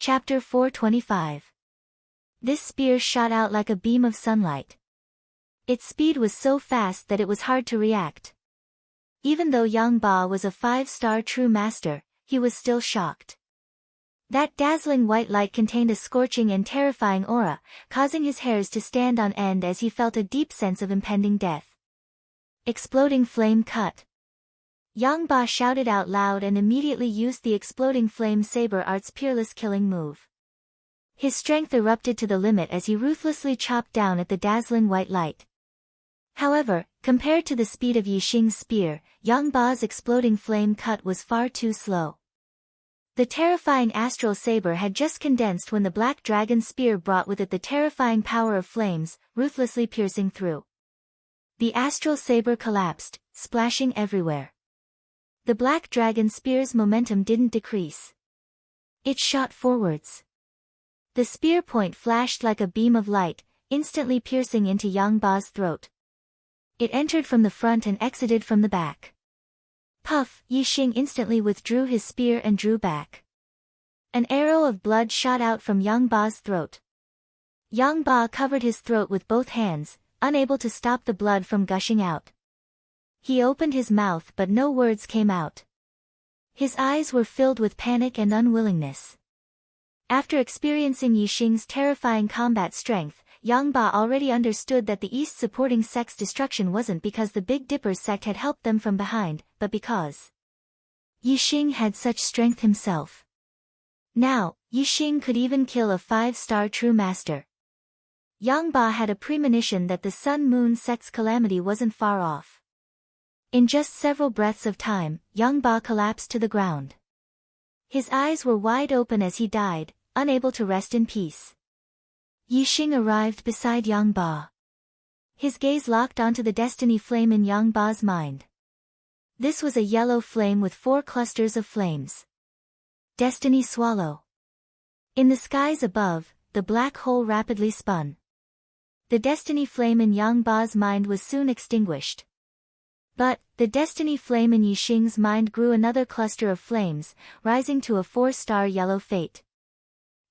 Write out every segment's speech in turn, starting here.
Chapter 425. This spear shot out like a beam of sunlight. Its speed was so fast that it was hard to react. Even though Yang Ba was a 5-star true master, he was still shocked. That dazzling white light contained a scorching and terrifying aura, causing his hairs to stand on end as he felt a deep sense of impending death. Exploding flame cut. Yang Ba shouted out loud and immediately used the exploding flame saber art's peerless killing move. His strength erupted to the limit as he ruthlessly chopped down at the dazzling white light. However, compared to the speed of Yixing's spear, Yang Ba's exploding flame cut was far too slow. The terrifying astral saber had just condensed when the black dragon spear brought with it the terrifying power of flames, ruthlessly piercing through. The astral saber collapsed, splashing everywhere. The black dragon spear's momentum didn't decrease. It shot forwards. The spear point flashed like a beam of light, instantly piercing into Yang Ba's throat. It entered from the front and exited from the back. Puff! Yixing instantly withdrew his spear and drew back. An arrow of blood shot out from Yang Ba's throat. Yang Ba covered his throat with both hands, unable to stop the blood from gushing out. He opened his mouth but no words came out. His eyes were filled with panic and unwillingness. After experiencing Yixing's terrifying combat strength, Yang Ba already understood that the East supporting sect's destruction wasn't because the Big Dipper's sect had helped them from behind, but because Yixing had such strength himself. Now, Yixing could even kill a 5-star true master. Yang Ba had a premonition that the Sun-Moon sect's calamity wasn't far off. In just several breaths of time, Yang Ba collapsed to the ground. His eyes were wide open as he died, unable to rest in peace. Yixing arrived beside Yang Ba. His gaze locked onto the destiny flame in Yang Ba's mind. This was a yellow flame with 4 clusters of flames. Destiny swallow. In the skies above, the black hole rapidly spun. The destiny flame in Yang Ba's mind was soon extinguished. But, the destiny flame in Yixing's mind grew another cluster of flames, rising to a 4-star yellow fate.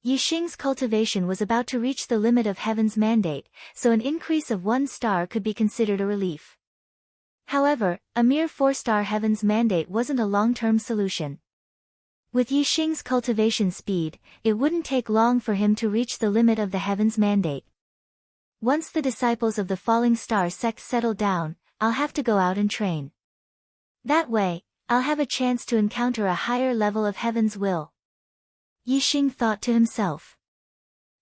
Yixing's cultivation was about to reach the limit of heaven's mandate, so an increase of 1 star could be considered a relief. However, a mere 4-star heaven's mandate wasn't a long-term solution. With Yixing's cultivation speed, it wouldn't take long for him to reach the limit of the heaven's mandate. Once the disciples of the falling star sect settle down, I'll have to go out and train. That way, I'll have a chance to encounter a higher level of heaven's will. Yixing thought to himself.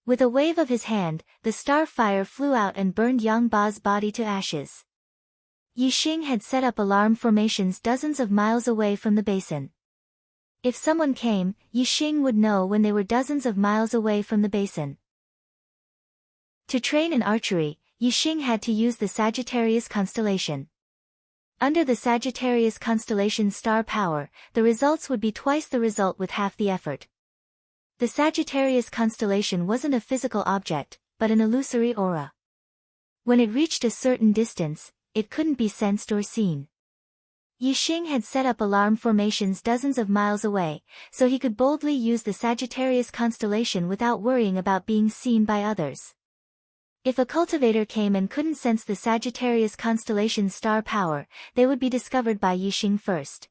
With a wave of his hand, the star fire flew out and burned Yang Ba's body to ashes. Yixing had set up alarm formations dozens of miles away from the basin. If someone came, Yixing would know when they were dozens of miles away from the basin. To train in archery, Yixing had to use the Sagittarius constellation. Under the Sagittarius constellation's star power, the results would be twice the result with half the effort. The Sagittarius constellation wasn't a physical object, but an illusory aura. When it reached a certain distance, it couldn't be sensed or seen. Yixing had set up alarm formations dozens of miles away, so he could boldly use the Sagittarius constellation without worrying about being seen by others. If a cultivator came and couldn't sense the Sagittarius constellation's star power, they would be discovered by Yixing first.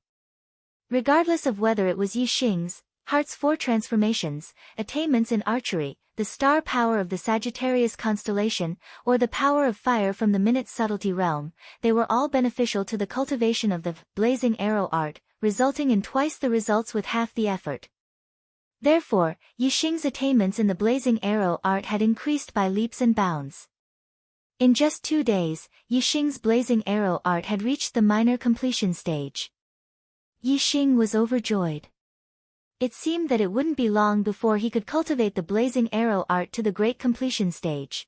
Regardless of whether it was Yixing's Heart's 4 transformations, attainments in archery, the star power of the Sagittarius constellation, or the power of fire from the minute subtlety realm, they were all beneficial to the cultivation of the blazing arrow art, resulting in twice the results with half the effort. Therefore, Yixing's attainments in the blazing arrow art had increased by leaps and bounds. In just 2 days, Yixing's blazing arrow art had reached the minor completion stage. Yixing was overjoyed. It seemed that it wouldn't be long before he could cultivate the blazing arrow art to the great completion stage.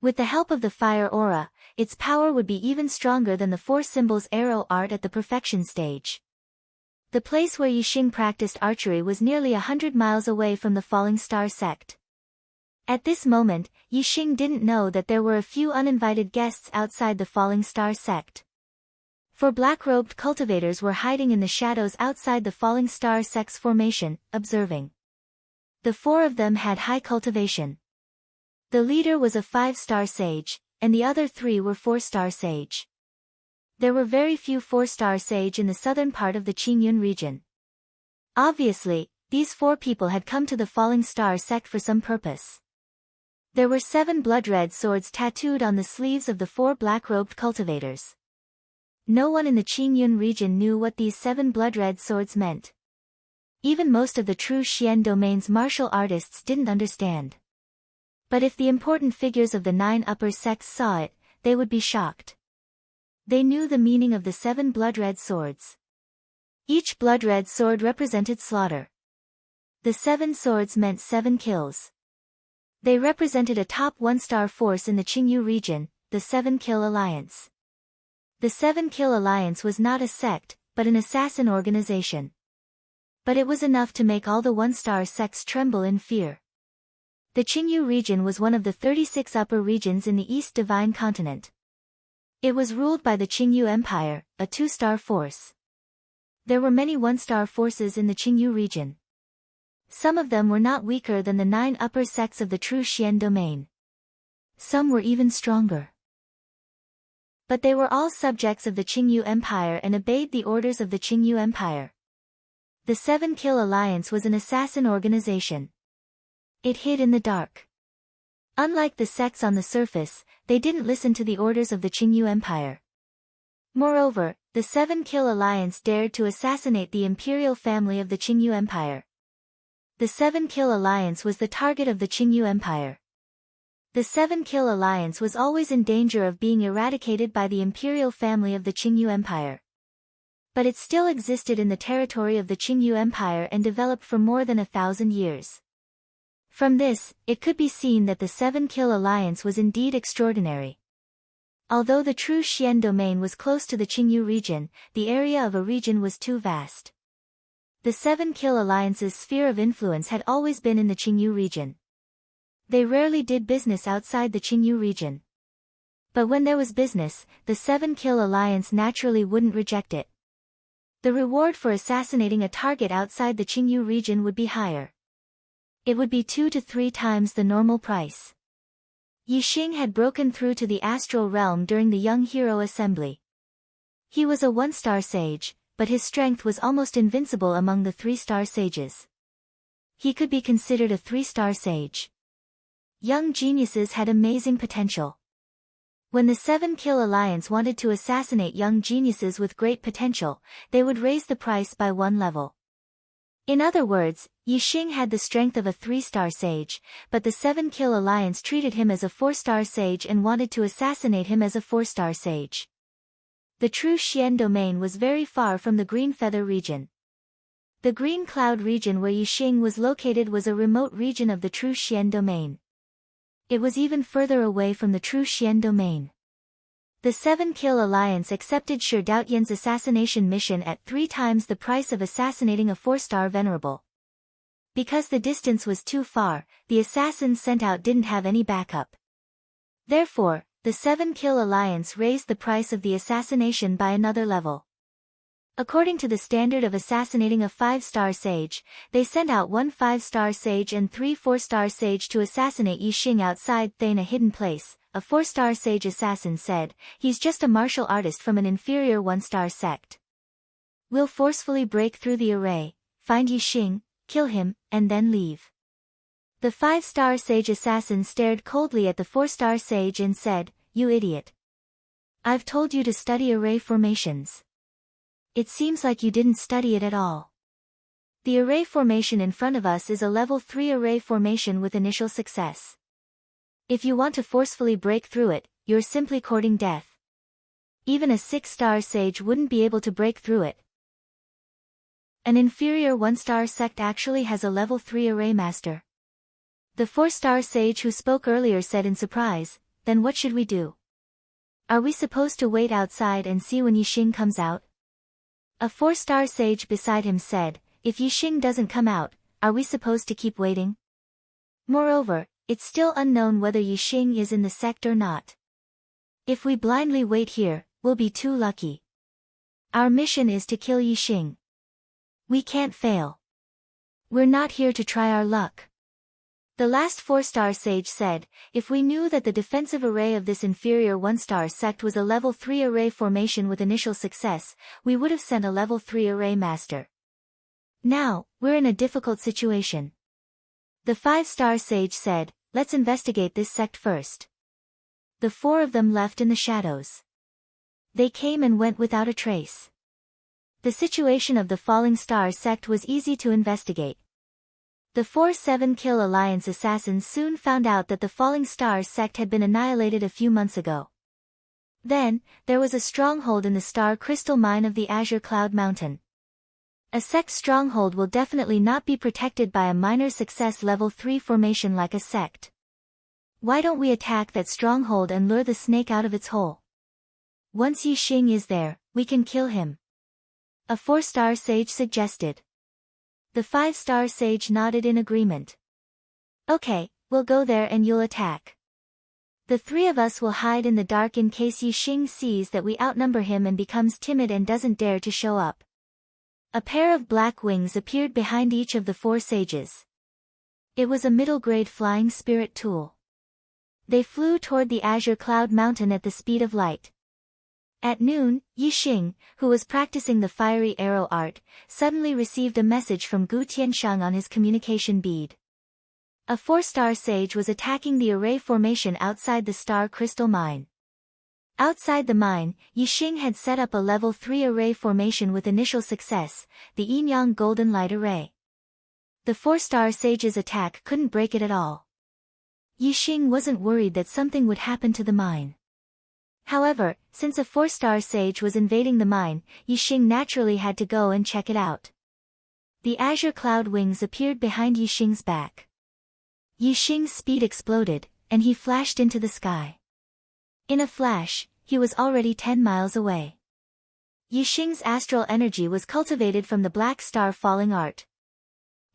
With the help of the fire aura, its power would be even stronger than the 4 symbols arrow art at the perfection stage. The place where Yixing practiced archery was nearly 100 miles away from the falling star sect. At this moment, Yixing didn't know that there were a few uninvited guests outside the falling star sect. For black-robed cultivators were hiding in the shadows outside the falling star sect's formation, observing. The 4 of them had high cultivation. The leader was a 5-star sage, and the other 3 were 4-star sage. There were very few 4-star sage in the southern part of the Qingyun region. Obviously, these 4 people had come to the Falling Star sect for some purpose. There were 7 blood-red swords tattooed on the sleeves of the 4 black-robed cultivators. No one in the Qingyun region knew what these 7 blood-red swords meant. Even most of the true Xian domain's martial artists didn't understand. But if the important figures of the 9 upper sects saw it, they would be shocked. They knew the meaning of the 7 blood-red swords. Each blood-red sword represented slaughter. The 7 swords meant 7 kills. They represented a top 1-star force in the Qingyu region, the 7-Kill Alliance. The 7-Kill Alliance was not a sect, but an assassin organization. But it was enough to make all the 1-star sects tremble in fear. The Qingyu region was one of the 36 upper regions in the East Divine Continent. It was ruled by the Qingyu Empire, a 2-star force. There were many 1-star forces in the Qingyu region. Some of them were not weaker than the 9 upper sects of the true Xian domain. Some were even stronger. But they were all subjects of the Qingyu Empire and obeyed the orders of the Qingyu Empire. The 7-Kill Alliance was an assassin organization. It hid in the dark. Unlike the sects on the surface, they didn't listen to the orders of the Qingyu Empire. Moreover, the 7-Kill Alliance dared to assassinate the imperial family of the Qingyu Empire. The 7-Kill Alliance was the target of the Qingyu Empire. The 7-Kill Alliance was always in danger of being eradicated by the imperial family of the Qingyu Empire. But it still existed in the territory of the Qingyu Empire and developed for more than 1,000 years. From this, it could be seen that the 7-Kill Alliance was indeed extraordinary. Although the true Xian domain was close to the Qingyu region, the area of a region was too vast. The 7-Kill Alliance's sphere of influence had always been in the Qingyu region. They rarely did business outside the Qingyu region. But when there was business, the 7-Kill Alliance naturally wouldn't reject it. The reward for assassinating a target outside the Qingyu region would be higher. It would be 2 to 3 times the normal price. Yixing had broken through to the astral realm during the Young Hero Assembly. He was a 1-star sage, but his strength was almost invincible among the 3-star sages. He could be considered a 3-star sage. Young geniuses had amazing potential. When the 7-Kill Alliance wanted to assassinate young geniuses with great potential, they would raise the price by 1 level. In other words, Yixing had the strength of a 3-star sage, but the 7-Kill Alliance treated him as a 4-star sage and wanted to assassinate him as a 4-star sage. The true Xian domain was very far from the Green Feather region. The Green Cloud region where Yixing was located was a remote region of the true Xian domain. It was even further away from the true Xian domain. The 7-Kill Alliance accepted Shi Daotian's assassination mission at 3 times the price of assassinating a 4-star venerable. Because the distance was too far, the assassins sent out didn't have any backup. Therefore, the 7-Kill Alliance raised the price of the assassination by another level. According to the standard of assassinating a 5-star sage, they sent out 1 5-star sage and 3 4-star sage to assassinate Yixing outside Thane, a hidden place. A 4-star sage assassin said, "He's just a martial artist from an inferior 1-star sect. We'll forcefully break through the array, find Yixing, kill him, and then leave." The 5-star sage assassin stared coldly at the 4-star sage and said, "You idiot. I've told you to study array formations. It seems like you didn't study it at all. The array formation in front of us is a level 3 array formation with initial success. If you want to forcefully break through it, you're simply courting death. Even a 6-star sage wouldn't be able to break through it. An inferior 1-star sect actually has a level 3 array master." The 4-star sage who spoke earlier said in surprise, "Then what should we do? Are we supposed to wait outside and see when Yixing comes out?" A 4-star sage beside him said, "If Yixing doesn't come out, are we supposed to keep waiting? Moreover, it's still unknown whether Yixing is in the sect or not. If we blindly wait here, we'll be too lucky. Our mission is to kill Yixing. We can't fail. We're not here to try our luck." The last 4-star sage said, if we knew that the defensive array of this inferior 1-star sect was a level 3 array formation with initial success, we would have sent a level 3 array master. Now, we're in a difficult situation. The 5-star sage said, let's investigate this sect first. The 4 of them left in the shadows. They came and went without a trace. The situation of the Falling Star sect was easy to investigate. The 4-7 Kill Alliance assassins soon found out that the Falling Star sect had been annihilated a few months ago. Then, there was a stronghold in the Star Crystal Mine of the Azure Cloud Mountain. A sect stronghold will definitely not be protected by a minor success level 3 formation like a sect. Why don't we attack that stronghold and lure the snake out of its hole? Once Yixing is there, we can kill him. A 4-star sage suggested. The 5-star sage nodded in agreement. Okay, we'll go there and you'll attack. The 3 of us will hide in the dark in case Yixing sees that we outnumber him and becomes timid and doesn't dare to show up. A pair of black wings appeared behind each of the 4 sages. It was a middle-grade flying spirit tool. They flew toward the Azure Cloud Mountain at the speed of light. At noon, Yixing, who was practicing the fiery arrow art, suddenly received a message from Gu Tiansheng on his communication bead. A 4-star sage was attacking the array formation outside the Star Crystal Mine. Outside the mine, Yixing had set up a level 3 array formation with initial success, the Yin Yang Golden Light Array. The 4-star sage's attack couldn't break it at all. Yixing wasn't worried that something would happen to the mine. However, since a 4-star sage was invading the mine, Yixing naturally had to go and check it out. The azure cloud wings appeared behind Yixing's back. Yixing's speed exploded, and he flashed into the sky. In a flash, he was already 10 miles away. Yixing's astral energy was cultivated from the black star falling art.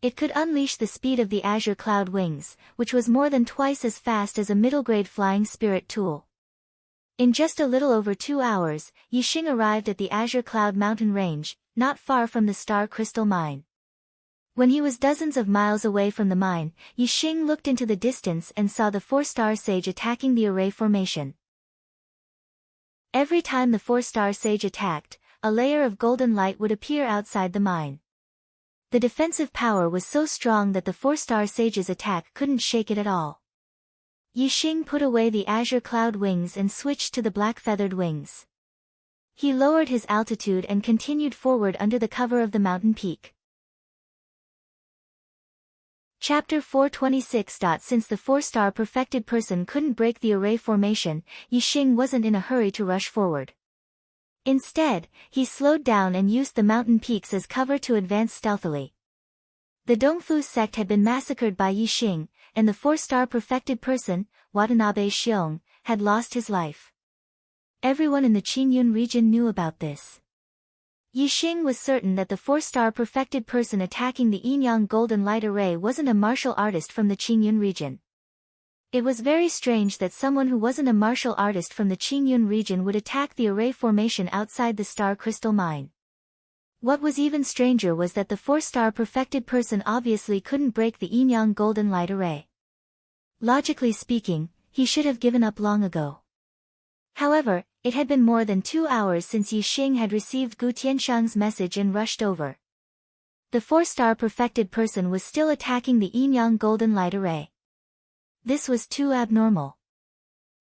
It could unleash the speed of the azure cloud wings, which was more than twice as fast as a middle-grade flying spirit tool. In just a little over 2 hours, Yixing arrived at the Azure Cloud Mountain range, not far from the Star Crystal Mine. When he was dozens of miles away from the mine, Yixing looked into the distance and saw the 4-star sage attacking the array formation. Every time the 4-star sage attacked, a layer of golden light would appear outside the mine. The defensive power was so strong that the 4-star sage's attack couldn't shake it at all. Yixing put away the azure cloud wings and switched to the black feathered wings. He lowered his altitude and continued forward under the cover of the mountain peak. Chapter 426. Since the 4-star perfected person couldn't break the array formation, Yixing wasn't in a hurry to rush forward. Instead, he slowed down and used the mountain peaks as cover to advance stealthily. The Dongfu sect had been massacred by Yixing, and the 4-star perfected person, Watanabe Xiong, had lost his life. Everyone in the Qingyun region knew about this. Yixing was certain that the 4-star perfected person attacking the Yinyang Golden Light Array wasn't a martial artist from the Qingyun region. It was very strange that someone who wasn't a martial artist from the Qingyun region would attack the array formation outside the Star Crystal Mine. What was even stranger was that the 4-star perfected person obviously couldn't break the Yinyang Golden Light Array. Logically speaking, he should have given up long ago. However, it had been more than 2 hours since Yixing had received Gu Tiansheng's message and rushed over. The 4-star perfected person was still attacking the Yinyang Golden Light Array. This was too abnormal.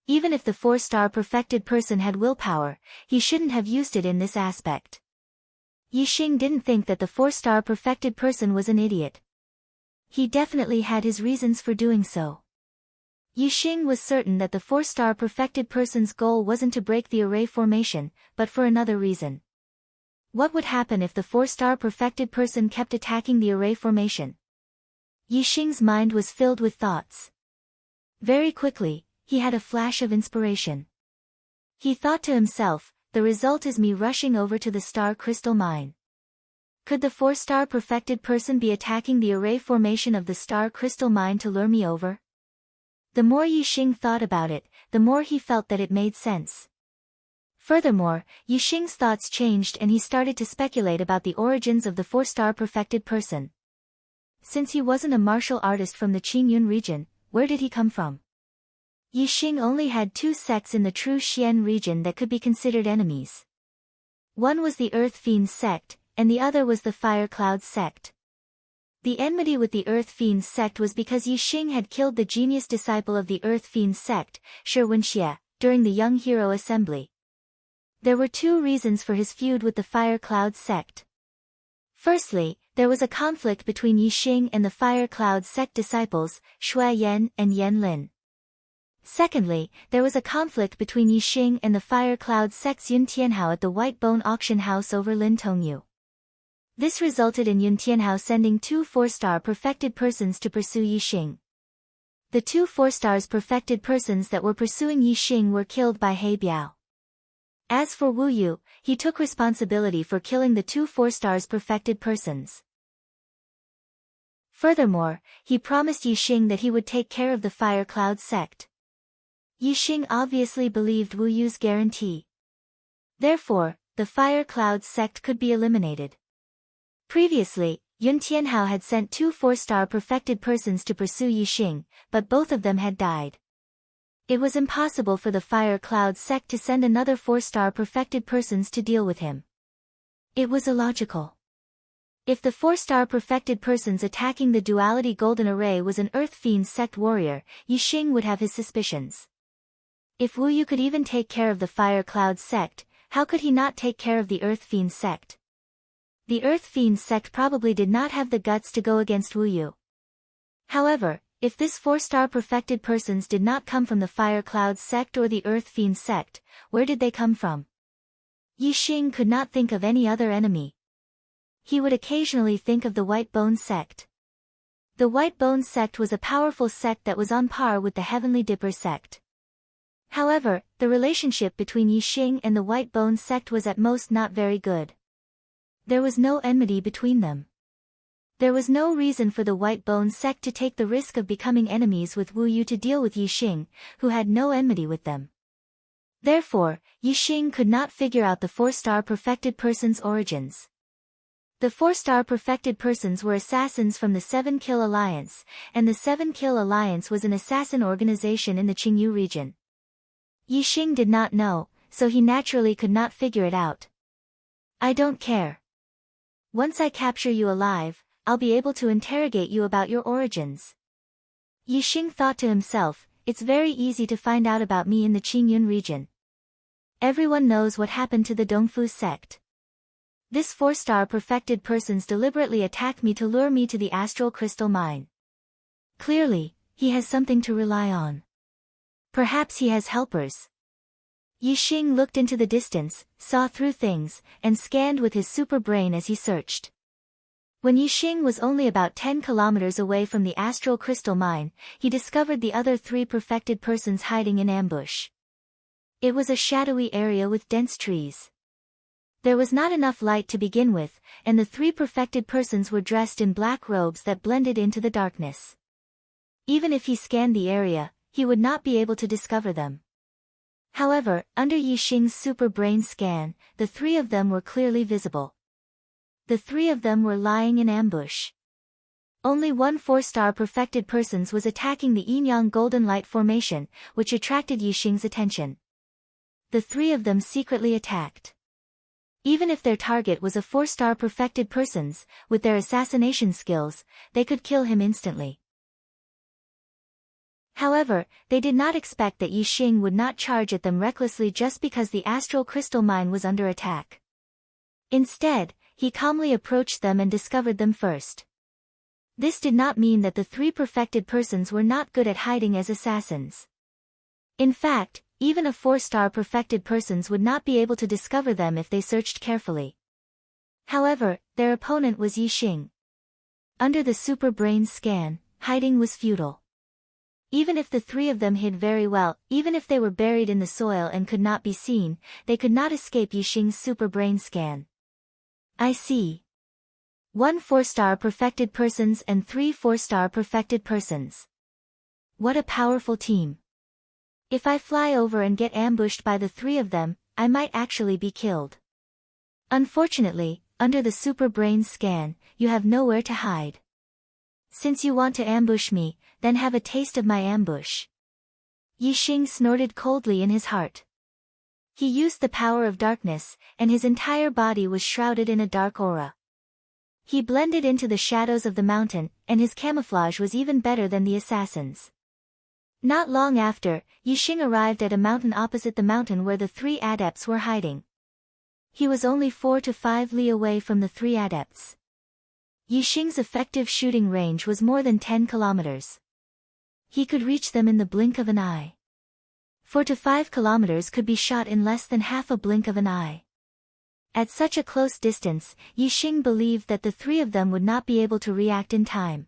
Even if the 4-star perfected person had willpower, he shouldn't have used it in this aspect. Yixing didn't think that the 4-star perfected person was an idiot. He definitely had his reasons for doing so. Yixing was certain that the 4-star perfected person's goal wasn't to break the array formation, but for another reason. What would happen if the 4-star perfected person kept attacking the array formation? Yixing's mind was filled with thoughts. Very quickly, he had a flash of inspiration. He thought to himself, the result is me rushing over to the Star Crystal Mine. Could the 4-star perfected person be attacking the array formation of the Star Crystal Mine to lure me over? The more Yixing thought about it, the more he felt that it made sense. Furthermore, Yixing's thoughts changed and he started to speculate about the origins of the 4-star perfected person. Since he wasn't a martial artist from the Qingyun region, where did he come from? Yixing only had two sects in the true Xian region that could be considered enemies. One was the Earth Fiends sect, and the other was the Fire Cloud sect. The enmity with the Earth Fiends sect was because Yixing had killed the genius disciple of the Earth Fiends sect, Shi Wenxie, during the Young Hero Assembly. There were two reasons for his feud with the Fire Cloud sect. Firstly, there was a conflict between Yixing and the Fire Cloud sect disciples, Shui Yan and Yan Lin. Secondly, there was a conflict between Yixing and the Fire Cloud sect's Yun Tianhao at the White Bone auction house over Lin Tongyu. This resulted in Yun Tianhao sending two 4-star perfected persons to pursue Yixing. The two 4-stars perfected persons that were pursuing Yixing were killed by He Biao. As for Wu Yu, he took responsibility for killing the two 4-stars perfected persons. Furthermore, he promised Yixing that he would take care of the Fire Cloud sect. Yixing obviously believed Wu Yu's guarantee. Therefore, the Fire Cloud sect could be eliminated. Previously, Yun Tianhao had sent two 4-star perfected persons to pursue Yixing, but both of them had died. It was impossible for the Fire Cloud sect to send another 4-star perfected persons to deal with him. It was illogical. If the 4-star perfected persons attacking the Duality Golden Array was an Earth Fiend sect warrior, Yixing would have his suspicions. If Wu Yu could even take care of the Fire Cloud sect, how could he not take care of the Earth Fiend sect? The Earth Fiend sect probably did not have the guts to go against Wu Yu. However, if this 4-star perfected persons did not come from the Fire Cloud sect or the Earth Fiend sect, where did they come from? Yixing could not think of any other enemy. He would occasionally think of the White Bone sect. The White Bone sect was a powerful sect that was on par with the Heavenly Dipper sect. However, the relationship between Yixing and the White Bone sect was at most not very good. There was no enmity between them. There was no reason for the White Bone sect to take the risk of becoming enemies with Wu Yu to deal with Yixing, who had no enmity with them. Therefore, Yixing could not figure out the 4-star perfected person's origins. The 4-star perfected persons were assassins from the 7-Kill Alliance, and the 7-Kill Alliance was an assassin organization in the Qingyu region. Yixing did not know, so he naturally could not figure it out. I don't care. Once I capture you alive, I'll be able to interrogate you about your origins. Yixing thought to himself, it's very easy to find out about me in the Qingyun region. Everyone knows what happened to the Dongfu sect. This 4-star perfected persons deliberately attacked me to lure me to the astral crystal mine. Clearly, he has something to rely on. Perhaps he has helpers. Yixing looked into the distance, saw through things, and scanned with his super brain as he searched. When Yixing was only about 10 kilometers away from the astral crystal mine, he discovered the other 3 perfected persons hiding in ambush. It was a shadowy area with dense trees. There was not enough light to begin with, and the 3 perfected persons were dressed in black robes that blended into the darkness. Even if he scanned the area, he would not be able to discover them. However, under Yixing's super brain scan, the 3 of them were clearly visible. The 3 of them were lying in ambush. Only one 4-star perfected persons was attacking the Yinyang Golden Light formation, which attracted Yixing's attention. The 3 of them secretly attacked. Even if their target was a 4-star perfected persons, with their assassination skills, they could kill him instantly. However, they did not expect that Yixing would not charge at them recklessly just because the astral crystal mine was under attack. Instead, he calmly approached them and discovered them first. This did not mean that the 3 perfected persons were not good at hiding as assassins. In fact, even a 4-star perfected persons would not be able to discover them if they searched carefully. However, their opponent was Yixing. Under the super brain scan, hiding was futile. Even if the 3 of them hid very well, even if they were buried in the soil and could not be seen, they could not escape Yixing's super brain scan. I see. 1 4-star perfected persons and 3 4-star perfected persons. What a powerful team. If I fly over and get ambushed by the 3 of them, I might actually be killed. Unfortunately, under the super brain scan, you have nowhere to hide. Since you want to ambush me, then have a taste of my ambush. Yixing snorted coldly in his heart. He used the power of darkness, and his entire body was shrouded in a dark aura. He blended into the shadows of the mountain, and his camouflage was even better than the assassins. Not long after, Yixing arrived at a mountain opposite the mountain where the 3 adepts were hiding. He was only 4 to 5 li away from the 3 adepts. Yixing's effective shooting range was more than 10 kilometers. He could reach them in the blink of an eye. 4 to 5 kilometers could be shot in less than half a blink of an eye. At such a close distance, Yixing believed that the 3 of them would not be able to react in time.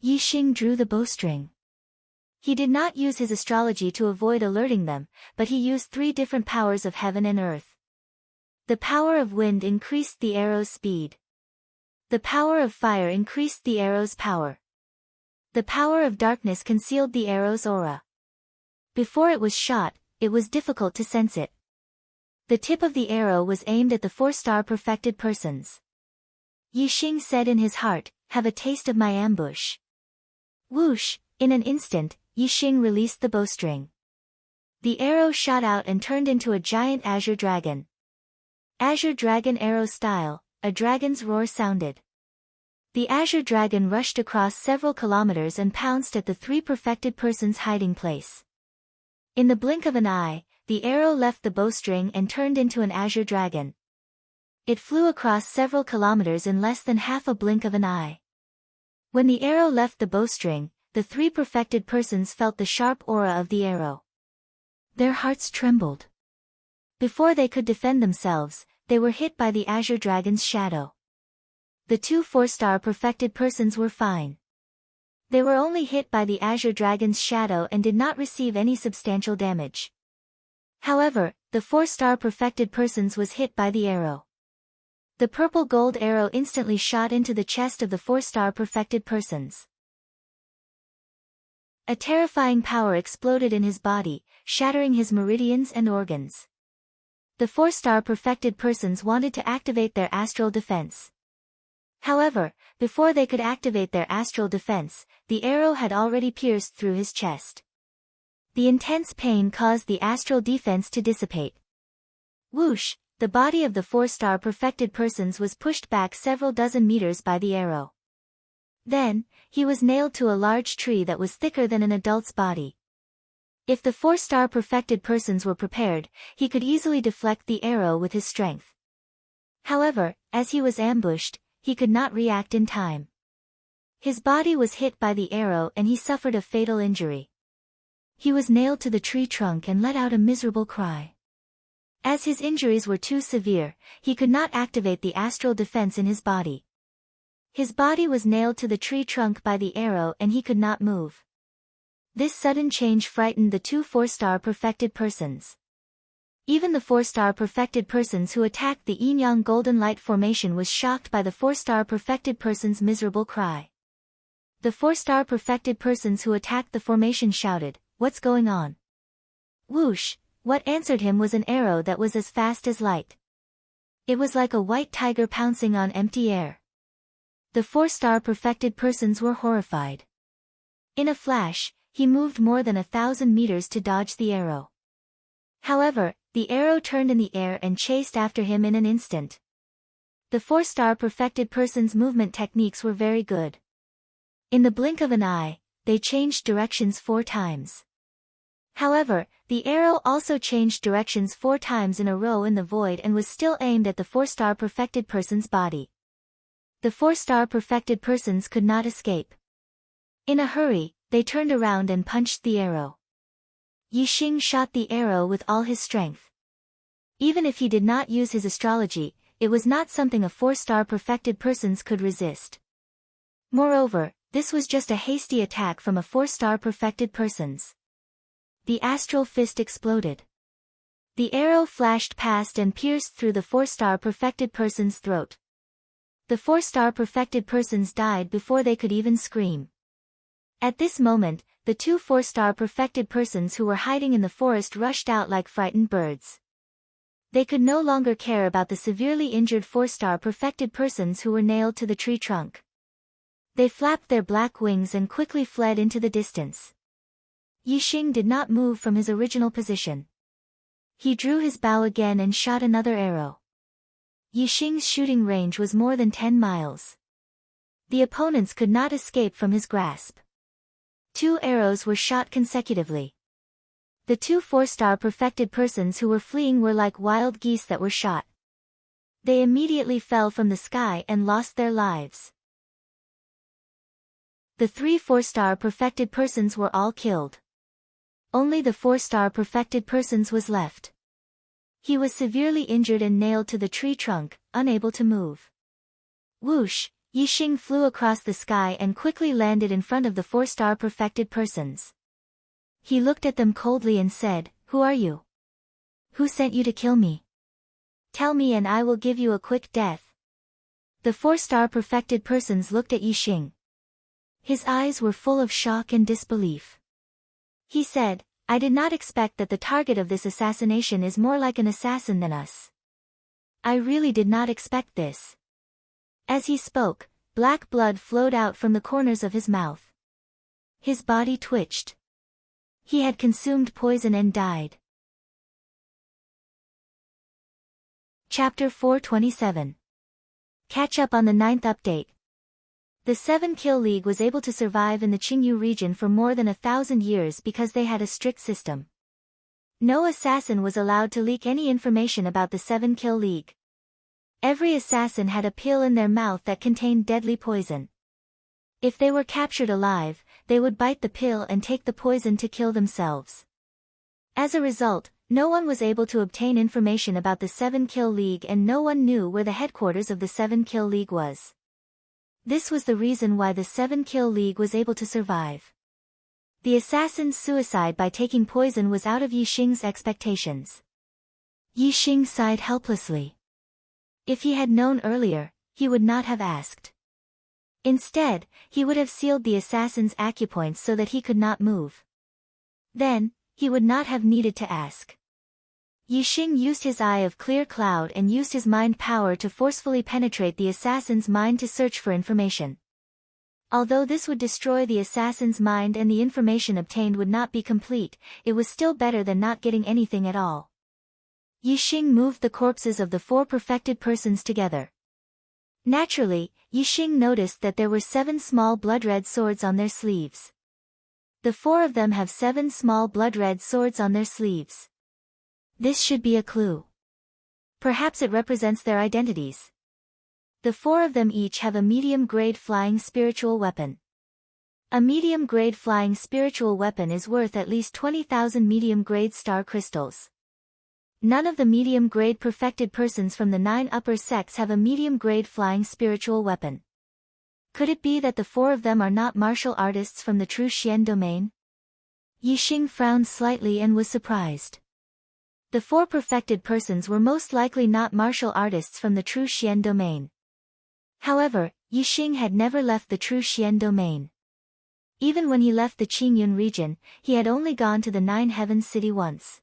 Yixing drew the bowstring. He did not use his astrology to avoid alerting them, but he used 3 different powers of heaven and earth. The power of wind increased the arrow's speed. The power of fire increased the arrow's power. The power of darkness concealed the arrow's aura. Before it was shot, it was difficult to sense it. The tip of the arrow was aimed at the 4-star perfected persons. Yixing said in his heart, "Have a taste of my ambush." Whoosh! In an instant, Yixing released the bowstring. The arrow shot out and turned into a giant azure dragon. Azure dragon arrow style, a dragon's roar sounded. The azure dragon rushed across several kilometers and pounced at the 3 perfected persons' hiding place. In the blink of an eye, the arrow left the bowstring and turned into an azure dragon. It flew across several kilometers in less than half a blink of an eye. When the arrow left the bowstring, the 3 perfected persons felt the sharp aura of the arrow. Their hearts trembled. Before they could defend themselves, they were hit by the azure dragon's shadow. The 2 4-star perfected persons were fine. They were only hit by the azure dragon's shadow and did not receive any substantial damage. However, the 4-star perfected persons was hit by the arrow. The purple gold arrow instantly shot into the chest of the 4-star perfected persons. A terrifying power exploded in his body, shattering his meridians and organs. The 4-star perfected persons wanted to activate their astral defense. However, before they could activate their astral defense, the arrow had already pierced through his chest. The intense pain caused the astral defense to dissipate. Whoosh! The body of the 4-star perfected persons was pushed back several dozen meters by the arrow. Then, he was nailed to a large tree that was thicker than an adult's body. If the 4-star perfected persons were prepared, he could easily deflect the arrow with his strength. However, as he was ambushed, he could not react in time. His body was hit by the arrow and he suffered a fatal injury. He was nailed to the tree trunk and let out a miserable cry. As his injuries were too severe, he could not activate the astral defense in his body. His body was nailed to the tree trunk by the arrow and he could not move. This sudden change frightened the 2 4-star perfected persons. Even the 4-star perfected persons who attacked the yin-yang golden light formation was shocked by the 4-star perfected person's miserable cry. The 4-star perfected persons who attacked the formation shouted, "What's going on?" Whoosh! What answered him was an arrow that was as fast as light. It was like a white tiger pouncing on empty air. The 4-star perfected persons were horrified. In a flash, he moved more than 1,000 meters to dodge the arrow. However, the arrow turned in the air and chased after him in an instant. The 4-star perfected person's movement techniques were very good. In the blink of an eye, they changed directions 4 times. However, the arrow also changed directions 4 times in a row in the void and was still aimed at the 4-star perfected person's body. The 4-star perfected persons could not escape. In a hurry, they turned around and punched the arrow. Yixing shot the arrow with all his strength. Even if he did not use his astrology, it was not something a 4-star perfected persons could resist. Moreover, this was just a hasty attack from a 4-star perfected persons. The astral fist exploded. The arrow flashed past and pierced through the 4-star perfected person's throat. The 4-star perfected persons died before they could even scream. At this moment, the 2 4-star perfected persons who were hiding in the forest rushed out like frightened birds. They could no longer care about the severely injured 4-star perfected persons who were nailed to the tree trunk. They flapped their black wings and quickly fled into the distance. Yixing did not move from his original position. He drew his bow again and shot another arrow. Yixing's shooting range was more than 10 miles. The opponents could not escape from his grasp. 2 arrows were shot consecutively. The 2 4-star perfected persons who were fleeing were like wild geese that were shot. They immediately fell from the sky and lost their lives. The 3 4-star perfected persons were all killed. Only the 4-star perfected persons was left. He was severely injured and nailed to the tree trunk, unable to move. Whoosh, Yixing flew across the sky and quickly landed in front of the 4-star perfected persons. He looked at them coldly and said, "Who are you? Who sent you to kill me? Tell me and I will give you a quick death." The 4-star perfected persons looked at Yixing. His eyes were full of shock and disbelief. He said, "I did not expect that the target of this assassination is more like an assassin than us. I really did not expect this." As he spoke, black blood flowed out from the corners of his mouth. His body twitched. He had consumed poison and died. Chapter 427. Catch up on the 9th update. The 7-Kill League was able to survive in the Qingyu region for more than 1,000 years because they had a strict system. No assassin was allowed to leak any information about the 7-Kill League. Every assassin had a pill in their mouth that contained deadly poison. If they were captured alive, they would bite the pill and take the poison to kill themselves. As a result, no one was able to obtain information about the 7-Kill League and no one knew where the headquarters of the 7-Kill League was. This was the reason why the 7-Kill League was able to survive. The assassin's suicide by taking poison was out of Yixing's expectations. Yixing sighed helplessly. If he had known earlier, he would not have asked. Instead, he would have sealed the assassin's acupoints so that he could not move. Then, he would not have needed to ask. Yixing used his eye of clear cloud and used his mind power to forcefully penetrate the assassin's mind to search for information. Although this would destroy the assassin's mind and the information obtained would not be complete, it was still better than not getting anything at all. Yixing moved the corpses of the 4 perfected persons together. Naturally, Yixing noticed that there were 7 small blood-red swords on their sleeves. The 4 of them have 7 small blood-red swords on their sleeves. This should be a clue. Perhaps it represents their identities. The 4 of them each have a medium-grade flying spiritual weapon. A medium-grade flying spiritual weapon is worth at least 20,000 medium-grade star crystals. None of the medium-grade perfected persons from the 9 upper sects have a medium-grade flying spiritual weapon. Could it be that the 4 of them are not martial artists from the true Xian domain? Yixing frowned slightly and was surprised. The 4 perfected persons were most likely not martial artists from the true Xian domain. However, Yixing had never left the true Xian domain. Even when he left the Qingyun region, he had only gone to the 9 Heavens city once.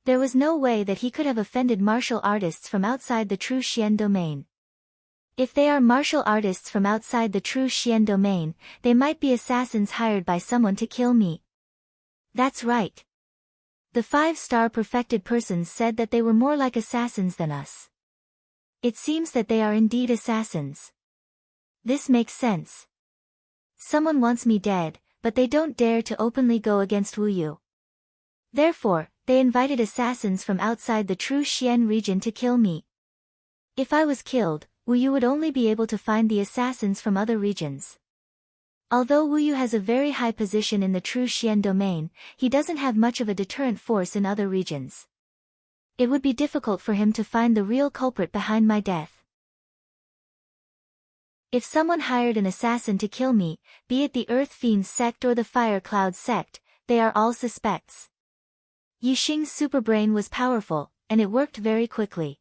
There was no way that he could have offended martial artists from outside the true Xian domain. If they are martial artists from outside the true Xian domain, they might be assassins hired by someone to kill me. That's right. The 5-star perfected persons said that they were more like assassins than us. It seems that they are indeed assassins. This makes sense. Someone wants me dead, but they don't dare to openly go against Wu Yu. Therefore, they invited assassins from outside the true Xian region to kill me. If I was killed, Wu Yu would only be able to find the assassins from other regions. Although Wu Yu has a very high position in the true Xian domain, he doesn't have much of a deterrent force in other regions. It would be difficult for him to find the real culprit behind my death. If someone hired an assassin to kill me, be it the Earth Fiends sect or the Fire Cloud sect, they are all suspects. Yixing's superbrain was powerful, and it worked very quickly.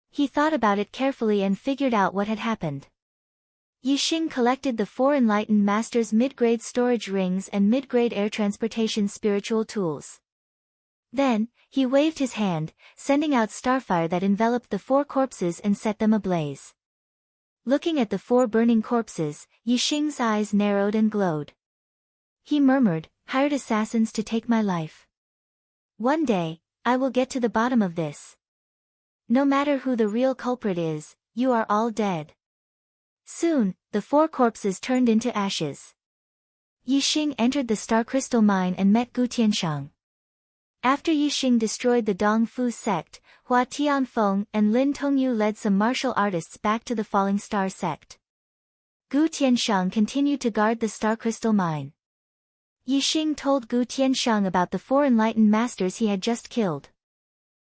He thought about it carefully and figured out what had happened. Yixing collected the 4 Enlightened Masters' mid-grade storage rings and mid-grade air transportation spiritual tools. Then, he waved his hand, sending out starfire that enveloped the 4 corpses and set them ablaze. Looking at the 4 burning corpses, Yixing's eyes narrowed and glowed. He murmured, "Hired assassins to take my life. One day, I will get to the bottom of this. No matter who the real culprit is, you are all dead." Soon, the 4 corpses turned into ashes. Yixing entered the star crystal mine and met Gu Tianshang. After Yixing destroyed the Dongfu sect, Hua Tianfeng and Lin Tongyu led some martial artists back to the Falling Star sect. Gu Tianshang continued to guard the star crystal mine. Yixing told Gu Tianshang about the 4 enlightened masters he had just killed.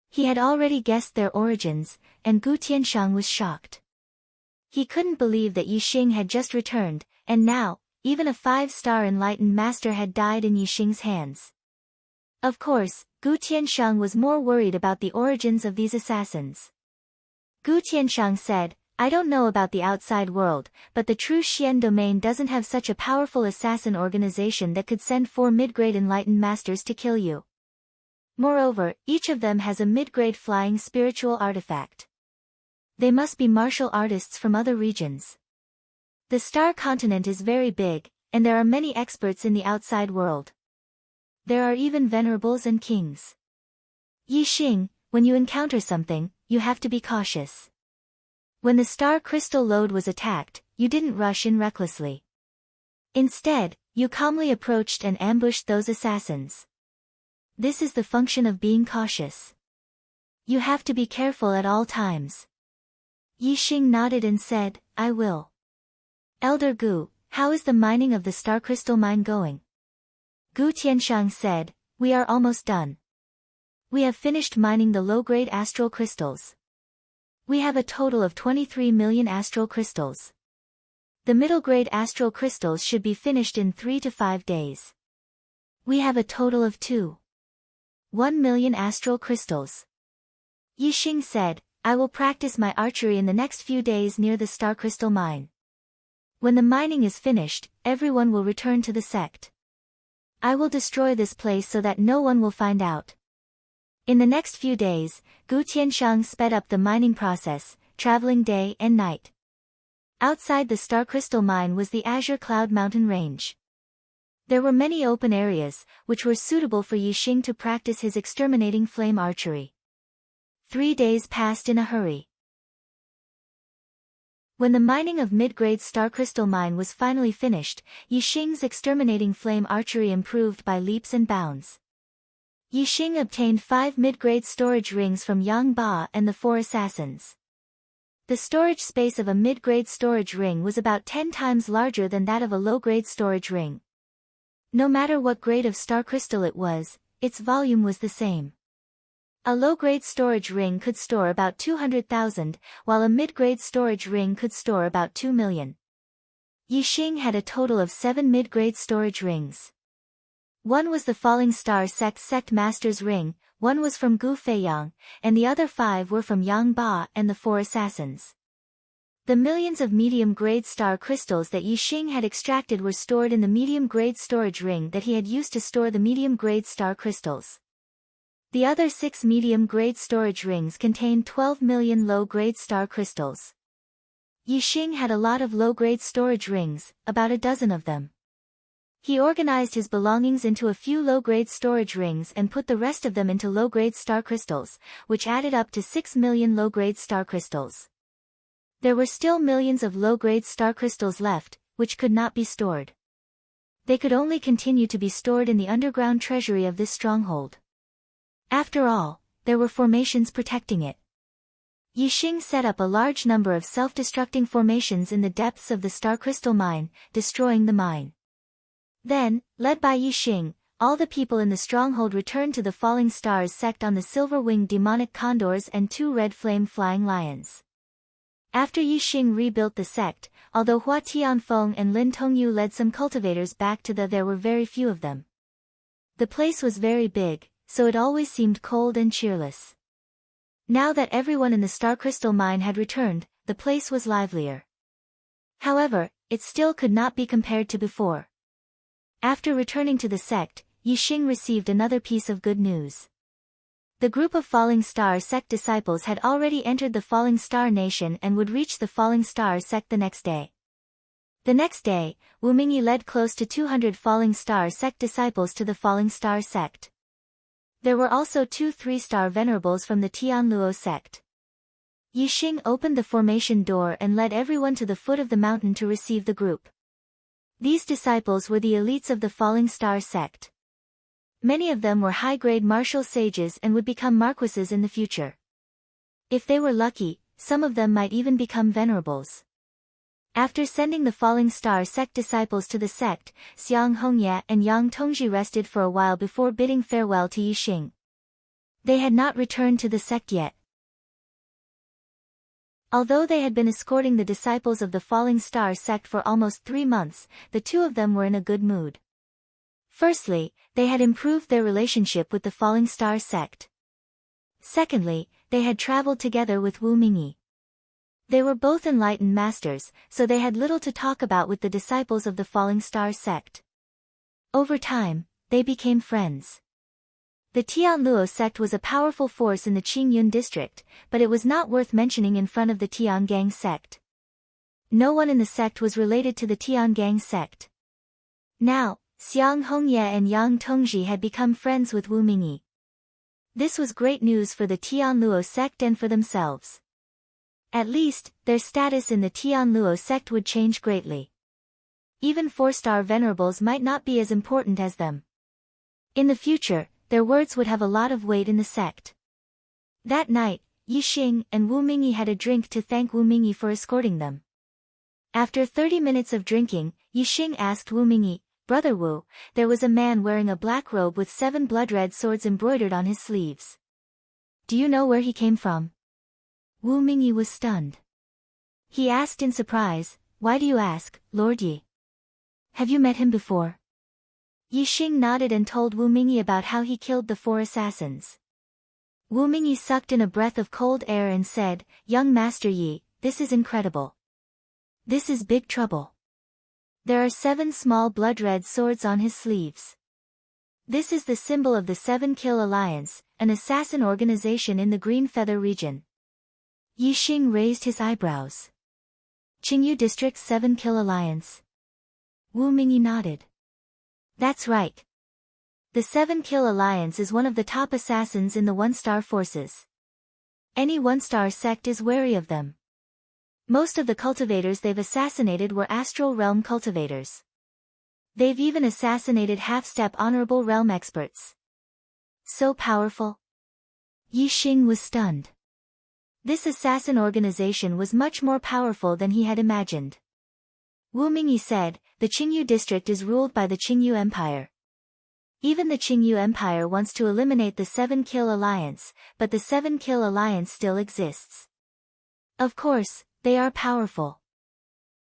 He had already guessed their origins, and Gu Tianshang was shocked. He couldn't believe that Yixing had just returned, and now, even a 5-star enlightened master had died in Yixing's hands. Of course, Gu Tianshang was more worried about the origins of these assassins. Gu Tianshang said, "I don't know about the outside world, but the true Xian domain doesn't have such a powerful assassin organization that could send 4 mid-grade enlightened masters to kill you. Moreover, each of them has a mid-grade flying spiritual artifact. They must be martial artists from other regions. The star continent is very big, and there are many experts in the outside world. There are even venerables and kings. Yixing, when you encounter something, you have to be cautious. When the star crystal lode was attacked, you didn't rush in recklessly. Instead, you calmly approached and ambushed those assassins. This is the function of being cautious. You have to be careful at all times." Yixing nodded and said, "I will." "Elder Gu, how is the mining of the star crystal mine going?" Gu Tianshang said, "We are almost done. We have finished mining the low-grade astral crystals. We have a total of 23 million astral crystals. The middle-grade astral crystals should be finished in 3 to 5 days. We have a total of 1 million astral crystals." Yixing said, "I will practice my archery in the next few days near the star crystal mine. When the mining is finished, everyone will return to the sect. I will destroy this place so that no one will find out." In the next few days, Gu Tianshang sped up the mining process, traveling day and night. Outside the star crystal mine was the Azure Cloud Mountain Range. There were many open areas, which were suitable for Yixing to practice his exterminating flame archery. 3 days passed in a hurry. When the mining of mid-grade star crystal mine was finally finished, Yixing's exterminating flame archery improved by leaps and bounds. Yixing obtained 5 mid-grade storage rings from Yang Ba and the 4 assassins. The storage space of a mid-grade storage ring was about 10 times larger than that of a low-grade storage ring. No matter what grade of star crystal it was, its volume was the same. A low-grade storage ring could store about 200,000, while a mid-grade storage ring could store about 2 million. Yixing had a total of 7 mid-grade storage rings. One was the Falling Star sect master's ring, one was from Gu Feiyang, and the other 5 were from Yang Ba and the 4 assassins. The millions of medium-grade star crystals that Yixing had extracted were stored in the medium-grade storage ring that he had used to store the medium-grade star crystals. The other 6 medium-grade storage rings contained 12 million low-grade star crystals. Yixing had a lot of low-grade storage rings, about a dozen of them. He organized his belongings into a few low-grade storage rings and put the rest of them into low-grade star crystals, which added up to 6 million low-grade star crystals. There were still millions of low-grade star crystals left, which could not be stored. They could only continue to be stored in the underground treasury of this stronghold. After all, there were formations protecting it. Yixing set up a large number of self-destructing formations in the depths of the star crystal mine, destroying the mine. Then, led by Yixing, all the people in the stronghold returned to the Falling Stars sect on the silver-winged demonic condors and 2 red flame-flying lions. After Yixing rebuilt the sect, although Hua Tianfeng and Lin Tongyu led some cultivators back to there were very few of them. The place was very big, so it always seemed cold and cheerless. Now that everyone in the star crystal mine had returned, the place was livelier. However, it still could not be compared to before. After returning to the sect, Yixing received another piece of good news. The group of Falling Star sect disciples had already entered the Falling Star Nation and would reach the Falling Star sect the next day. The next day, Wu Mingyi led close to 200 Falling Star sect disciples to the Falling Star sect. There were also 2 3-star venerables from the Tianluo sect. Yixing opened the formation door and led everyone to the foot of the mountain to receive the group. These disciples were the elites of the Falling Star sect. Many of them were high-grade martial sages and would become marquises in the future. If they were lucky, some of them might even become venerables. After sending the Falling Star sect disciples to the sect, Xiang Hongye and Yang Tongji rested for a while before bidding farewell to Yixing. They had not returned to the sect yet. Although they had been escorting the disciples of the Falling Star sect for almost 3 months, the two of them were in a good mood. Firstly, they had improved their relationship with the Falling Star sect. Secondly, they had traveled together with Wu Mingyi. They were both enlightened masters, so they had little to talk about with the disciples of the Falling Star sect. Over time, they became friends. The Tianluo sect was a powerful force in the Qingyun district, but it was not worth mentioning in front of the Tiangang sect. No one in the sect was related to the Tiangang sect. Now, Xiang Hongye and Yang Tongji had become friends with Wu Mingyi. This was great news for the Tianluo sect and for themselves. At least, their status in the Tianluo sect would change greatly. Even 4-star venerables might not be as important as them. In the future, their words would have a lot of weight in the sect. That night, Yixing and Wu Mingyi had a drink to thank Wu Mingyi for escorting them. After 30 minutes of drinking, Yixing asked Wu Mingyi, "Brother Wu, there was a man wearing a black robe with 7 blood-red swords embroidered on his sleeves. Do you know where he came from?" Wu Mingyi was stunned. He asked in surprise, "Why do you ask, Lord Yi? Have you met him before?" Yixing nodded and told Wu Mingyi about how he killed the 4 assassins. Wu Mingyi sucked in a breath of cold air and said, "Young Master Yi, this is incredible. This is big trouble. There are 7 small blood-red swords on his sleeves. This is the symbol of the 7 Kill Alliance, an assassin organization in the Green Feather region." Yixing raised his eyebrows. "Qingyu District's 7 Kill Alliance?" Wu Mingyi nodded. "That's right. The 7 Kill Alliance is one of the top assassins in the 1-star forces. Any 1-star sect is wary of them. Most of the cultivators they've assassinated were Astral Realm cultivators. They've even assassinated half-step Honorable Realm experts. So powerful?" Yixing was stunned. This assassin organization was much more powerful than he had imagined. Wu Mingyi said, "The Qingyu district is ruled by the Qingyu Empire. Even the Qingyu Empire wants to eliminate the 7 Kill Alliance, but the 7 Kill Alliance still exists. Of course, they are powerful.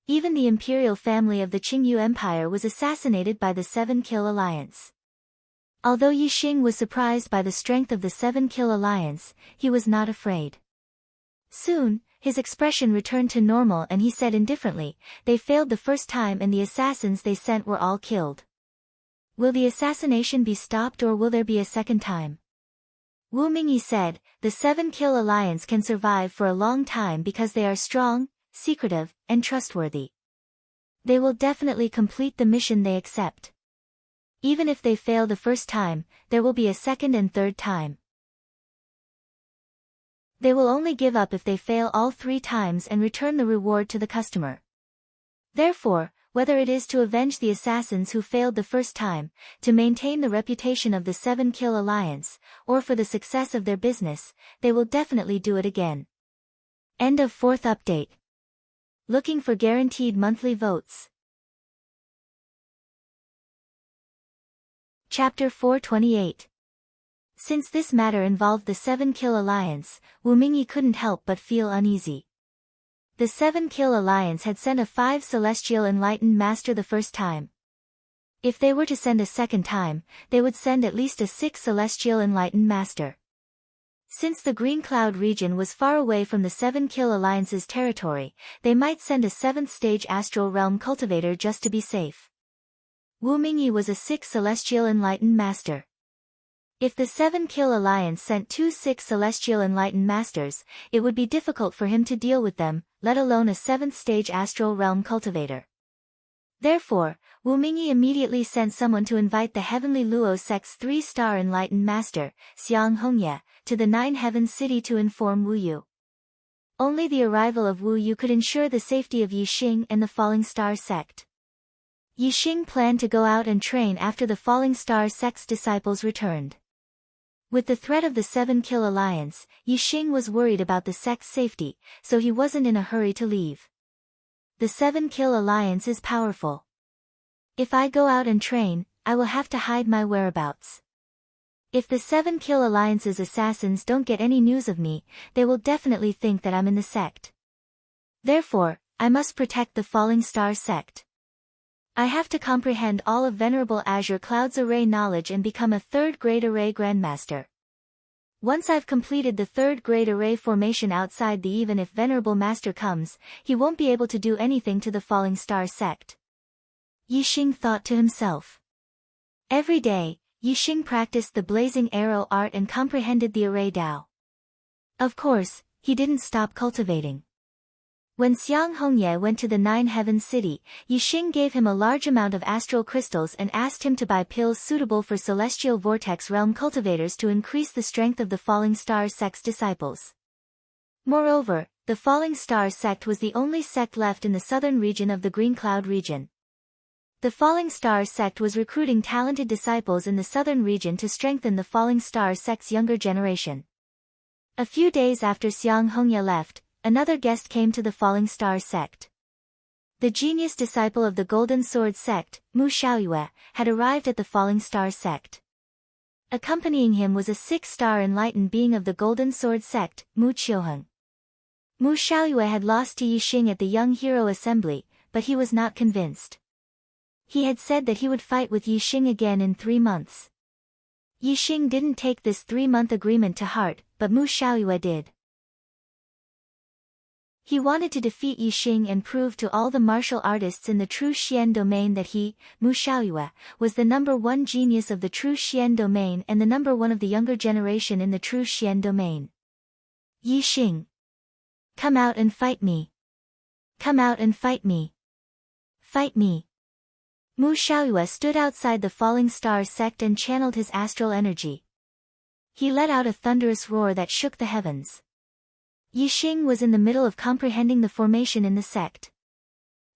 Even the imperial family of the Qingyu Empire was assassinated by the 7 Kill Alliance." Although Yixing was surprised by the strength of the 7 Kill Alliance, he was not afraid. Soon, his expression returned to normal and he said indifferently, "They failed the first time and the assassins they sent were all killed. Will the assassination be stopped or will there be a second time?" Wu Mingyi said, "The 7 Kill Alliance can survive for a long time because they are strong, secretive, and trustworthy. They will definitely complete the mission they accept. Even if they fail the first time, there will be a second and third time. They will only give up if they fail all 3 times and return the reward to the customer. Therefore, whether it is to avenge the assassins who failed the first time, to maintain the reputation of the 7 Kill Alliance, or for the success of their business, they will definitely do it again." End of 4th update. Looking for guaranteed monthly votes. Chapter 428. Since this matter involved the 7 Kill Alliance, Wu Mingyi couldn't help but feel uneasy. The 7 Kill Alliance had sent a 5 Celestial Enlightened Master the first time. If they were to send a second time, they would send at least a 6 Celestial Enlightened Master. Since the Green Cloud region was far away from the 7 Kill Alliance's territory, they might send a 7th stage Astral Realm cultivator just to be safe. Wu Mingyi was a 6 Celestial Enlightened Master. If the 7-kill alliance sent 2 celestial enlightened masters, it would be difficult for him to deal with them, let alone a 7th-stage astral realm cultivator. Therefore, Wu Mingyi immediately sent someone to invite the heavenly Luo sect's 3-star enlightened master, Xiang Hongye, to the 9-heaven city to inform Wu Yu. Only the arrival of Wu Yu could ensure the safety of Yixing and the Falling Star sect. Yixing planned to go out and train after the Falling Star sect's disciples returned. With the threat of the 7-kill alliance, Yixing was worried about the sect's safety, so he wasn't in a hurry to leave. The 7-kill alliance is powerful. If I go out and train, I will have to hide my whereabouts. If the 7-kill alliance's assassins don't get any news of me, they will definitely think that I'm in the sect. Therefore, I must protect the Falling Star sect. I have to comprehend all of Venerable Azure Cloud's array knowledge and become a 3rd-grade array grandmaster. Once I've completed the 3rd-grade array formation outside the even if Venerable Master comes, he won't be able to do anything to the Falling Star sect. Yixing thought to himself. Every day, Yixing practiced the blazing arrow art and comprehended the array Tao. Of course, he didn't stop cultivating. When Xiang Hongye went to the 9-heaven city, Yixing gave him a large amount of astral crystals and asked him to buy pills suitable for celestial vortex realm cultivators to increase the strength of the Falling Star sect's disciples. Moreover, the Falling Star sect was the only sect left in the southern region of the Green Cloud region. The Falling Star sect was recruiting talented disciples in the southern region to strengthen the Falling Star sect's younger generation. A few days after Xiang Hongye left, another guest came to the Falling Star sect. The genius disciple of the Golden Sword sect, Mu Xiaoyue, had arrived at the Falling Star sect. Accompanying him was a 6-star enlightened being of the Golden Sword sect, Mu Qiuheng. Mu Xiaoyue had lost to Yixing at the Young Hero Assembly, but he was not convinced. He had said that he would fight with Yixing again in 3 months. Yixing didn't take this 3-month agreement to heart, but Mu Xiaoyue did. He wanted to defeat Yixing and prove to all the martial artists in the true Xian domain that he, Mu Xiaoyue, was the #1 genius of the true Xian domain and the #1 of the younger generation in the true Xian domain. Yixing! Come out and fight me! Come out and fight me! Fight me! Mu Xiaoyue stood outside the Falling Star sect and channeled his astral energy. He let out a thunderous roar that shook the heavens. Yixing was in the middle of comprehending the formation in the sect.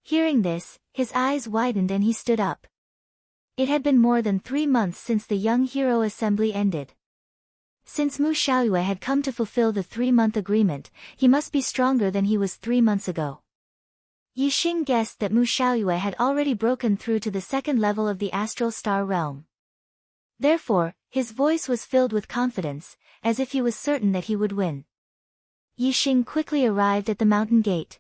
Hearing this, his eyes widened and he stood up. It had been more than 3 months since the Young Hero Assembly ended. Since Mu Xiaoyue had come to fulfill the 3-month agreement, he must be stronger than he was 3 months ago. Yixing guessed that Mu Xiaoyue had already broken through to the 2nd level of the Astral Star realm. Therefore, his voice was filled with confidence, as if he was certain that he would win. Yixing quickly arrived at the mountain gate.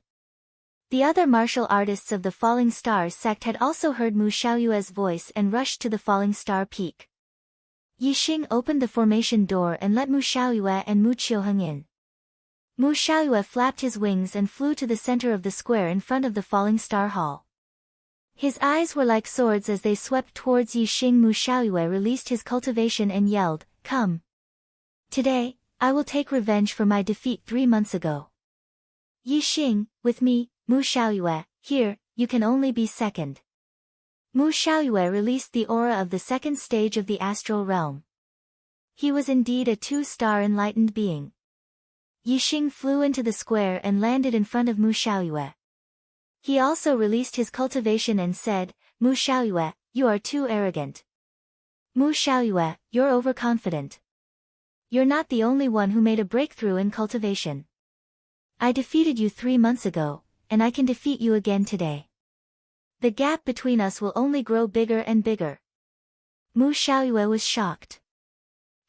The other martial artists of the Falling Star sect had also heard Mu Xiaoyue's voice and rushed to the Falling Star peak. Yixing opened the formation door and let Mu Xiaoyue and Mu Qiuheng in. Mu Xiaoyue flapped his wings and flew to the center of the square in front of the Falling Star Hall. His eyes were like swords as they swept towards Yixing. Mu Xiaoyue released his cultivation and yelled, "Come! Today, I will take revenge for my defeat 3 months ago. Yixing, with me, Mu Xiaoyue, here, you can only be second." Mu Xiaoyue released the aura of the 2nd stage of the astral realm. He was indeed a 2-star enlightened being. Yixing flew into the square and landed in front of Mu Xiaoyue. He also released his cultivation and said, "Mu Xiaoyue, you are too arrogant. Mu Xiaoyue, you're overconfident. You're not the only one who made a breakthrough in cultivation. I defeated you 3 months ago, and I can defeat you again today. The gap between us will only grow bigger and bigger." Mu Xiaoyue was shocked.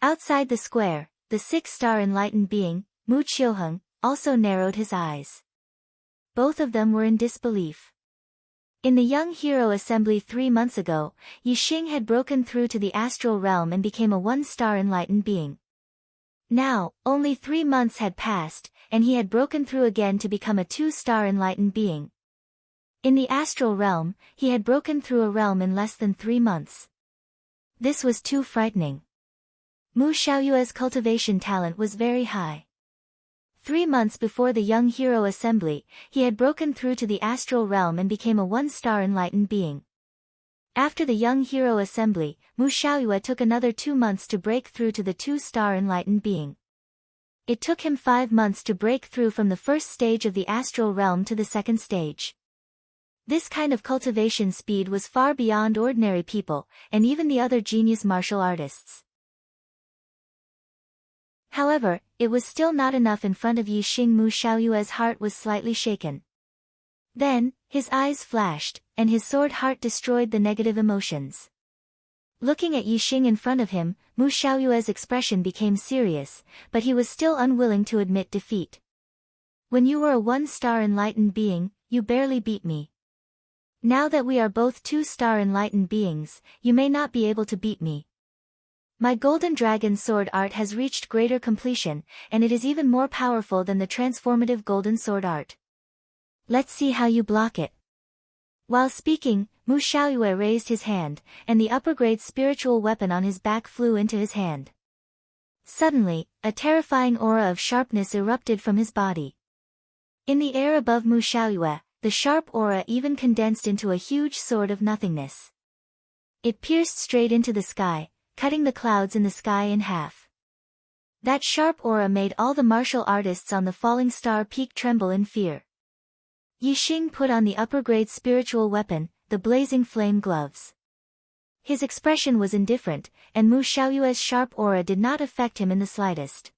Outside the square, the 6-star enlightened being, Mu Qiuheng, also narrowed his eyes. Both of them were in disbelief. In the Young Hero Assembly 3 months ago, Yixing had broken through to the astral realm and became a 1-star enlightened being. Now, only 3 months had passed, and he had broken through again to become a 2-star enlightened being. In the astral realm, he had broken through a realm in less than 3 months. This was too frightening. Mu Xiaoyue's cultivation talent was very high. 3 months before the young hero assembly, he had broken through to the astral realm and became a one-star enlightened being. After the young hero assembly, Mu Xiaoyue took another 2 months to break through to the 2-star enlightened being. It took him 5 months to break through from the first stage of the astral realm to the second stage. This kind of cultivation speed was far beyond ordinary people, and even the other genius martial artists. However, it was still not enough in front of Yixing. Mu Xiaoyue's heart was slightly shaken. Then, his eyes flashed, and his sword heart destroyed the negative emotions. Looking at Yixing in front of him, Mu Xiaoyue's expression became serious, but he was still unwilling to admit defeat. When you were a 1-star enlightened being, you barely beat me. Now that we are both 2-star enlightened beings, you may not be able to beat me. My golden dragon sword art has reached greater completion, and it is even more powerful than the transformative golden sword art. Let's see how you block it. While speaking, Mu Xiaoyue raised his hand, and the upper-grade spiritual weapon on his back flew into his hand. Suddenly, a terrifying aura of sharpness erupted from his body. In the air above Mu Xiaoyue, the sharp aura even condensed into a huge sword of nothingness. It pierced straight into the sky, cutting the clouds in the sky in half. That sharp aura made all the martial artists on the falling star peak tremble in fear. Yixing put on the upper-grade spiritual weapon, the blazing flame gloves. His expression was indifferent, and Mu Xiaoyue's sharp aura did not affect him in the slightest.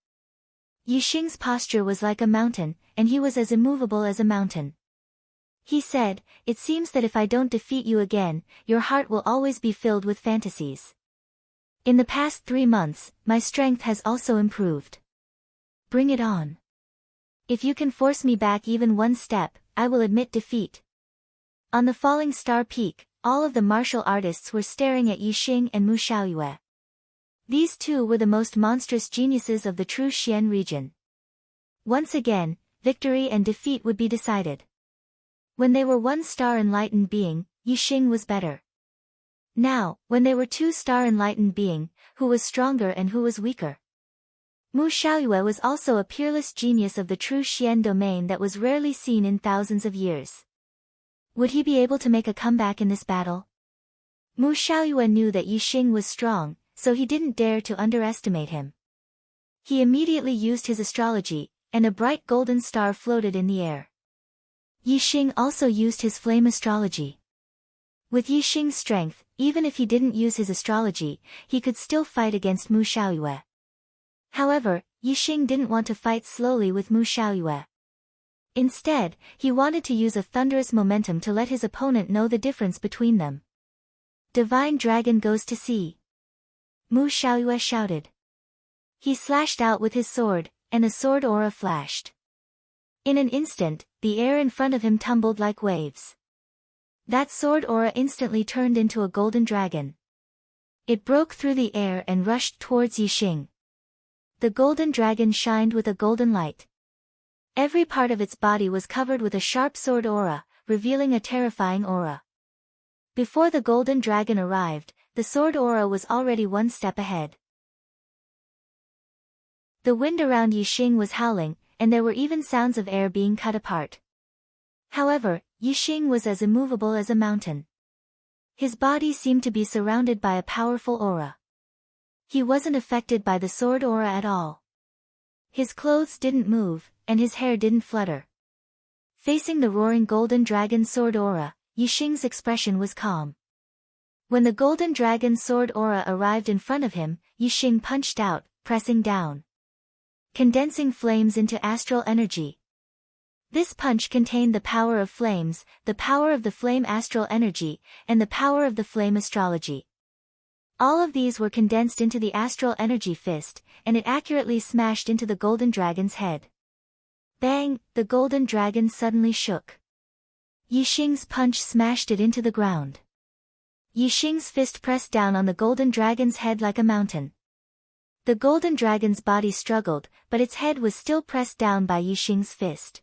Yixing's posture was like a mountain, and he was as immovable as a mountain. He said, "It seems that if I don't defeat you again, your heart will always be filled with fantasies. In the past 3 months, my strength has also improved. Bring it on. If you can force me back even 1 step, I will admit defeat." On the falling star peak, all of the martial artists were staring at Yixing and Mu Xiaoyue. These two were the most monstrous geniuses of the true Xian region. Once again, victory and defeat would be decided. When they were 1-star enlightened being, Yixing was better. Now, when they were 2-star enlightened being, who was stronger and who was weaker? Mu Xiaoyue was also a peerless genius of the true Xian domain that was rarely seen in thousands of years. Would he be able to make a comeback in this battle? Mu Xiaoyue knew that Yixing was strong, so he didn't dare to underestimate him. He immediately used his astrology, and a bright golden star floated in the air. Yixing also used his flame astrology. With Yixing's strength, even if he didn't use his astrology, he could still fight against Mu Xiaoyue. However, Yixing didn't want to fight slowly with Mu Xiaoyue. Instead, he wanted to use a thunderous momentum to let his opponent know the difference between them. "Divine Dragon goes to sea!" Mu Xiaoyue shouted. He slashed out with his sword, and the sword aura flashed. In an instant, the air in front of him tumbled like waves. That sword aura instantly turned into a golden dragon. It broke through the air and rushed towards Yixing. The golden dragon shined with a golden light. Every part of its body was covered with a sharp sword aura, revealing a terrifying aura. Before the golden dragon arrived, the sword aura was already 1 step ahead. The wind around Yixing was howling, and there were even sounds of air being cut apart. However, Yixing was as immovable as a mountain. His body seemed to be surrounded by a powerful aura. He wasn't affected by the sword aura at all. His clothes didn't move, and his hair didn't flutter. Facing the roaring golden dragon sword aura, Yixing's expression was calm. When the golden dragon sword aura arrived in front of him, Yixing punched out, pressing down, condensing flames into astral energy. This punch contained the power of flames, the power of the flame astral energy, and the power of the flame astrology. All of these were condensed into the astral energy fist, and it accurately smashed into the golden dragon's head. Bang! The golden dragon suddenly shook. Yixing's punch smashed it into the ground. Yixing's fist pressed down on the golden dragon's head like a mountain. The golden dragon's body struggled, but its head was still pressed down by Yixing's fist.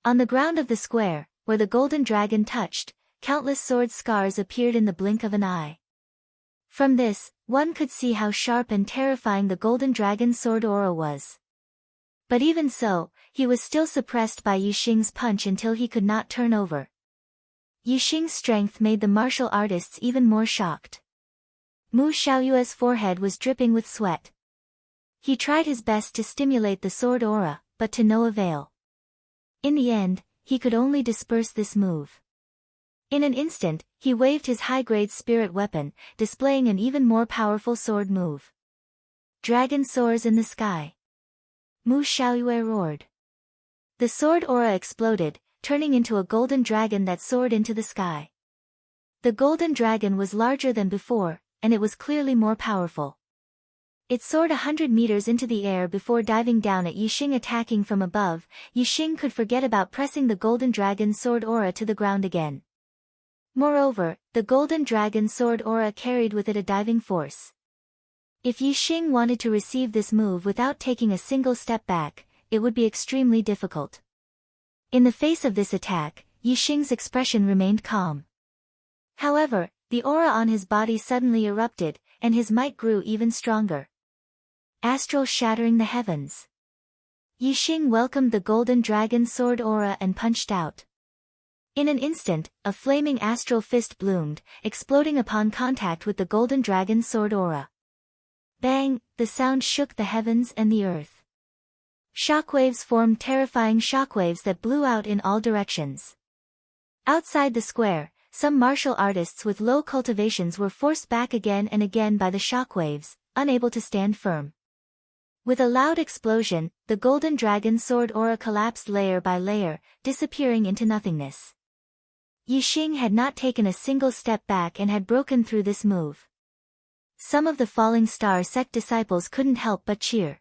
On the ground of the square, where the golden dragon touched, countless sword scars appeared in the blink of an eye. From this, One could see how sharp and terrifying the golden dragon sword aura was. But even so, he was still suppressed by Yixing's punch until he could not turn over. Yixing's strength made the martial artists even more shocked. Mu Xiaoyue's forehead was dripping with sweat. He tried his best to stimulate the sword aura, but to no avail. In the end, he could only disperse this move. In an instant, he waved his high-grade spirit weapon, displaying an even more powerful sword move. Dragon soars in the sky. Mu Xiaoyue roared. The sword aura exploded, turning into a golden dragon that soared into the sky. The golden dragon was larger than before, and it was clearly more powerful. It soared 100 meters into the air before diving down at Yixing, attacking from above. Yixing could forget about pressing the golden dragon sword aura to the ground again. Moreover, the golden dragon sword aura carried with it a diving force. If Yixing wanted to receive this move without taking a single step back, it would be extremely difficult. In the face of this attack, Yixing's expression remained calm. However, the aura on his body suddenly erupted, and his might grew even stronger. Astral shattering the heavens. Yixing welcomed the golden dragon sword aura and punched out. In an instant, a flaming astral fist bloomed, exploding upon contact with the golden dragon sword aura. Bang! The sound shook the heavens and the earth. Shockwaves formed, terrifying shockwaves that blew out in all directions. Outside the square, some martial artists with low cultivations were forced back again and again by the shockwaves, unable to stand firm. With a loud explosion, the golden dragon sword aura collapsed layer by layer, disappearing into nothingness. Yixing had not taken a single step back and had broken through this move. Some of the Falling Star sect disciples couldn't help but cheer.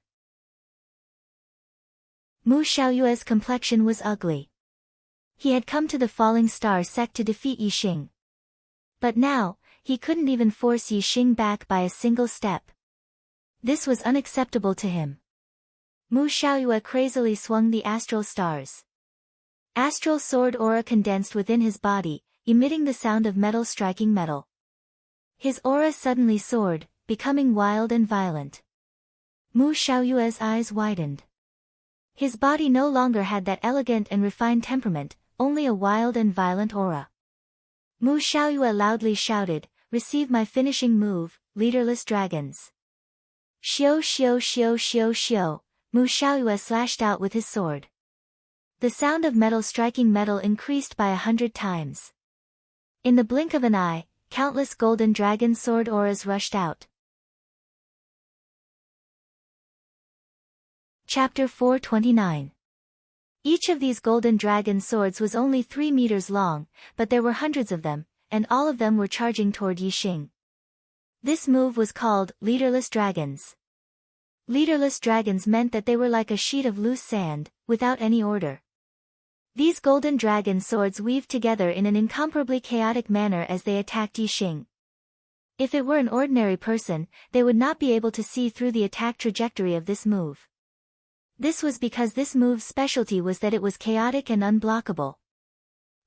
Mu Xiaoyue's complexion was ugly. He had come to the Falling Star sect to defeat Yixing. But now, he couldn't even force Yixing back by a single step. This was unacceptable to him. Mu Xiaoyue crazily swung the astral stars. Astral sword aura condensed within his body, emitting the sound of metal striking metal. His aura suddenly soared, becoming wild and violent. Mu Xiaoyue's eyes widened. His body no longer had that elegant and refined temperament, only a wild and violent aura. Mu Xiaoyue loudly shouted, "Receive my finishing move, leaderless dragons." Xiao xiao xiao xiao xiao, Mu Xiaoyue slashed out with his sword. The sound of metal striking metal increased by 100 times. In the blink of an eye, countless golden dragon sword auras rushed out. Chapter 429. Each of these golden dragon swords was only 3 meters long, but there were hundreds of them, and all of them were charging toward Yixing. This move was called leaderless dragons. Leaderless dragons meant that they were like a sheet of loose sand, without any order. These golden dragon swords weaved together in an incomparably chaotic manner as they attacked Yixing. If it were an ordinary person, they would not be able to see through the attack trajectory of this move. This was because this move's specialty was that it was chaotic and unblockable.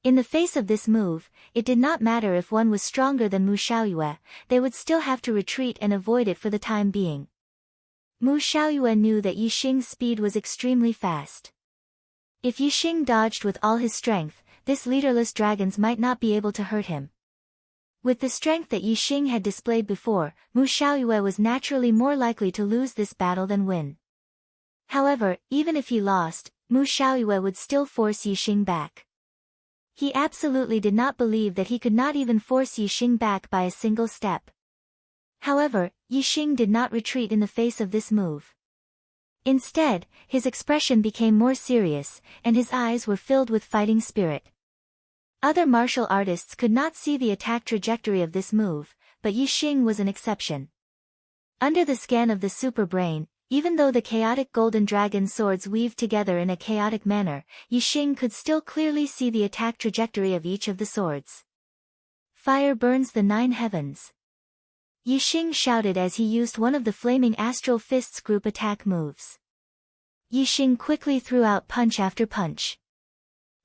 In the face of this move, it did not matter if one was stronger than Mu Xiaoyue, they would still have to retreat and avoid it for the time being. Mu Xiaoyue knew that Yixing's speed was extremely fast. If Yixing dodged with all his strength, this leaderless dragons might not be able to hurt him. With the strength that Yixing had displayed before, Mu Xiaoyue was naturally more likely to lose this battle than win. However, even if he lost, Mu Xiaoyue would still force Yixing back. He absolutely did not believe that he could not even force Yixing back by a single step. However, Yixing did not retreat in the face of this move. Instead, his expression became more serious, and his eyes were filled with fighting spirit. Other martial artists could not see the attack trajectory of this move, but Yixing was an exception. Under the scan of the super brain, even though the chaotic golden dragon swords weaved together in a chaotic manner, Yixing could still clearly see the attack trajectory of each of the swords. Fire burns the 9 heavens. Yixing shouted as he used one of the flaming astral fists group attack moves. Yixing quickly threw out punch after punch.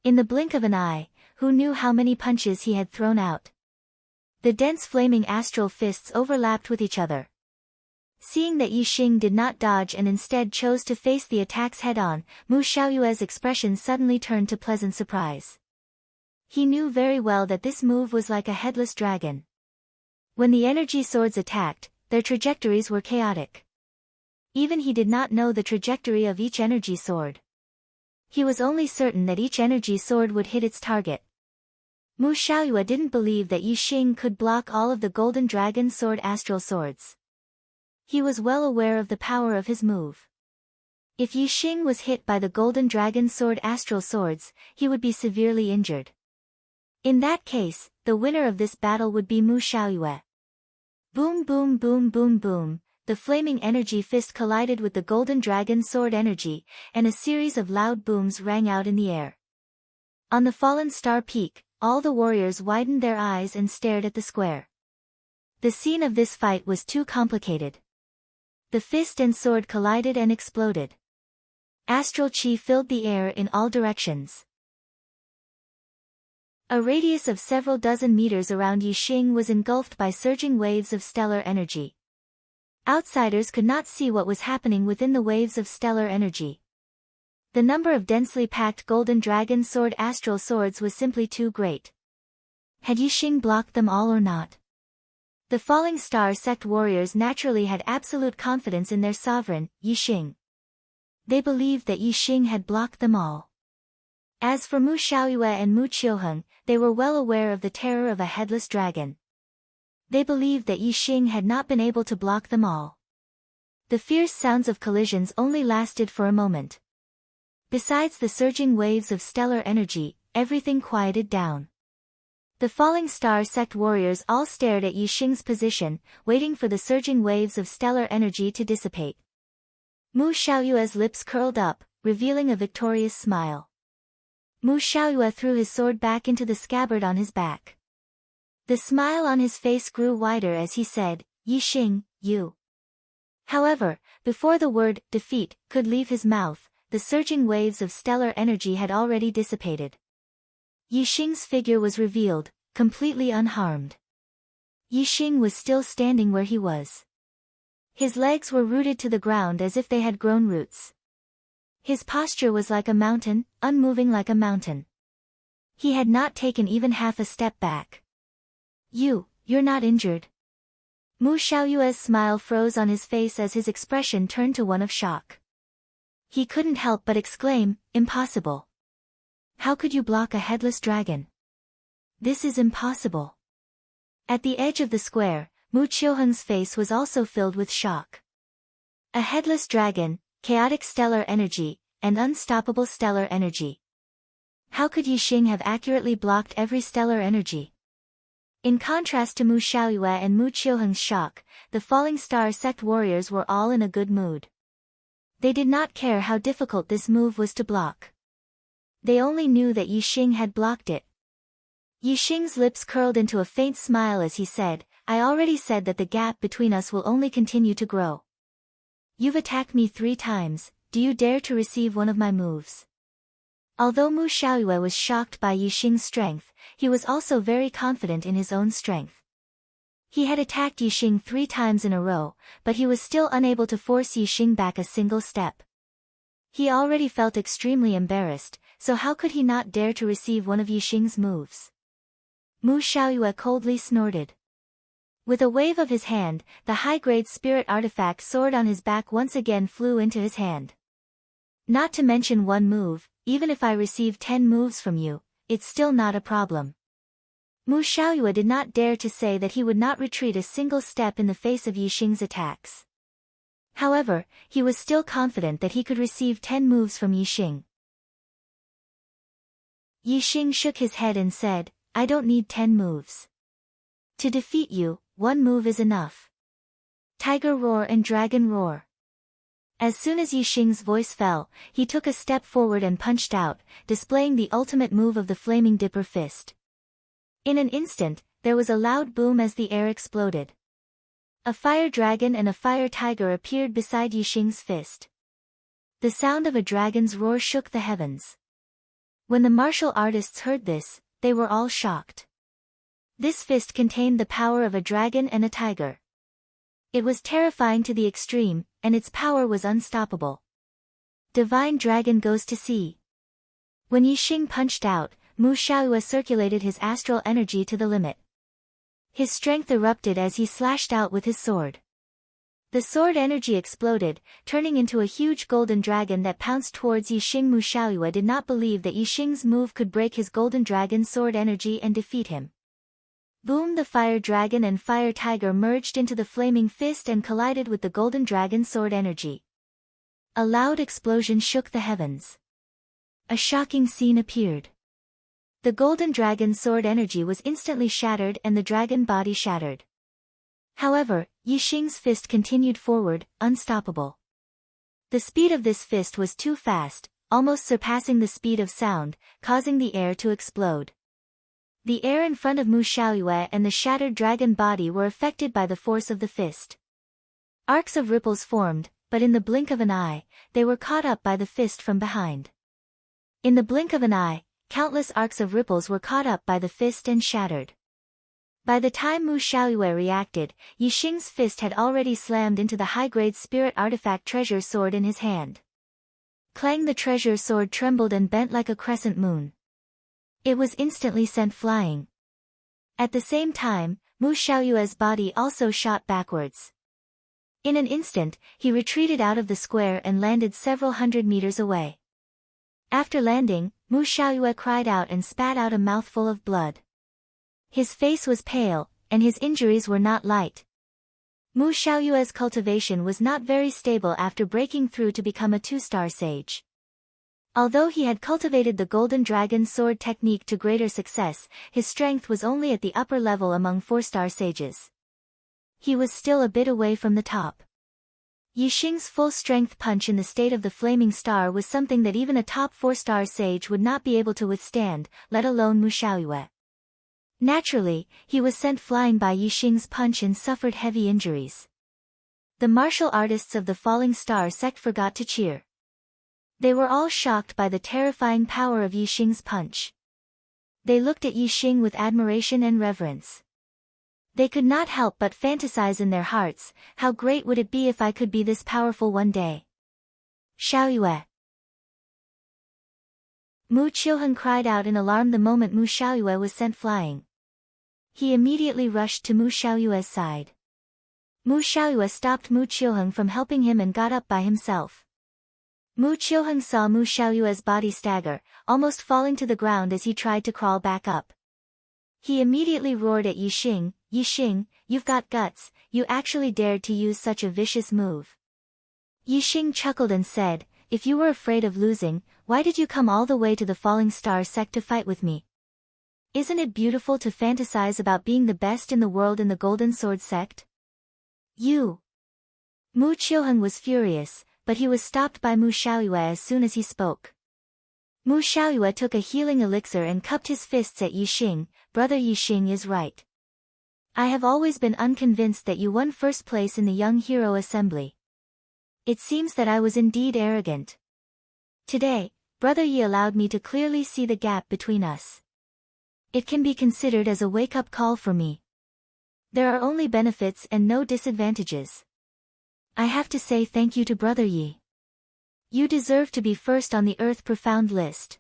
In the blink of an eye, who knew how many punches he had thrown out? The dense flaming astral fists overlapped with each other. Seeing that Yixing did not dodge and instead chose to face the attacks head-on, Mu Xiaoyue's expression suddenly turned to pleasant surprise. He knew very well that this move was like a headless dragon. When the energy swords attacked, their trajectories were chaotic. Even he did not know the trajectory of each energy sword. He was only certain that each energy sword would hit its target. Mu Xiaoyue didn't believe that Yixing could block all of the Golden Dragon Sword astral swords. He was well aware of the power of his move. If Yixing was hit by the Golden Dragon Sword astral swords, he would be severely injured. In that case, the winner of this battle would be Mu Xiaoyue. Boom boom boom boom boom, the flaming energy fist collided with the Golden Dragon Sword energy, and a series of loud booms rang out in the air. On the fallen star peak, all the warriors widened their eyes and stared at the square. The scene of this fight was too complicated. The fist and sword collided and exploded. Astral chi filled the air in all directions. A radius of several dozen meters around Yixing was engulfed by surging waves of stellar energy. Outsiders could not see what was happening within the waves of stellar energy. The number of densely packed Golden Dragon Sword astral swords was simply too great. Had Yixing blocked them all or not? The Falling Star sect warriors naturally had absolute confidence in their sovereign, Yixing. They believed that Yixing had blocked them all. As for Mu Xiaoyue and Mu Qiuheng, they were well aware of the terror of a headless dragon. They believed that Yixing had not been able to block them all. The fierce sounds of collisions only lasted for a moment. Besides the surging waves of stellar energy, everything quieted down. The Falling Star sect warriors all stared at Yixing's position, waiting for the surging waves of stellar energy to dissipate. Mu Xiaoyue's lips curled up, revealing a victorious smile. Mu Xiaoyue threw his sword back into the scabbard on his back. The smile on his face grew wider as he said, "Yixing, you." However, before the word defeat could leave his mouth, the surging waves of stellar energy had already dissipated. Yixing's figure was revealed, completely unharmed. Yixing was still standing where he was. His legs were rooted to the ground as if they had grown roots. His posture was like a mountain, unmoving like a mountain. He had not taken even half a step back. You're not injured." Mu Xiaoyue's smile froze on his face as his expression turned to one of shock. He couldn't help but exclaim, "Impossible. How could you block a headless dragon? This is impossible." At the edge of the square, Mu Qiuheng's face was also filled with shock. A headless dragon, chaotic stellar energy, and unstoppable stellar energy. How could Yixing have accurately blocked every stellar energy? In contrast to Mu Xiaoyue and Mu Qiuheng's shock, the Falling Star sect warriors were all in a good mood. They did not care how difficult this move was to block. They only knew that Yixing had blocked it. Yixing's lips curled into a faint smile as he said, "I already said that the gap between us will only continue to grow. You've attacked me 3 times, do you dare to receive one of my moves?" Although Mu Xiaoyue was shocked by Yixing's strength, he was also very confident in his own strength. He had attacked Yixing 3 times in a row, but he was still unable to force Yixing back a single step. He already felt extremely embarrassed, so how could he not dare to receive one of Yixing's moves? Mu Xiaoyue coldly snorted. With a wave of his hand, the high-grade spirit artifact sword on his back once again flew into his hand. "Not to mention one move, even if I receive 10 moves from you, it's still not a problem." Mu Xiaoyue did not dare to say that he would not retreat a single step in the face of Yixing's attacks. However, he was still confident that he could receive 10 moves from Yixing. Yixing shook his head and said, "I don't need 10 moves. To defeat you, 1 move is enough." Tiger roar and dragon roar. As soon as Yixing's voice fell, he took a step forward and punched out, displaying the ultimate move of the flaming dipper fist. In an instant, there was a loud boom as the air exploded. A fire dragon and a fire tiger appeared beside Yixing's fist. The sound of a dragon's roar shook the heavens. When the martial artists heard this, they were all shocked. This fist contained the power of a dragon and a tiger. It was terrifying to the extreme, and its power was unstoppable. Divine Dragon goes to sea. When Yixing punched out, Mu Xiaoyue circulated his astral energy to the limit. His strength erupted as he slashed out with his sword. The sword energy exploded, turning into a huge golden dragon that pounced towards Yixing. Mu Xiaoyue did not believe that Yixing's move could break his golden dragon sword energy and defeat him. Boom! The fire dragon and fire tiger merged into the flaming fist and collided with the golden dragon sword energy. A loud explosion shook the heavens. A shocking scene appeared. The golden dragon sword energy was instantly shattered and the dragon body shattered. However, Yixing's fist continued forward, unstoppable. The speed of this fist was too fast, almost surpassing the speed of sound, causing the air to explode. The air in front of Mu Xiaoyue and the shattered dragon body were affected by the force of the fist. Arcs of ripples formed, but in the blink of an eye, they were caught up by the fist from behind. In the blink of an eye, countless arcs of ripples were caught up by the fist and shattered. By the time Mu Xiaoyue reacted, Yixing's fist had already slammed into the high-grade spirit artifact treasure sword in his hand. Clang! The treasure sword trembled and bent like a crescent moon. It was instantly sent flying. At the same time, Mu Xiaoyue's body also shot backwards. In an instant, he retreated out of the square and landed several hundred meters away. After landing, Mu Xiaoyue cried out and spat out a mouthful of blood. His face was pale, and his injuries were not light. Mu Xiaoyue's cultivation was not very stable after breaking through to become a 2-star sage. Although he had cultivated the Golden Dragon Sword technique to greater success, his strength was only at the upper level among 4-star sages. He was still a bit away from the top. Yixing's full-strength punch in the state of the Flaming Star was something that even a top 4-star sage would not be able to withstand, let alone Mu Xiaoyue. Naturally, he was sent flying by Yixing's punch and suffered heavy injuries. The martial artists of the Falling Star sect forgot to cheer. They were all shocked by the terrifying power of Yixing's punch. They looked at Yixing with admiration and reverence. They could not help but fantasize in their hearts, how great would it be if I could be this powerful one day. Xiaoyue. Mu Qiuheng cried out in alarm the moment Mu Xiaoyue was sent flying. He immediately rushed to Mu Xiaoyue's side. Mu Xiaoyue stopped Mu Qiuheng from helping him and got up by himself. Mu Qiuheng saw Mu Xiaoyue's body stagger, almost falling to the ground as he tried to crawl back up. He immediately roared at Yixing, "Yixing, you've got guts, you actually dared to use such a vicious move." Yixing chuckled and said, "If you were afraid of losing, why did you come all the way to the Falling Star sect to fight with me? Isn't it beautiful to fantasize about being the best in the world in the Golden Sword sect? You." Mu Qiuheng was furious, but he was stopped by Mu Xiaoyue as soon as he spoke. Mu Xiaoyue took a healing elixir and cupped his fists at Yixing. "Brother, Yixing is right. I have always been unconvinced that you won first place in the Young Hero Assembly. It seems that I was indeed arrogant. Today, Brother Yi allowed me to clearly see the gap between us. It can be considered as a wake-up call for me. There are only benefits and no disadvantages. I have to say thank you to Brother Yi. You deserve to be first on the Earth Profound list."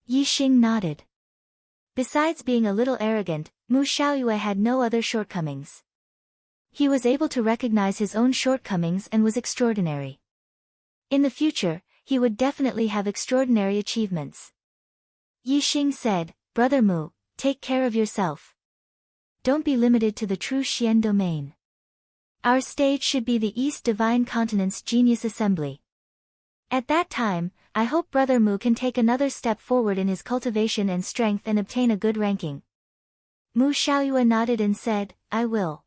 Yixing nodded. Besides being a little arrogant, Mu Xiaoyue had no other shortcomings. He was able to recognize his own shortcomings and was extraordinary. In the future, he would definitely have extraordinary achievements. Yixing said, "Brother Mu, take care of yourself. Don't be limited to the true Xian domain. Our stage should be the East Divine Continent's Genius Assembly. At that time, I hope Brother Mu can take another step forward in his cultivation and strength and obtain a good ranking." Mu Xiaoyue nodded and said, "I will.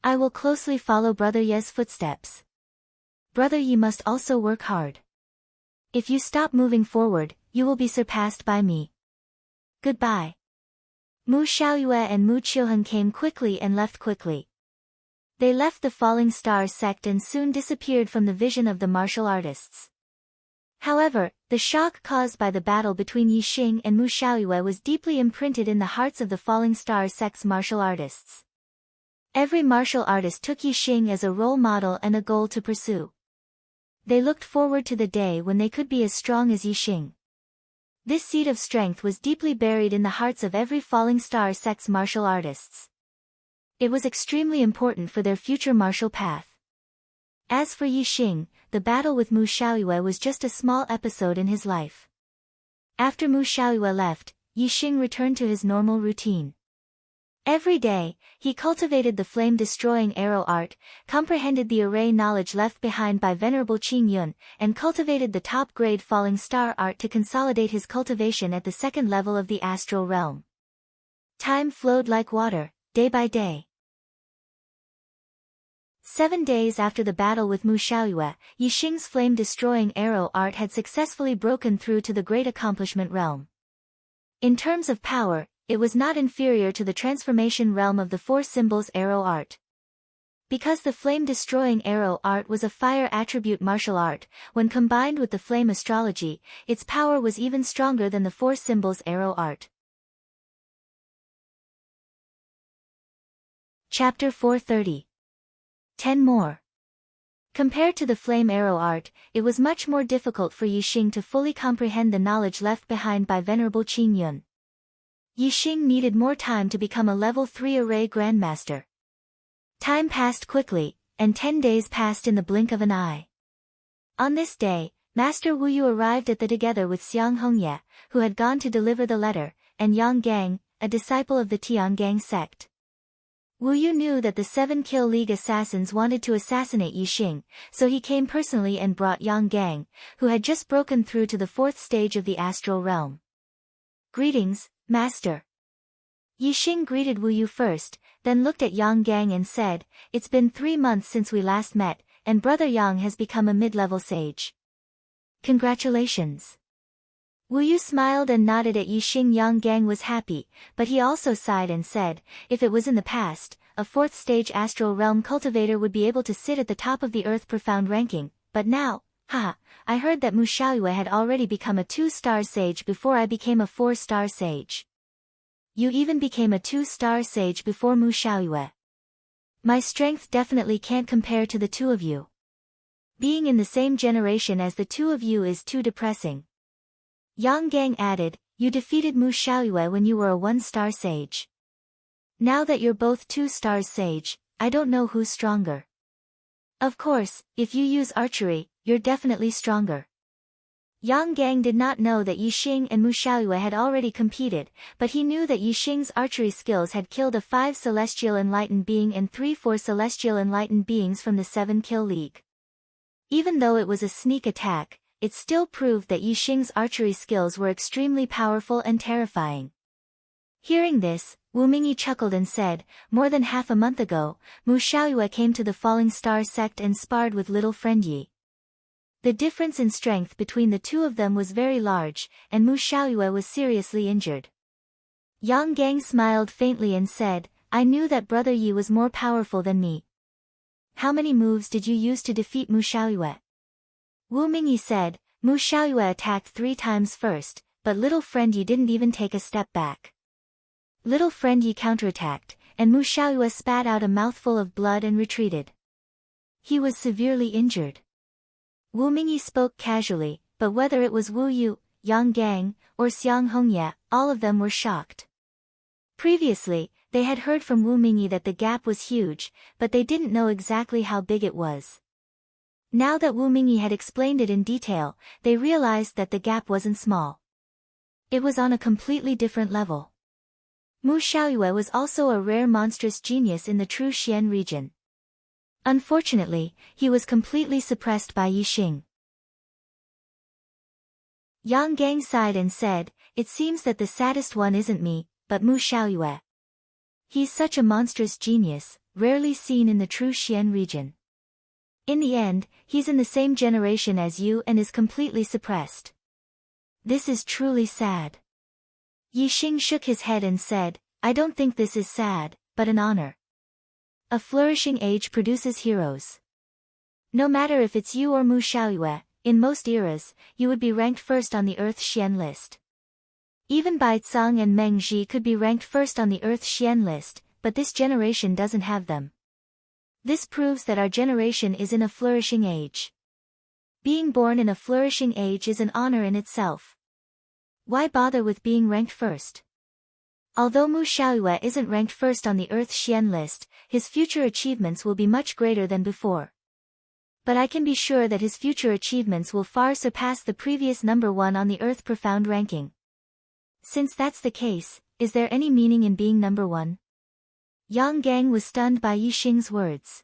I will closely follow Brother Ye's footsteps. Brother Yi must also work hard. If you stop moving forward, you will be surpassed by me. Goodbye." Mu Xiaoyue and Mu Qiuheng came quickly and left quickly. They left the Falling Star sect and soon disappeared from the vision of the martial artists. However, the shock caused by the battle between Yixing and Mu Xiaoyue was deeply imprinted in the hearts of the Falling Star sect's martial artists. Every martial artist took Yixing as a role model and a goal to pursue. They looked forward to the day when they could be as strong as Yixing. This seed of strength was deeply buried in the hearts of every Falling Star sect's martial artists. It was extremely important for their future martial path. As for Yixing, the battle with Mu Xiaoyue was just a small episode in his life. After Mu Xiaoyue left, Yixing returned to his normal routine. Every day, he cultivated the flame-destroying arrow art, comprehended the array knowledge left behind by Venerable Qing Yun, and cultivated the top-grade falling star art to consolidate his cultivation at the second level of the astral realm. Time flowed like water, day by day. 7 days after the battle with Mu Xiaoyue, Yixing's flame-destroying arrow art had successfully broken through to the great accomplishment realm. In terms of power, it was not inferior to the transformation realm of the four symbols arrow art. Because the flame-destroying arrow art was a fire attribute martial art, when combined with the flame astrology, its power was even stronger than the four symbols arrow art. Chapter 430. 10 more. Compared to the flame arrow art, it was much more difficult for Yixing to fully comprehend the knowledge left behind by Venerable Qing Yun. Yixing needed more time to become a level 3 array grandmaster. Time passed quickly, and 10 days passed in the blink of an eye. On this day, Master Wu Yu arrived at the together with Xiang Hongye, who had gone to deliver the letter, and Yang Gang, a disciple of the Tiangang sect. Wu Yu knew that the 7 Kill League assassins wanted to assassinate Yixing, so he came personally and brought Yang Gang, who had just broken through to the 4th stage of the astral realm. Greetings, Master. Yixing greeted Wu Yu first, then looked at Yang Gang and said, "It's been 3 months since we last met, and Brother Yang has become a mid-level sage. Congratulations." Wu Yu smiled and nodded at Yixing. Yang Gang was happy, but he also sighed and said, "If it was in the past, a 4th stage astral realm cultivator would be able to sit at the top of the earth profound ranking, but now, haha, I heard that Mu Xiaoyue had already become a 2-star sage before I became a 4-star sage. You even became a 2-star sage before Mu Xiaoyue. My strength definitely can't compare to the two of you. Being in the same generation as the two of you is too depressing." Yang Gang added, "You defeated Mu Xiaoyue when you were a 1-star sage. Now that you're both 2-star sage, I don't know who's stronger. Of course, if you use archery, you're definitely stronger." Yang Gang did not know that Yixing and Mu Xiaoyue had already competed, but he knew that Yixing's archery skills had killed a 5 celestial enlightened being and 3-4 celestial enlightened beings from the 7 Kill League. Even though it was a sneak attack, it still proved that Yixing's archery skills were extremely powerful and terrifying. Hearing this, Wu Mingyi chuckled and said, "More than half a month ago, Mu Xiaoyue came to the Falling Star sect and sparred with little friend Yi. The difference in strength between the two of them was very large, and Mu Xiaoyue was seriously injured." Yang Gang smiled faintly and said, "I knew that Brother Yi was more powerful than me. How many moves did you use to defeat Mu Xiaoyue?" Wu Mingyi said, "Mu Xiaoyue attacked 3 times first, but little friend Yi didn't even take a step back. Little friend Yi counterattacked, and Mu Xiaoyue spat out a mouthful of blood and retreated. He was severely injured." Wu Mingyi spoke casually, but whether it was Wu Yu, Yang Gang, or Xiang Hongye, all of them were shocked. Previously, they had heard from Wu Mingyi that the gap was huge, but they didn't know exactly how big it was. Now that Wu Mingyi had explained it in detail, they realized that the gap wasn't small. It was on a completely different level. Mu Xiaoyue was also a rare monstrous genius in the True Xian region. Unfortunately, he was completely suppressed by Yixing. Yang Gang sighed and said, "It seems that the saddest one isn't me, but Mu Xiaoyue. He's such a monstrous genius, rarely seen in the True Xian region. In the end, he's in the same generation as you and is completely suppressed. This is truly sad." Yixing shook his head and said, "I don't think this is sad, but an honor. A flourishing age produces heroes. No matter if it's you or Mu Xiaoyue, in most eras, you would be ranked first on the Earth Xian list. Even Bai Cang and Meng Zhi could be ranked first on the Earth Xian list, but this generation doesn't have them. This proves that our generation is in a flourishing age. Being born in a flourishing age is an honor in itself. Why bother with being ranked first? Although Mu Xiaoyue isn't ranked first on the Earth Xian list, his future achievements will be much greater than before. But I can be sure that his future achievements will far surpass the previous number 1 on the Earth Profound ranking. Since that's the case, is there any meaning in being number 1? Yang Gang was stunned by Yi Xing's words.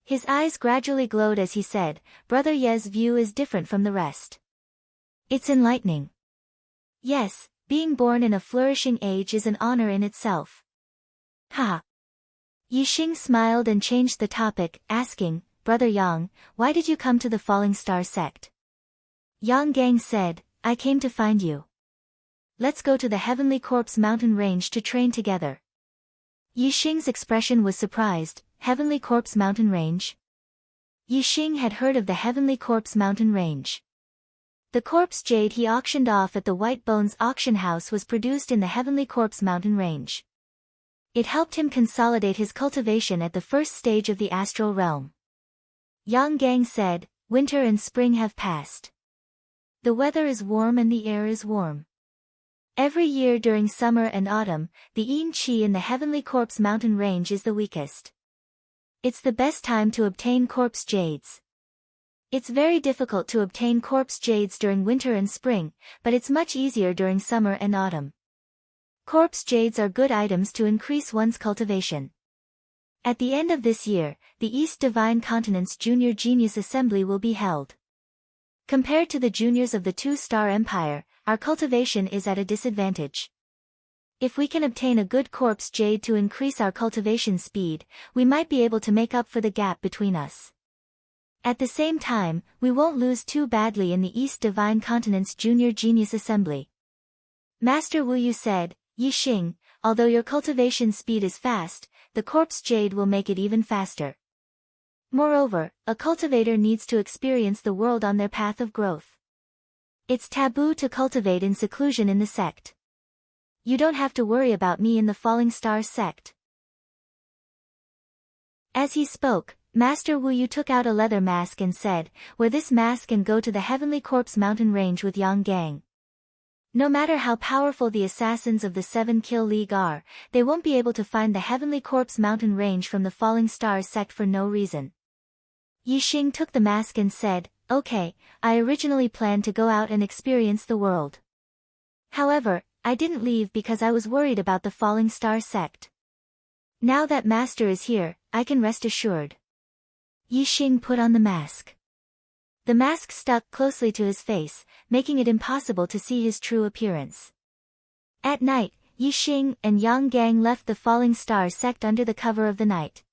His eyes gradually glowed as he said, Brother Ye's view is different from the rest. It's enlightening. Yes, being born in a flourishing age is an honor in itself. Ha! Yi Xing smiled and changed the topic, asking, Brother Yang, why did you come to the Falling Star sect? Yang Gang said, I came to find you. Let's go to the Heavenly Corpse mountain range to train together. Yi Xing's expression was surprised. Heavenly Corpse mountain range? Yi Xing had heard of the Heavenly Corpse mountain range. The corpse jade he auctioned off at the White Bones auction house was produced in the Heavenly Corpse mountain range. It helped him consolidate his cultivation at the first stage of the astral realm. Yang Gang said, winter and spring have passed. The weather is warm and the air is warm. Every year during summer and autumn, the yin qi in the Heavenly Corpse mountain range is the weakest. It's the best time to obtain corpse jades. It's very difficult to obtain corpse jades during winter and spring, but it's much easier during summer and autumn. Corpse jades are good items to increase one's cultivation. At the end of this year, the East Divine Continent's Junior Genius Assembly will be held. Compared to the juniors of the Two-Star Empire, our cultivation is at a disadvantage. If we can obtain a good corpse jade to increase our cultivation speed, we might be able to make up for the gap between us. At the same time, we won't lose too badly in the East Divine Continent's Junior Genius Assembly. Master Wu Yu said, Yi Xing, although your cultivation speed is fast, the corpse jade will make it even faster. Moreover, a cultivator needs to experience the world on their path of growth. It's taboo to cultivate in seclusion in the sect. You don't have to worry about me in the Falling Star sect. As he spoke, Master Wu Yu took out a leather mask and said, wear this mask and go to the Heavenly Corpse mountain range with Yang Gang. No matter how powerful the assassins of the 7 Kill League are, they won't be able to find the Heavenly Corpse mountain range from the Falling Star sect for no reason. Yi Xing took the mask and said, okay, I originally planned to go out and experience the world. However, I didn't leave because I was worried about the Falling Star sect. Now that Master is here, I can rest assured. Yi Xing put on the mask. The mask stuck closely to his face, making it impossible to see his true appearance. At night, Yi Xing and Yang Gang left the Falling Star sect under the cover of the night.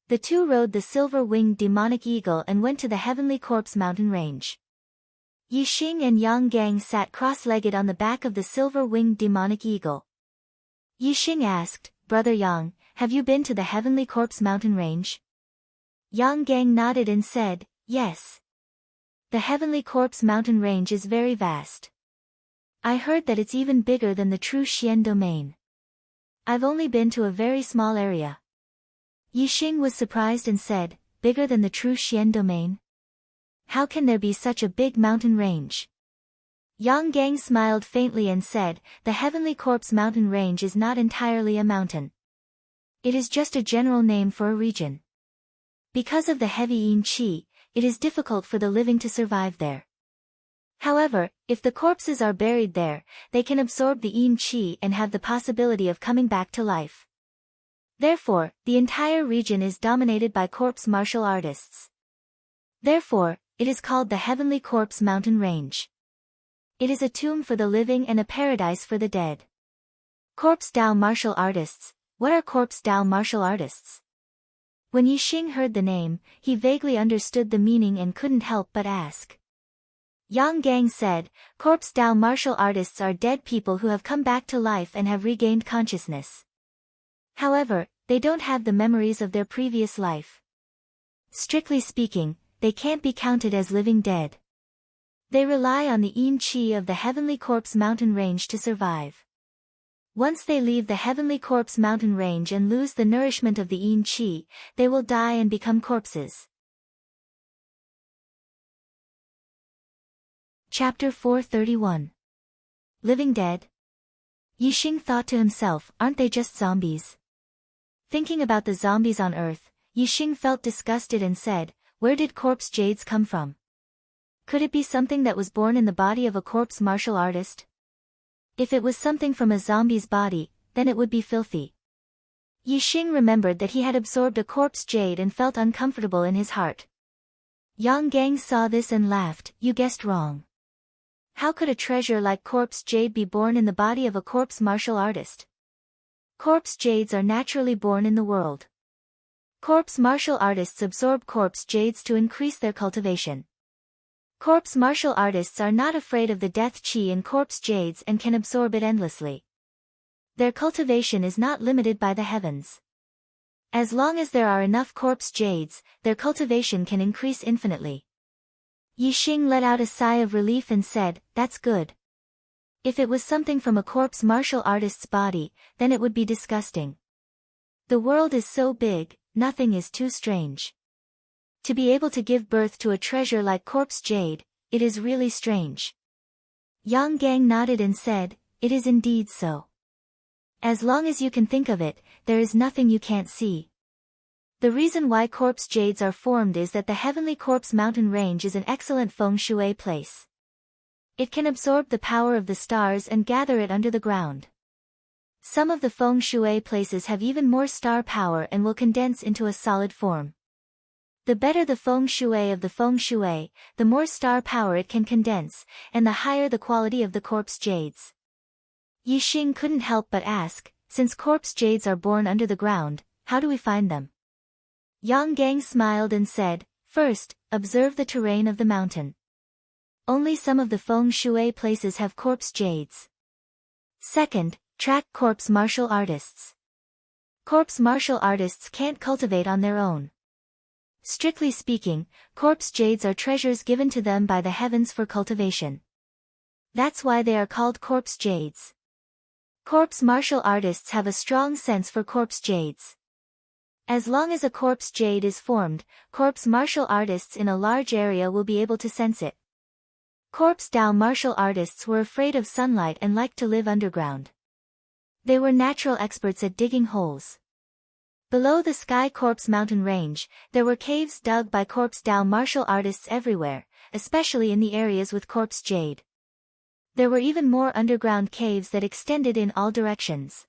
The two rode the silver-winged demonic eagle and went to the Heavenly Corpse mountain range. Yi Xing and Yang Gang sat cross-legged on the back of the silver-winged demonic eagle. Yi Xing asked, Brother Yang, have you been to the Heavenly Corpse mountain range? Yang Gang nodded and said, yes. The Heavenly Corpse mountain range is very vast. I heard that it's even bigger than the true Xian domain. I've only been to a very small area. Yi Xing was surprised and said, bigger than the true Xian domain? How can there be such a big mountain range? Yang Gang smiled faintly and said, the Heavenly Corpse mountain range is not entirely a mountain. It is just a general name for a region. Because of the heavy yin qi, it is difficult for the living to survive there. However, if the corpses are buried there, they can absorb the yin qi and have the possibility of coming back to life. Therefore, the entire region is dominated by corpse martial artists. Therefore, it is called the Heavenly Corpse mountain range. It is a tomb for the living and a paradise for the dead. Corpse Dao martial artists. What are corpse Dao martial artists? When Yi Xing heard the name, he vaguely understood the meaning and couldn't help but ask. Yang Gang said, corpse Dao martial artists are dead people who have come back to life and have regained consciousness. However, they don't have the memories of their previous life. Strictly speaking, they can't be counted as living dead. They rely on the yin qi of the heavenly corpse mountain range to survive. Once they leave the heavenly corpse mountain range and lose the nourishment of the yin qi, they will die and become corpses. Chapter 431. Living Dead. Yixing thought to himself, aren't they just zombies? Thinking about the zombies on Earth, Yixing felt disgusted and said, where did corpse jades come from? Could it be something that was born in the body of a corpse martial artist? If it was something from a zombie's body, then it would be filthy. Yixing remembered that he had absorbed a corpse jade and felt uncomfortable in his heart. Yang Gang saw this and laughed, you guessed wrong. How could a treasure like corpse jade be born in the body of a corpse martial artist? Corpse jades are naturally born in the world. Corpse martial artists absorb corpse jades to increase their cultivation. Corpse martial artists are not afraid of the death chi in corpse jades and can absorb it endlessly. Their cultivation is not limited by the heavens. As long as there are enough corpse jades, their cultivation can increase infinitely. Yixing let out a sigh of relief and said, that's good. If it was something from a corpse martial artist's body, then it would be disgusting. The world is so big, nothing is too strange. To be able to give birth to a treasure like corpse jade, it is really strange. Yang Gang nodded and said, it is indeed so. As long as you can think of it, there is nothing you can't see. The reason why corpse jades are formed is that the heavenly corpse mountain range is an excellent feng shui place. It can absorb the power of the stars and gather it under the ground. Some of the feng shui places have even more star power and will condense into a solid form. The better the feng shui of the feng shui, the more star power it can condense, and the higher the quality of the corpse jades. Yixing couldn't help but ask, since corpse jades are born under the ground, how do we find them? Yang Gang smiled and said, first, observe the terrain of the mountain. Only some of the feng shui places have corpse jades. Second, track corpse martial artists. Corpse martial artists can't cultivate on their own. Strictly speaking, corpse jades are treasures given to them by the heavens for cultivation. That's why they are called corpse jades. Corpse martial artists have a strong sense for corpse jades. As long as a corpse jade is formed, corpse martial artists in a large area will be able to sense it. Corpse Dao martial artists were afraid of sunlight and liked to live underground. They were natural experts at digging holes. Below the Sky Corpse mountain range, there were caves dug by corpse Dao martial artists everywhere, especially in the areas with corpse jade. There were even more underground caves that extended in all directions.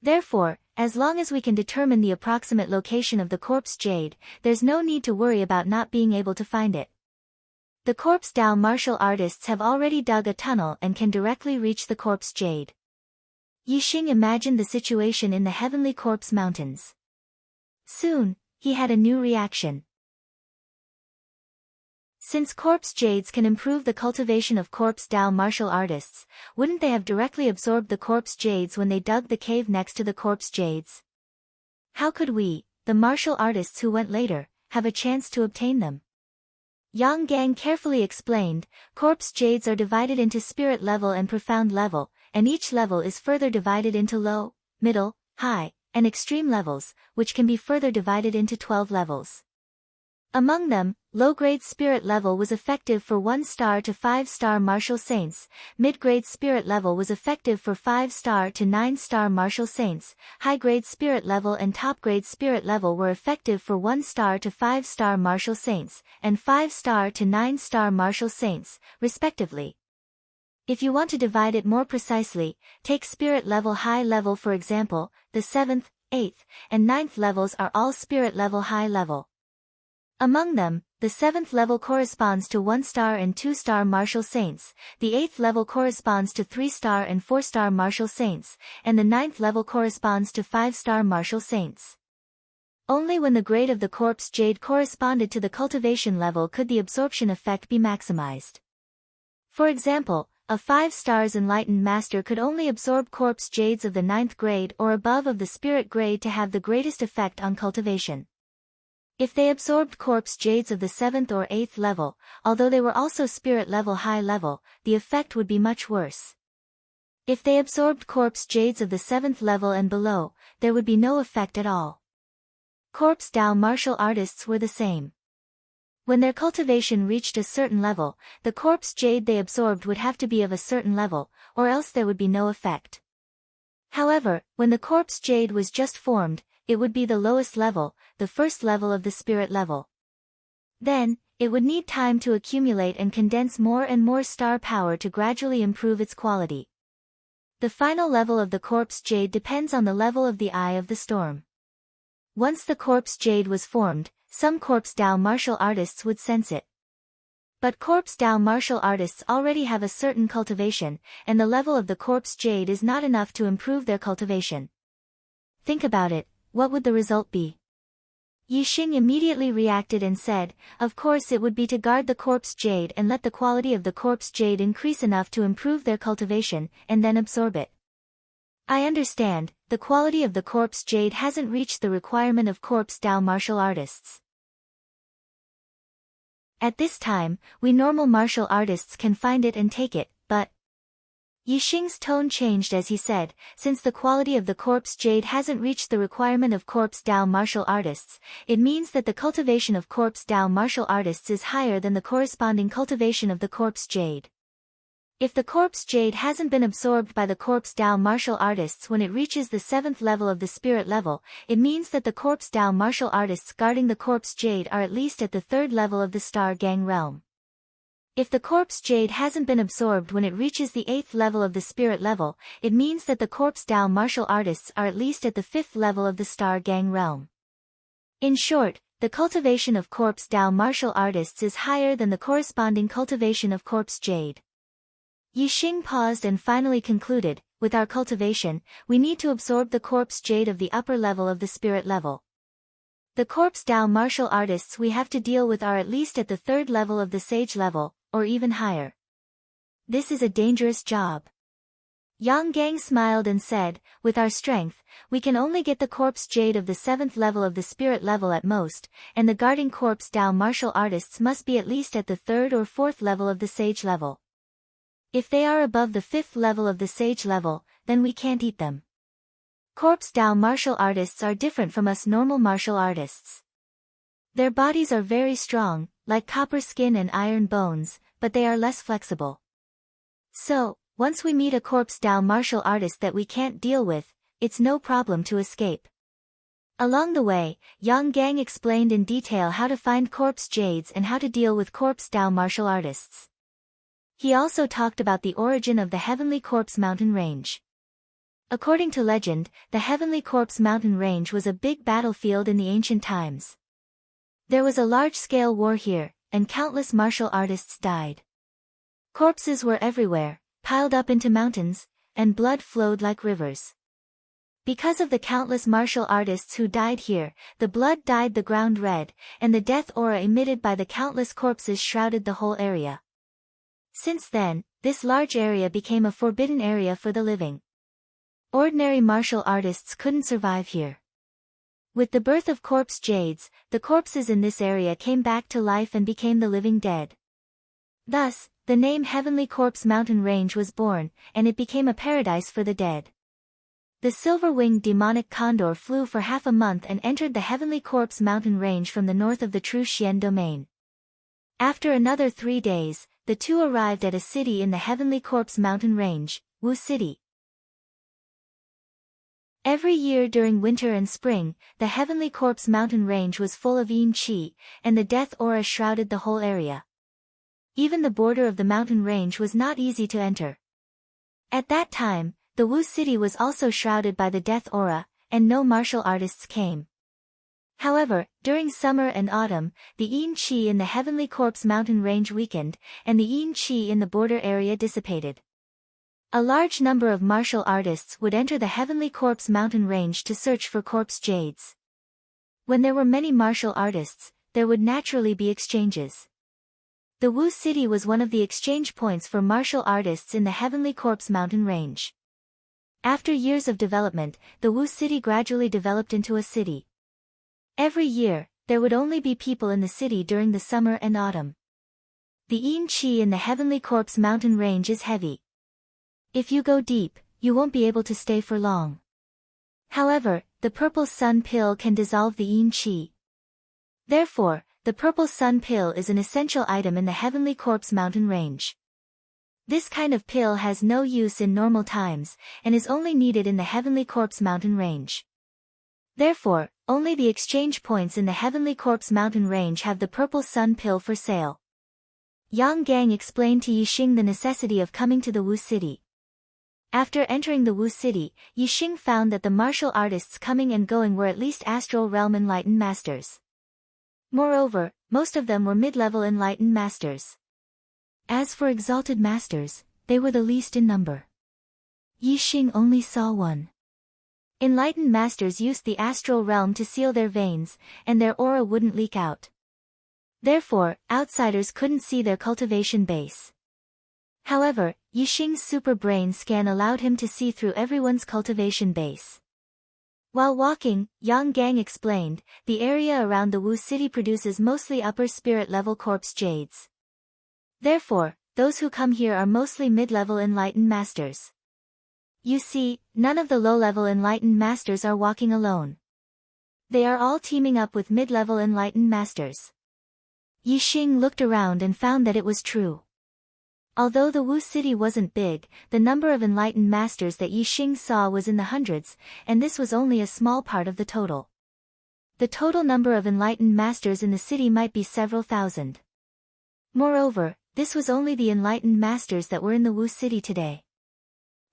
Therefore, as long as we can determine the approximate location of the corpse jade, there's no need to worry about not being able to find it. The corpse Dao martial artists have already dug a tunnel and can directly reach the corpse jade. Yixing imagined the situation in the heavenly corpse mountains. Soon, he had a new reaction. Since corpse jades can improve the cultivation of corpse Dao martial artists, wouldn't they have directly absorbed the corpse jades when they dug the cave next to the corpse jades? How could we, the martial artists who went later, have a chance to obtain them? Yang Gang carefully explained, corpse jades are divided into spirit level and profound level, and each level is further divided into low, middle, high, and extreme levels, which can be further divided into 12 levels. Among them, low-grade spirit level was effective for 1-star to 5-star martial saints, mid-grade spirit level was effective for 5-star to 9-star martial saints, high-grade spirit level and top-grade spirit level were effective for 1-star to 5-star martial saints, and 5-star to 9-star martial saints, respectively. If you want to divide it more precisely, take spirit level high level for example, the 7th, 8th, and 9th levels are all spirit level high level. Among them, the 7th level corresponds to 1-star and 2-star martial saints, the 8th level corresponds to 3-star and 4-star martial saints, and the 9th level corresponds to 5-star martial saints. Only when the grade of the corpse jade corresponded to the cultivation level could the absorption effect be maximized. For example, a 5-stars enlightened master could only absorb corpse jades of the 9th grade or above of the spirit grade to have the greatest effect on cultivation. If they absorbed corpse jades of the 7th or 8th level, although they were also spirit level high level, the effect would be much worse. If they absorbed corpse jades of the 7th level and below, there would be no effect at all. Corpse Dao martial artists were the same. When their cultivation reached a certain level, the corpse jade they absorbed would have to be of a certain level, or else there would be no effect. However, when the corpse jade was just formed, it would be the lowest level, the first level of the spirit level. Then, it would need time to accumulate and condense more and more star power to gradually improve its quality. The final level of the corpse jade depends on the level of the eye of the storm. Once the corpse jade was formed, some corpse Dao martial artists would sense it. But corpse Dao martial artists already have a certain cultivation, and the level of the corpse jade is not enough to improve their cultivation. Think about it, what would the result be? Yixing immediately reacted and said, of course it would be to guard the corpse jade and let the quality of the corpse jade increase enough to improve their cultivation, and then absorb it. I understand, the quality of the corpse jade hasn't reached the requirement of corpse Dao martial artists. At this time, we normal martial artists can find it and take it, but... Yixing's tone changed as he said, since the quality of the corpse jade hasn't reached the requirement of corpse Dao martial artists, it means that the cultivation of corpse Dao martial artists is higher than the corresponding cultivation of the corpse jade. If the corpse jade hasn't been absorbed by the corpse Dao martial artists when it reaches the 7th level of the spirit level, it means that the corpse Dao martial artists guarding the corpse jade are at least at the 3rd level of the star gang realm. If the corpse jade hasn't been absorbed when it reaches the 8th level of the spirit level, it means that the corpse Dao martial artists are at least at the 5th level of the star gang realm. In short, the cultivation of corpse Dao martial artists is higher than the corresponding cultivation of corpse jade. Yixing paused and finally concluded, with our cultivation, we need to absorb the corpse jade of the upper level of the spirit level. The corpse Dao martial artists we have to deal with are at least at the 3rd level of the sage level, or even higher. This is a dangerous job. Yang Gang smiled and said, with our strength, we can only get the corpse jade of the 7th level of the spirit level at most, and the guarding corpse Dao martial artists must be at least at the 3rd or 4th level of the sage level. If they are above the 5th level of the sage level, then we can't eat them. Corpse Dao martial artists are different from us normal martial artists. Their bodies are very strong, like copper skin and iron bones, but they are less flexible. So, once we meet a corpse Dao martial artist that we can't deal with, it's no problem to escape. Along the way, Yang Gang explained in detail how to find corpse jades and how to deal with corpse Dao martial artists. He also talked about the origin of the Heavenly Corpse Mountain Range. According to legend, the Heavenly Corpse Mountain Range was a big battlefield in the ancient times. There was a large-scale war here, and countless martial artists died. Corpses were everywhere, piled up into mountains, and blood flowed like rivers. Because of the countless martial artists who died here, the blood dyed the ground red, and the death aura emitted by the countless corpses shrouded the whole area. Since then, this large area became a forbidden area for the living. Ordinary martial artists couldn't survive here. With the birth of corpse jades, the corpses in this area came back to life and became the living dead. Thus, the name Heavenly Corpse Mountain Range was born, and it became a paradise for the dead. The silver-winged demonic condor flew for half a month and entered the Heavenly Corpse Mountain Range from the north of the True Xian domain. After another 3 days, the two arrived at a city in the Heavenly Corpse Mountain Range, Wu City. Every year during winter and spring, the Heavenly Corpse Mountain Range was full of yin qi, and the death aura shrouded the whole area. Even the border of the mountain range was not easy to enter. At that time, the Wu City was also shrouded by the death aura, and no martial artists came. However, during summer and autumn, the yin qi in the Heavenly Corpse Mountain Range weakened, and the yin qi in the border area dissipated. A large number of martial artists would enter the Heavenly Corpse Mountain Range to search for corpse jades. When there were many martial artists, there would naturally be exchanges. The Wu City was one of the exchange points for martial artists in the Heavenly Corpse Mountain Range. After years of development, the Wu City gradually developed into a city. Every year, there would only be people in the city during the summer and autumn. The yin qi in the Heavenly Corpse mountain range is heavy. If you go deep, you won't be able to stay for long. However, the purple sun pill can dissolve the yin qi. Therefore, the purple sun pill is an essential item in the Heavenly Corpse mountain range. This kind of pill has no use in normal times, and is only needed in the Heavenly Corpse mountain range. Therefore, only the exchange points in the Heavenly Corpse mountain range have the purple sun pill for sale. Yang Gang explained to Yixing the necessity of coming to the Wu city. After entering the Wu city, Yixing found that the martial artists coming and going were at least astral realm enlightened masters. Moreover, most of them were mid-level enlightened masters. As for exalted masters, they were the least in number. Yixing only saw one. Enlightened masters used the astral realm to seal their veins, and their aura wouldn't leak out. Therefore, outsiders couldn't see their cultivation base. However, Yixing's super brain scan allowed him to see through everyone's cultivation base. While walking, Yang Gang explained, the area around the Wu city produces mostly upper spirit level corpse jades. Therefore, those who come here are mostly mid-level enlightened masters. You see, none of the low-level enlightened masters are walking alone. They are all teaming up with mid-level enlightened masters. Yixing looked around and found that it was true. Although the Wu city wasn't big, the number of enlightened masters that Yixing saw was in the hundreds, and this was only a small part of the total. The total number of enlightened masters in the city might be several thousand. Moreover, this was only the enlightened masters that were in the Wu city today.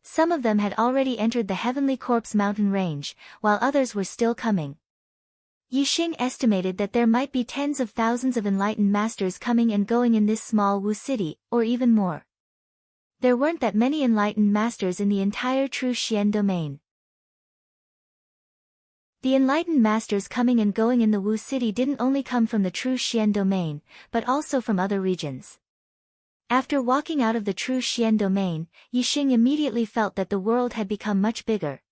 Some of them had already entered the Heavenly Corpse mountain range, while others were still coming. Yixing estimated that there might be tens of thousands of enlightened masters coming and going in this small Wu city, or even more. There weren't that many enlightened masters in the entire True Xian domain. The enlightened masters coming and going in the Wu city didn't only come from the True Xian domain, but also from other regions. After walking out of the True Xian domain, Yixing immediately felt that the world had become much bigger.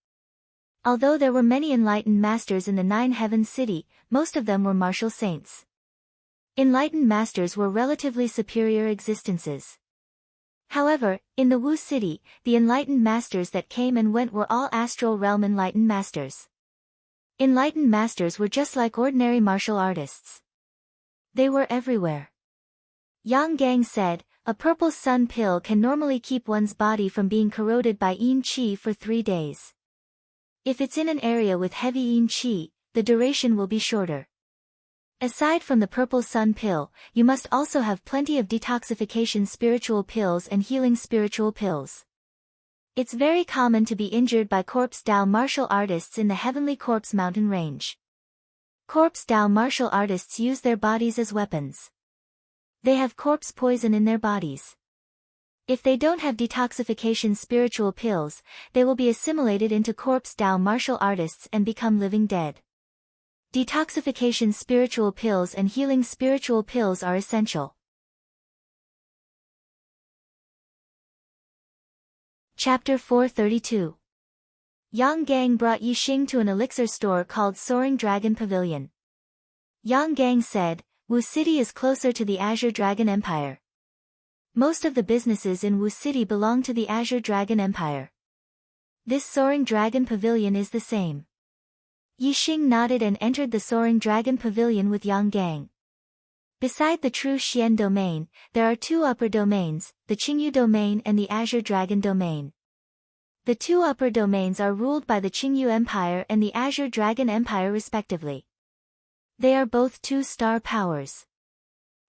Although there were many enlightened masters in the Nine Heavens city, most of them were martial saints. Enlightened masters were relatively superior existences. However, in the Wu city, the enlightened masters that came and went were all astral realm enlightened masters. Enlightened masters were just like ordinary martial artists. They were everywhere. Yang Gang said, a purple sun pill can normally keep one's body from being corroded by yin qi for 3 days. If it's in an area with heavy yin qi, the duration will be shorter. Aside from the purple sun pill, you must also have plenty of detoxification spiritual pills and healing spiritual pills. It's very common to be injured by Corpse Dao martial artists in the Heavenly Corpse mountain range. Corpse Dao martial artists use their bodies as weapons. They have corpse poison in their bodies. If they don't have detoxification spiritual pills, they will be assimilated into Corpse Dao martial artists and become living dead. Detoxification spiritual pills and healing spiritual pills are essential. Chapter 432. Yang Gang brought Yixing to an elixir store called Soaring Dragon Pavilion. Yang Gang said, Wu City is closer to the Azure Dragon Empire. Most of the businesses in Wu City belong to the Azure Dragon Empire. This Soaring Dragon Pavilion is the same. Yixing nodded and entered the Soaring Dragon Pavilion with Yang Gang. Beside the True Xian domain, there are 2 upper domains, the Qingyu domain and the Azure Dragon domain. The 2 upper domains are ruled by the Qingyu Empire and the Azure Dragon Empire respectively. They are both 2-star powers.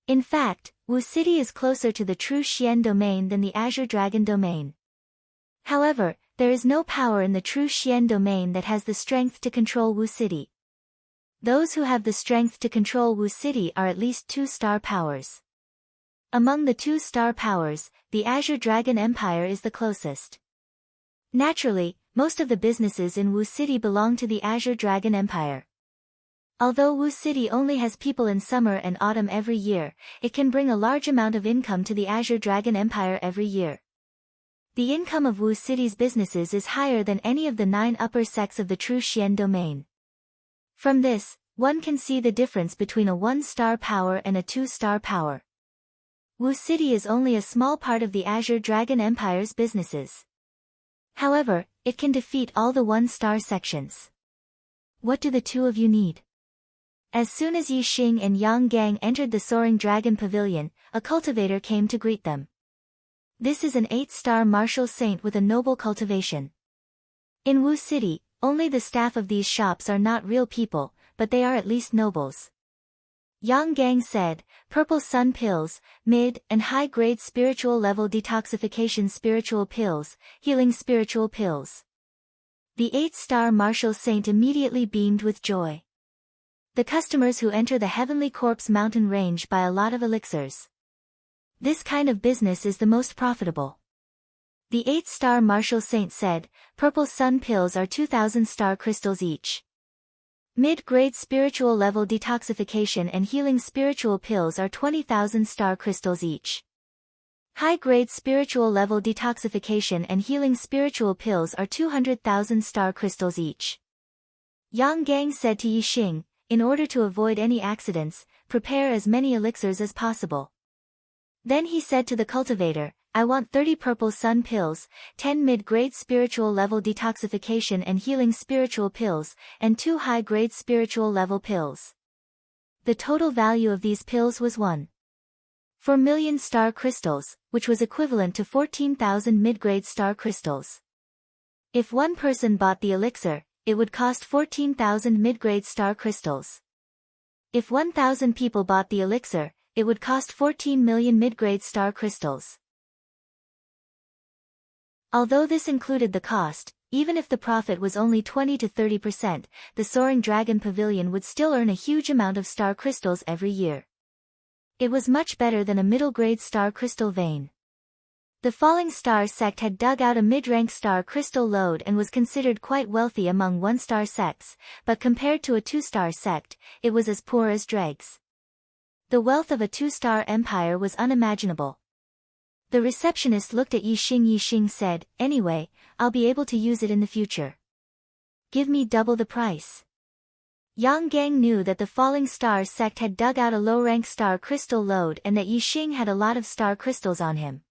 In fact, Wu City is closer to the True Xian domain than the Azure Dragon domain. However, there is no power in the True Xian domain that has the strength to control Wu City. Those who have the strength to control Wu City are at least 2-star powers. Among the 2-star powers, the Azure Dragon Empire is the closest. Naturally, most of the businesses in Wu City belong to the Azure Dragon Empire. Although Wu City only has people in summer and autumn every year, it can bring a large amount of income to the Azure Dragon Empire every year. The income of Wu City's businesses is higher than any of the 9 upper sects of the True Xian domain. From this, One can see the difference between a 1-star power and a 2-star power. Wu City is only a small part of the Azure Dragon Empire's businesses. However, it can defeat all the 1-star sections. What do the two of you need? As soon as Yi Xing and Yang Gang entered the Soaring Dragon Pavilion, a cultivator came to greet them. This is an 8-star martial saint with a noble cultivation. In Wu City, only the staff of these shops are not real people, but they are at least nobles. Yang Gang said, Purple Sun Pills, mid- and high-grade spiritual level detoxification spiritual pills, healing spiritual pills. The 8-star martial saint immediately beamed with joy. The customers who enter the Heavenly Corpse mountain range buy a lot of elixirs. This kind of business is the most profitable. The 8-star martial saint said, Purple Sun Pills are 2,000 star crystals each. Mid-grade spiritual level detoxification and healing spiritual pills are 20,000 star crystals each. High-grade spiritual level detoxification and healing spiritual pills are 200,000 star crystals each. Yang Gang said to Yi Xing, in order to avoid any accidents, prepare as many elixirs as possible. Then he said to the cultivator, I want 30 purple sun pills, 10 mid-grade spiritual level detoxification and healing spiritual pills, and 2 high-grade spiritual level pills. The total value of these pills was 1.4 million star crystals, which was equivalent to 14,000 mid-grade star crystals. If one person bought the elixir, it would cost 14,000 mid-grade star crystals. If 1,000 people bought the elixir, it would cost 14 million mid-grade star crystals. Although this included the cost, even if the profit was only 20 to 30%, the Soaring Dragon Pavilion would still earn a huge amount of star crystals every year. It was much better than a middle-grade star crystal vein. The Falling Star sect had dug out a mid-rank star crystal lode and was considered quite wealthy among 1-star sects, but compared to a 2-star sect, it was as poor as dregs. The wealth of a 2-star empire was unimaginable. The receptionist looked at Yi Xing. Yi Xing said, anyway, I'll be able to use it in the future. Give me double the price. Yang Gang knew that the Falling Star sect had dug out a low-rank star crystal lode and that Yi Xing had a lot of star crystals on him.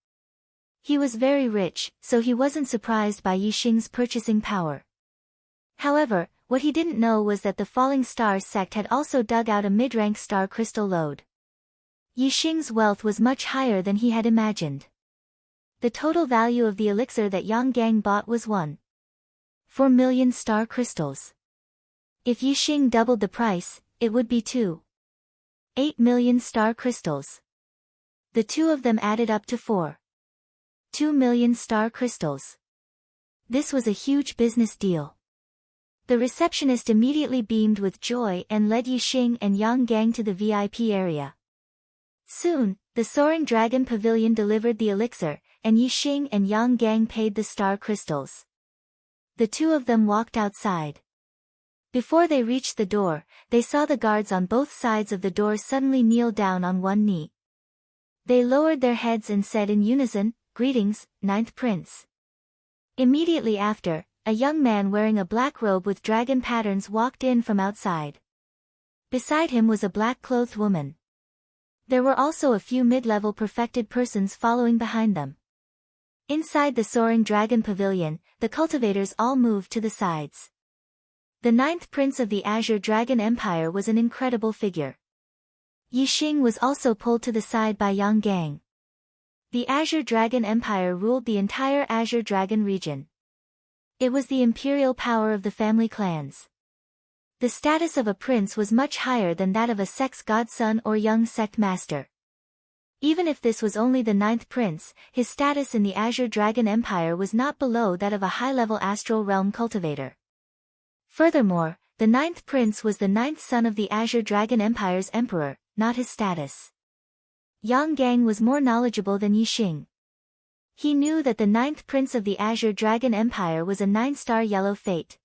He was very rich, so he wasn't surprised by Yi Xing's purchasing power. However, what he didn't know was that the Falling Star sect had also dug out a mid-rank star crystal lode. Yi Xing's wealth was much higher than he had imagined. The total value of the elixir that Yang Gang bought was 1.4 million star crystals. If Yi Xing doubled the price, it would be 2.8 million star crystals. The two of them added up to 4.2 million star crystals. This was a huge business deal. The receptionist immediately beamed with joy and led Yi Xing and Yang Gang to the VIP area. Soon, the Soaring Dragon Pavilion delivered the elixir, and Yi Xing and Yang Gang paid the star crystals. The two of them walked outside. Before they reached the door, they saw the guards on both sides of the door suddenly kneel down on one knee. They lowered their heads and said in unison, Greetings, Ninth Prince. Immediately after, a young man wearing a black robe with dragon patterns walked in from outside. Beside him was a black-clothed woman. There were also a few mid-level perfected persons following behind them. Inside the Soaring Dragon Pavilion, the cultivators all moved to the sides. The 9th Prince of the Azure Dragon Empire was an incredible figure. Yi Xing was also pulled to the side by Yang Gang. The Azure Dragon Empire ruled the entire Azure Dragon region. It was the imperial power of the family clans. The status of a prince was much higher than that of a sect's godson or young sect master. Even if this was only the 9th prince, his status in the Azure Dragon Empire was not below that of a high-level astral realm cultivator. Furthermore, the 9th prince was the 9th son of the Azure Dragon Empire's emperor, not his status. Yang Gang was more knowledgeable than Yi Xing. He knew that the 9th prince of the Azure Dragon Empire was a 9-star yellow fate.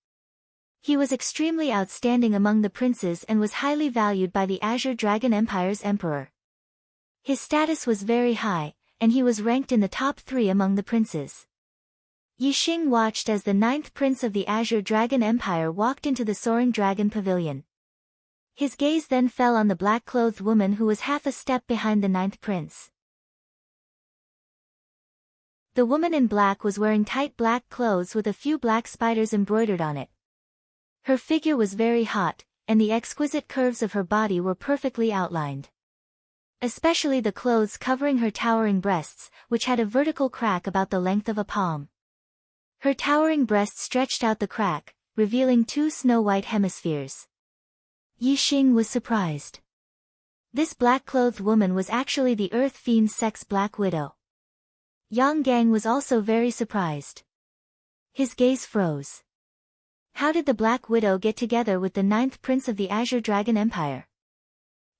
He was extremely outstanding among the princes and was highly valued by the Azure Dragon Empire's emperor. His status was very high, and he was ranked in the top 3 among the princes. Yi Xing watched as the 9th prince of the Azure Dragon Empire walked into the Soaring Dragon Pavilion. His gaze then fell on the black-clothed woman who was half a step behind the ninth prince. The woman in black was wearing tight black clothes with a few black spiders embroidered on it. Her figure was very hot, and the exquisite curves of her body were perfectly outlined. Especially the clothes covering her towering breasts, which had a vertical crack about the length of a palm. Her towering breasts stretched out the crack, revealing two snow-white hemispheres. Yi Xing was surprised. This black-clothed woman was actually the Earth Fiend's sex Black Widow. Yang Gang was also very surprised. His gaze froze. How did the Black Widow get together with the ninth prince of the Azure Dragon Empire?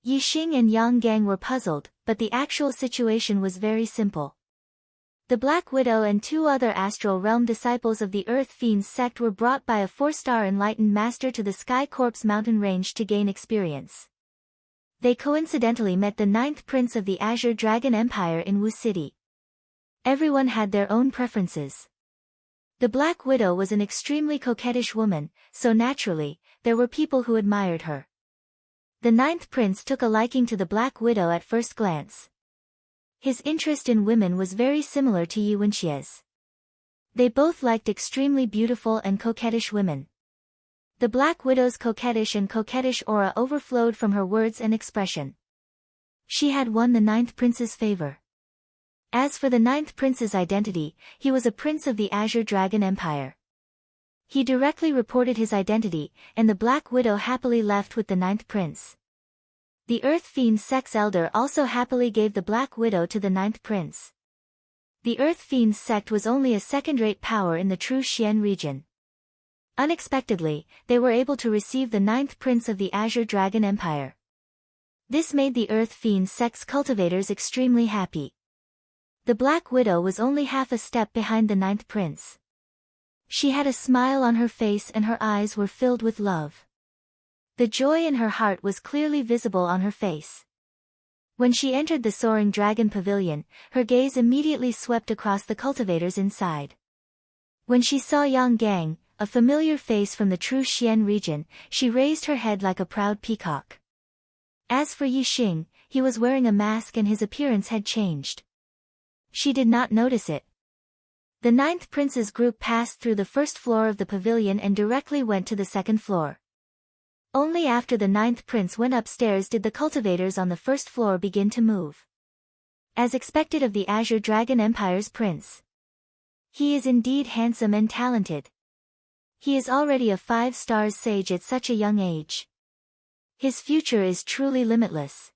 Yi Xing and Yang Gang were puzzled, but the actual situation was very simple. The Black Widow and two other Astral Realm disciples of the Earth Fiend's sect were brought by a 4-star enlightened master to the Sky Corpse mountain range to gain experience. They coincidentally met the ninth prince of the Azure Dragon Empire in Wu City. Everyone had their own preferences. The Black Widow was an extremely coquettish woman, so naturally, there were people who admired her. The ninth prince took a liking to the Black Widow at first glance. His interest in women was very similar to Yi Wenxie's. They both liked extremely beautiful and coquettish women. The Black Widow's coquettish aura overflowed from her words and expression. She had won the ninth prince's favor. As for the ninth prince's identity, he was a prince of the Azure Dragon Empire. He directly reported his identity, and the Black Widow happily left with the ninth prince. The Earth Fiend's sex elder also happily gave the Black Widow to the ninth prince. The Earth Fiend's sect was only a second-rate power in the true Xian region. Unexpectedly, they were able to receive the ninth prince of the Azure Dragon Empire. This made the Earth Fiend's sect's cultivators extremely happy. The Black Widow was only half a step behind the ninth prince. She had a smile on her face and her eyes were filled with love. The joy in her heart was clearly visible on her face. When she entered the Soaring Dragon Pavilion, her gaze immediately swept across the cultivators inside. When she saw Yang Gang, a familiar face from the true Xian region, she raised her head like a proud peacock. As for Yi Xing, he was wearing a mask and his appearance had changed. She did not notice it. The ninth prince's group passed through the first floor of the pavilion and directly went to the second floor. Only after the ninth prince went upstairs did the cultivators on the first floor begin to move. As expected of the Azure Dragon Empire's prince. He is indeed handsome and talented. He is already a 5-star sage at such a young age. His future is truly limitless.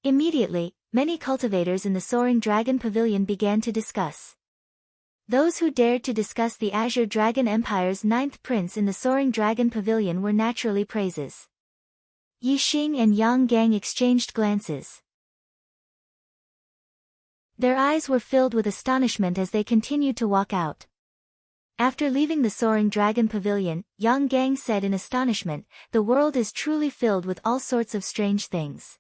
Immediately, many cultivators in the Soaring Dragon Pavilion began to discuss. Those who dared to discuss the Azure Dragon Empire's ninth prince in the Soaring Dragon Pavilion were naturally praises. Yi Xing and Yang Gang exchanged glances. Their eyes were filled with astonishment as they continued to walk out. After leaving the Soaring Dragon Pavilion, Yang Gang said in astonishment, "The world is truly filled with all sorts of strange things."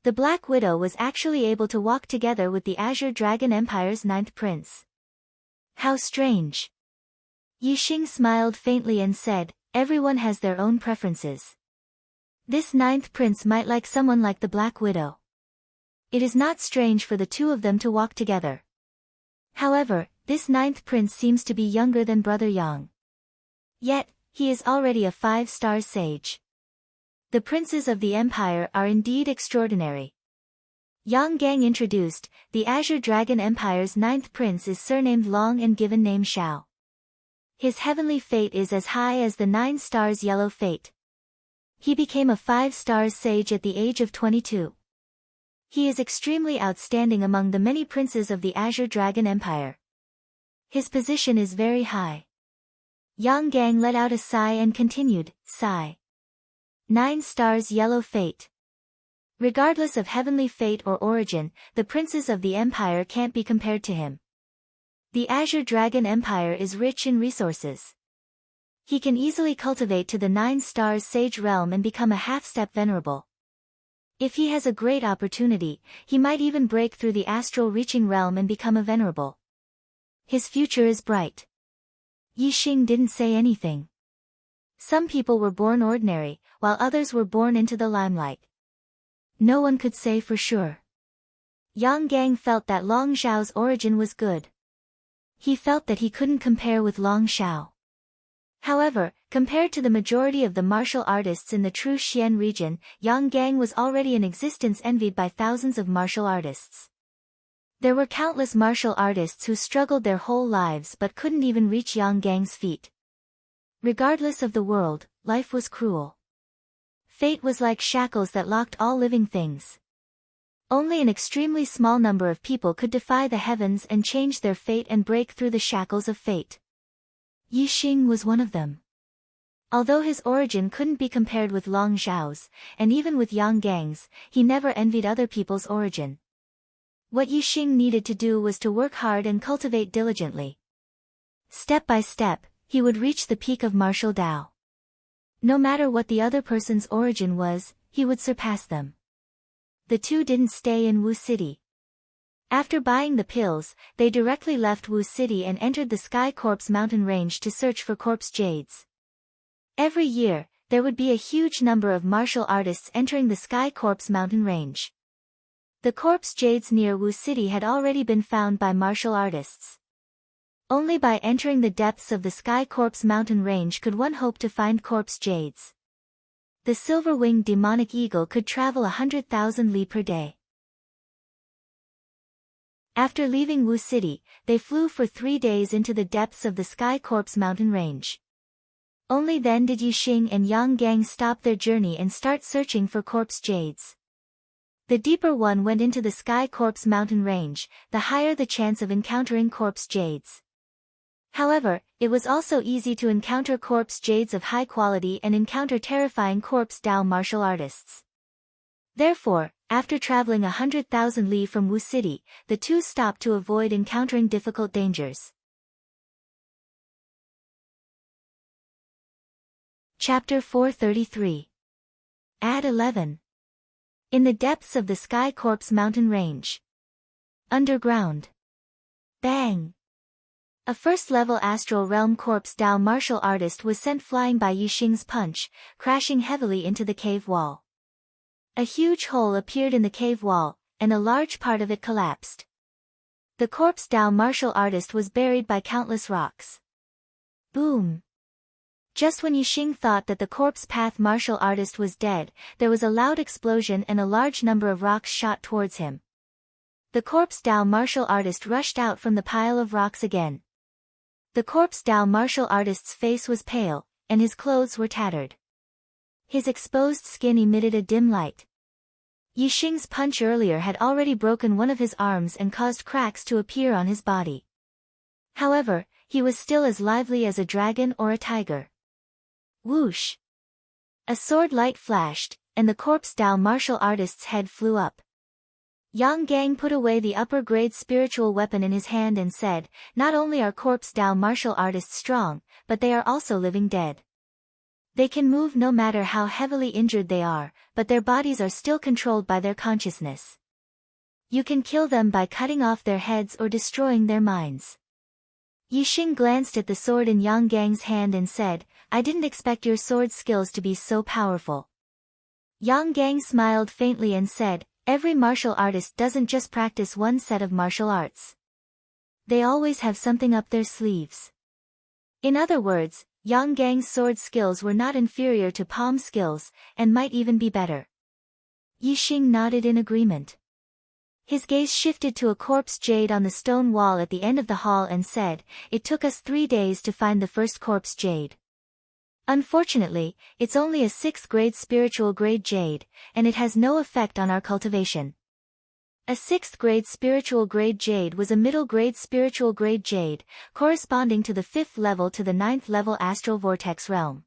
The Black Widow was actually able to walk together with the Azure Dragon Empire's ninth prince. How strange. Yi Xing smiled faintly and said, "Everyone has their own preferences. This ninth prince might like someone like the Black Widow. It is not strange for the two of them to walk together. However, this ninth prince seems to be younger than Brother Yang. Yet, he is already a 5-star sage. The princes of the Empire are indeed extraordinary." Yang Gang introduced, the Azure Dragon Empire's ninth prince is surnamed Long and given name Shao. His heavenly fate is as high as the 9 stars yellow fate. He became a 5-star sage at the age of 22. He is extremely outstanding among the many princes of the Azure Dragon Empire. His position is very high. Yang Gang let out a sigh and continued, "Sigh. 9 stars yellow fate. Regardless of heavenly fate or origin, the princes of the Empire can't be compared to him. The Azure Dragon Empire is rich in resources. He can easily cultivate to the 9 stars sage realm and become a half-step venerable. If he has a great opportunity, he might even break through the astral reaching realm and become a venerable. His future is bright." Yi Xing didn't say anything. Some people were born ordinary, while others were born into the limelight. No one could say for sure. Yang Gang felt that Long Xiao's origin was good. He felt that he couldn't compare with Long Xiao. However, compared to the majority of the martial artists in the true Xian region, Yang Gang was already in existence, envied by thousands of martial artists. There were countless martial artists who struggled their whole lives but couldn't even reach Yang Gang's feet. Regardless of the world, life was cruel. Fate was like shackles that locked all living things. Only an extremely small number of people could defy the heavens and change their fate and break through the shackles of fate. Yi Xing was one of them. Although his origin couldn't be compared with Long Xiao's, and even with Yang Gang's, he never envied other people's origin. What Yi Xing needed to do was to work hard and cultivate diligently. Step by step, he would reach the peak of martial Dao. No matter what the other person's origin was, he would surpass them. The two didn't stay in Wu City. After buying the pills, they directly left Wu City and entered the Sky Corpse mountain range to search for corpse jades. Every year, there would be a huge number of martial artists entering the Sky Corpse mountain range. The corpse jades near Wu City had already been found by martial artists. Only by entering the depths of the Sky Corpse mountain range could one hope to find corpse jades. The silver-winged demonic eagle could travel 100,000 li per day. After leaving Wu City, they flew for 3 days into the depths of the Sky Corpse mountain range. Only then did Yi Xing and Yang Gang stop their journey and start searching for corpse jades. The deeper one went into the Sky Corpse mountain range, the higher the chance of encountering corpse jades. However, it was also easy to encounter corpse jades of high quality and encounter terrifying corpse Dao martial artists. Therefore, after traveling 100,000 li from Wu City, the two stopped to avoid encountering difficult dangers. Chapter 433. Ad 11. In the depths of the Sky Corpse mountain range. Underground. Bang! A first-level astral realm corpse Dao martial artist was sent flying by Yi Xing's punch, crashing heavily into the cave wall. A huge hole appeared in the cave wall, and a large part of it collapsed. The corpse Dao martial artist was buried by countless rocks. Boom! Just when Yi Xing thought that the corpse path martial artist was dead, there was a loud explosion and a large number of rocks shot towards him. The corpse Dao martial artist rushed out from the pile of rocks again. The corpse Dao martial artist's face was pale, and his clothes were tattered. His exposed skin emitted a dim light. Yi Xing's punch earlier had already broken one of his arms and caused cracks to appear on his body. However, he was still as lively as a dragon or a tiger. Whoosh! A sword light flashed, and the corpse Dao martial artist's head flew up. Yang Gang put away the upper-grade spiritual weapon in his hand and said, "Not only are corpse Dao martial artists strong, but they are also living dead. They can move no matter how heavily injured they are, but their bodies are still controlled by their consciousness. You can kill them by cutting off their heads or destroying their minds." Yi Xing glanced at the sword in Yang Gang's hand and said, "I didn't expect your sword skills to be so powerful." Yang Gang smiled faintly and said, "Every martial artist doesn't just practice one set of martial arts. They always have something up their sleeves." In other words, Yang Gang's sword skills were not inferior to palm skills, and might even be better. Yi Xing nodded in agreement. His gaze shifted to a corpse jade on the stone wall at the end of the hall and said, "It took us 3 days to find the first corpse jade. Unfortunately, it's only a 6th grade spiritual grade jade, and it has no effect on our cultivation." A 6th grade spiritual grade jade was a middle grade spiritual grade jade, corresponding to the 5th level to the 9th level astral vortex realm.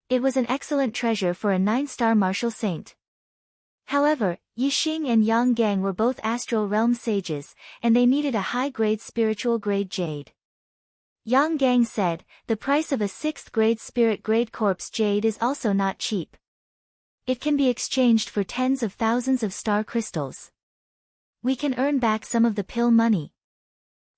It was an excellent treasure for a 9-star martial saint. However, Yi Xing and Yang Gang were both astral realm sages, and they needed a high-grade spiritual grade jade. Yang Gang said, "The price of a 6th grade spirit grade corpse jade is also not cheap. It can be exchanged for tens of thousands of star crystals. We can earn back some of the pill money."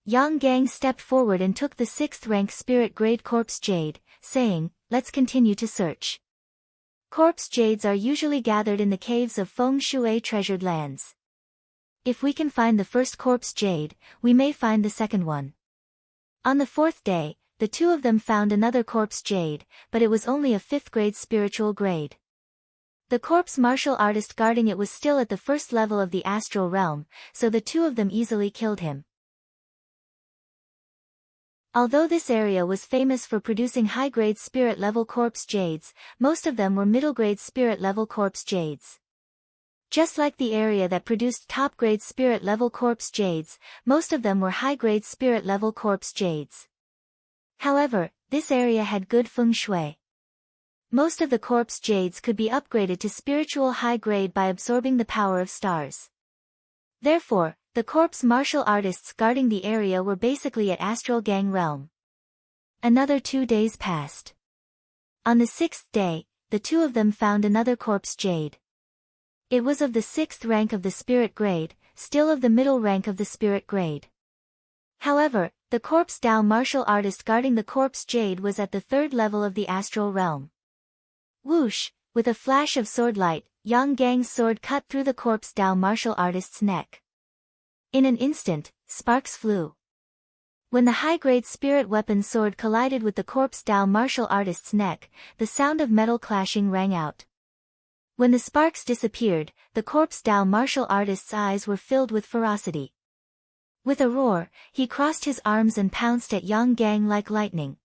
Yang Gang stepped forward and took the 6th rank spirit grade corpse jade, saying, let's continue to search. Corpse jades are usually gathered in the caves of feng shui treasured lands. If we can find the first corpse jade, we may find the second one. On the fourth day, the two of them found another corpse jade, but it was only a 5th grade spiritual grade. The corpse martial artist guarding it was still at the first level of the astral realm, so the two of them easily killed him. Although this area was famous for producing high-grade spirit-level corpse jades, most of them were middle-grade spirit-level corpse jades. Just like the area that produced top-grade spirit-level corpse jades, most of them were high-grade spirit-level corpse jades. However, this area had good feng shui. Most of the corpse jades could be upgraded to spiritual high-grade by absorbing the power of stars. Therefore, the corpse martial artists guarding the area were basically at astral gang realm. Another 2 days passed. On the 6th day, the two of them found another corpse jade. It was of the 6th rank of the spirit grade, still of the middle rank of the spirit grade. However, the corpse Dao martial artist guarding the corpse jade was at the 3rd level of the astral realm. Whoosh! With a flash of sword light, Yang Gang's sword cut through the corpse Dao martial artist's neck. In an instant, sparks flew. When the high-grade spirit weapon sword collided with the corpse Dao martial artist's neck, the sound of metal clashing rang out. When the sparks disappeared, the corpse Dao martial artist's eyes were filled with ferocity. With a roar, he crossed his arms and pounced at Yang Gang like lightning.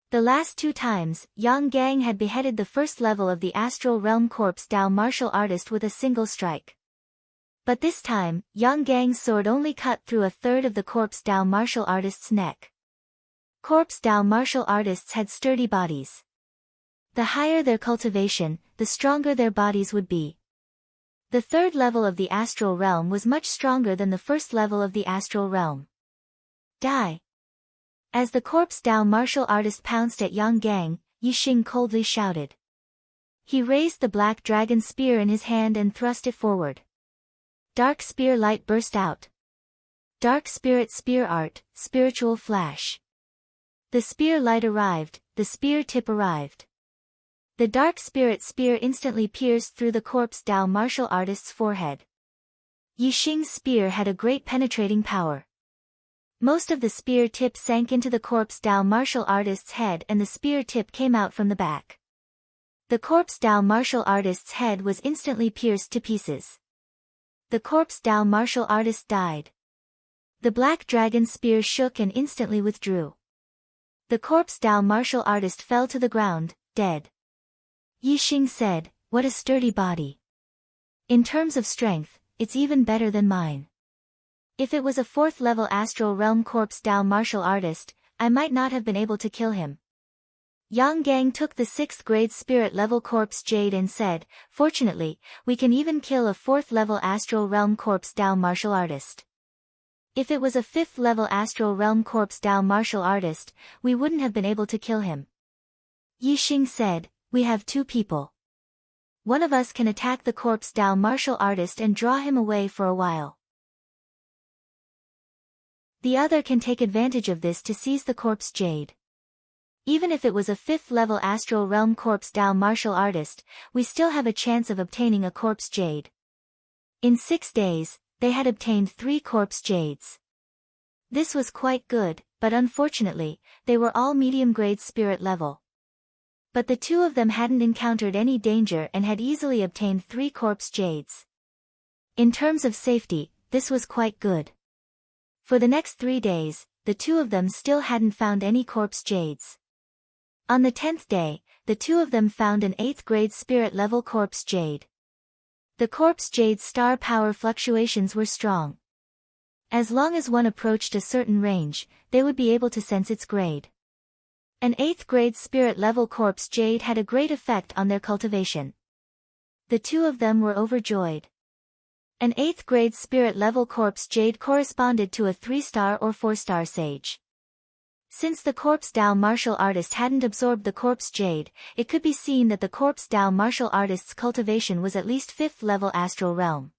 The last 2 times, Yang Gang had beheaded the first level of the astral realm corpse Dao martial artist with a single strike. But this time, Yang Gang's sword only cut through a third of the corpse Dao martial artist's neck. Corpse Dao martial artists had sturdy bodies. The higher their cultivation, the stronger their bodies would be. The 3rd level of the astral realm was much stronger than the 1st level of the astral realm. Die! As the corpse Dao martial artist pounced at Yang Gang, Yixing coldly shouted. He raised the black dragon spear in his hand and thrust it forward. Dark spear light burst out. Dark spirit spear art, spiritual flash. The spear light arrived, the spear tip arrived. The dark spirit spear instantly pierced through the corpse Dao martial artist's forehead. Yixing's spear had a great penetrating power. Most of the spear tip sank into the corpse Dao martial artist's head and the spear tip came out from the back. The corpse Dao martial artist's head was instantly pierced to pieces. The corpse Dao martial artist died. The black dragon spear shook and instantly withdrew. The corpse Dao martial artist fell to the ground, dead. Yixing said, "What a sturdy body. In terms of strength, it's even better than mine. If it was a 4th level astral realm corpse Dao martial artist, I might not have been able to kill him." Yang Gang took the 6th grade spirit level corpse jade and said, "Fortunately, we can even kill a 4th level astral realm corpse Dao martial artist. If it was a 5th level astral realm corpse Dao martial artist, we wouldn't have been able to kill him." Yixing said, "We have 2 people. One of us can attack the corpse Dao martial artist and draw him away for a while. The other can take advantage of this to seize the corpse jade. Even if it was a 5th level astral realm corpse Dao martial artist, we still have a chance of obtaining a corpse jade." In 6 days, they had obtained 3 corpse jades. This was quite good, but unfortunately, they were all medium-grade spirit level. But the two of them hadn't encountered any danger and had easily obtained 3 corpse jades. In terms of safety, this was quite good. For the next 3 days, the two of them still hadn't found any corpse jades. On the 10th day, the two of them found an 8th grade spirit level corpse jade. The corpse jade's star power fluctuations were strong. As long as one approached a certain range, they would be able to sense its grade. An 8th grade spirit level corpse jade had a great effect on their cultivation. The two of them were overjoyed. An 8th grade spirit level corpse jade corresponded to a 3-star or 4-star sage. Since the corpse Dao martial artist hadn't absorbed the corpse jade, it could be seen that the corpse Dao martial artist's cultivation was at least 5th level astral realm.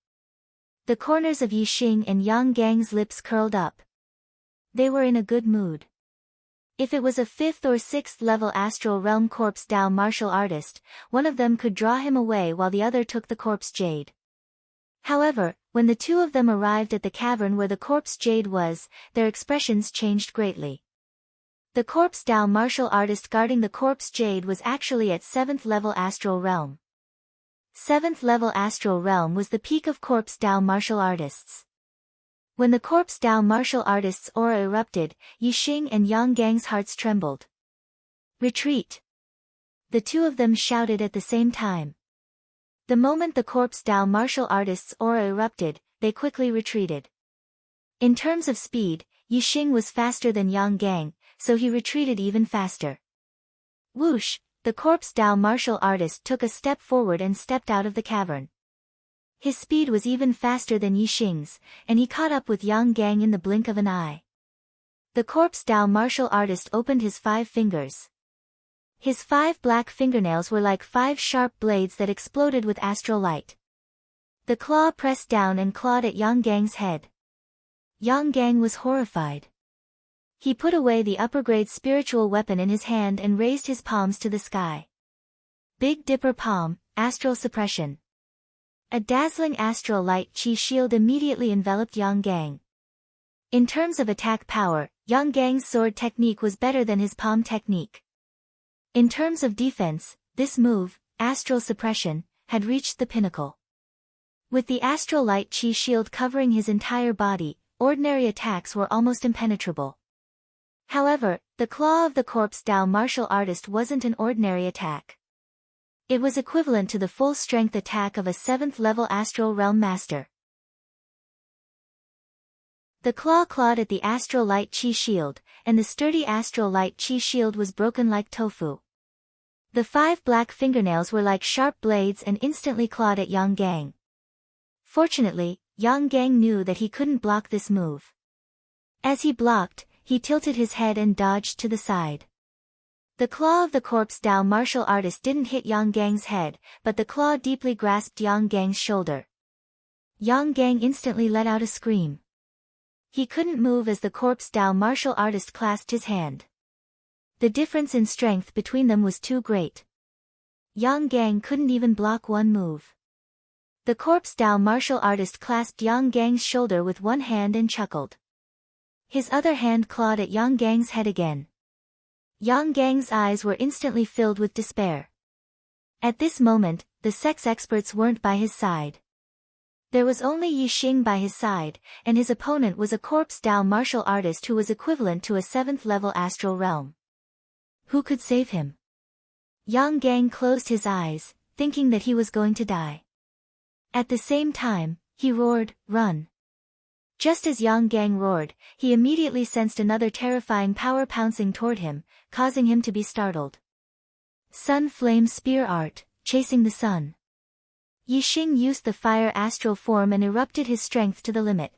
The corners of Yixing and Yang Gang's lips curled up. They were in a good mood. If it was a 5th or 6th level astral realm corpse Dao martial artist, one of them could draw him away while the other took the corpse jade. However, when the two of them arrived at the cavern where the corpse jade was, their expressions changed greatly. The corpse Dao martial artist guarding the corpse jade was actually at 7th level astral realm. 7th level astral realm was the peak of corpse Dao martial artists. When the corpse Dao martial artist's aura erupted, Yixing and Yang Gang's hearts trembled. Retreat! The two of them shouted at the same time. The moment the corpse Dao martial artist's aura erupted, they quickly retreated. In terms of speed, Yixing was faster than Yang Gang, so he retreated even faster. Whoosh! The corpse Dao martial artist took a step forward and stepped out of the cavern. His speed was even faster than Yixing's, and he caught up with Yang Gang in the blink of an eye. The corpse Dao martial artist opened his 5 fingers. His 5 black fingernails were like 5 sharp blades that exploded with astral light. The claw pressed down and clawed at Yang Gang's head. Yang Gang was horrified. He put away the upper-grade spiritual weapon in his hand and raised his palms to the sky. Big Dipper Palm, Astral Suppression. A dazzling astral light chi shield immediately enveloped Yang Gang. In terms of attack power, Yang Gang's sword technique was better than his palm technique. In terms of defense, this move, Astral Suppression, had reached the pinnacle. With the astral light chi shield covering his entire body, ordinary attacks were almost impenetrable. However, the claw of the corpse Dao martial artist wasn't an ordinary attack. It was equivalent to the full-strength attack of a 7th-level astral realm master. The claw clawed at the astral light chi shield, and the sturdy astral light chi shield was broken like tofu. The 5 black fingernails were like sharp blades and instantly clawed at Yang Gang. Fortunately, Yang Gang knew that he couldn't block this move. As he blocked, he tilted his head and dodged to the side. The claw of the corpse Dao martial artist didn't hit Yang Gang's head, but the claw deeply grasped Yang Gang's shoulder. Yang Gang instantly let out a scream. He couldn't move as the corpse Dao martial artist clasped his hand. The difference in strength between them was too great. Yang Gang couldn't even block one move. The corpse Dao martial artist clasped Yang Gang's shoulder with one hand and chuckled. His other hand clawed at Yang Gang's head again. Yang Gang's eyes were instantly filled with despair. At this moment, the sex experts weren't by his side. There was only Yixing by his side, and his opponent was a corpse Dao martial artist who was equivalent to a 7th-level astral realm. Who could save him? Yang Gang closed his eyes, thinking that he was going to die. At the same time, he roared, "Run!" Just as Yang Gang roared, he immediately sensed another terrifying power pouncing toward him, causing him to be startled. Sun Flame Spear Art, Chasing the Sun. Yixing used the fire astral form and erupted his strength to the limit.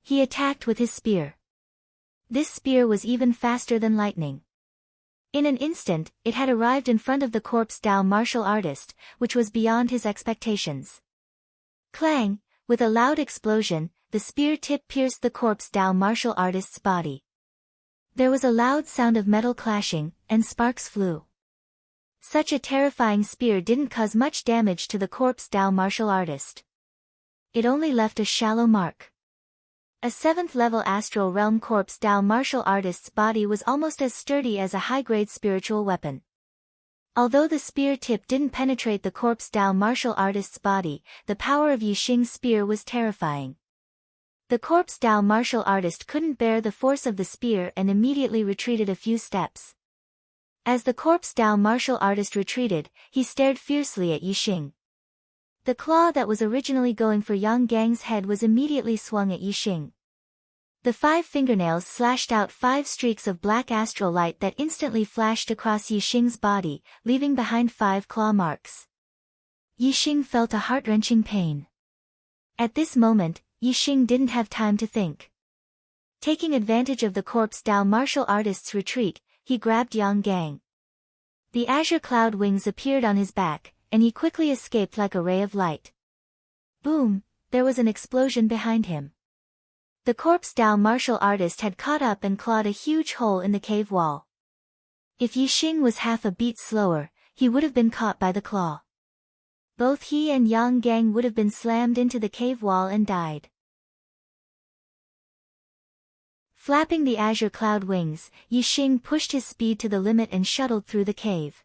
He attacked with his spear. This spear was even faster than lightning. In an instant, it had arrived in front of the corpse Dao martial artist, which was beyond his expectations. Clang! With a loud explosion, the spear tip pierced the corpse Dao martial artist's body. There was a loud sound of metal clashing, and sparks flew. Such a terrifying spear didn't cause much damage to the corpse Dao martial artist. It only left a shallow mark. A 7th-level astral realm corpse Dao martial artist's body was almost as sturdy as a high-grade spiritual weapon. Although the spear tip didn't penetrate the corpse Dao martial artist's body, the power of Yixing's spear was terrifying. The corpse Dao martial artist couldn't bear the force of the spear and immediately retreated a few steps. As the corpse Dao martial artist retreated, he stared fiercely at Yixing. The claw that was originally going for Yang Gang's head was immediately swung at Yixing. The 5 fingernails slashed out 5 streaks of black astral light that instantly flashed across Yixing's body, leaving behind 5 claw marks. Yixing felt a heart-wrenching pain. At this moment, Yixing didn't have time to think. Taking advantage of the corpse Dao martial artist's retreat, he grabbed Yang Gang. The azure cloud wings appeared on his back, and he quickly escaped like a ray of light. Boom! There was an explosion behind him. The corpse Dao martial artist had caught up and clawed a huge hole in the cave wall. If Yixing was half a beat slower, he would have been caught by the claw. Both he and Yang Gang would have been slammed into the cave wall and died. Flapping the azure cloud wings, Yixing pushed his speed to the limit and shuttled through the cave.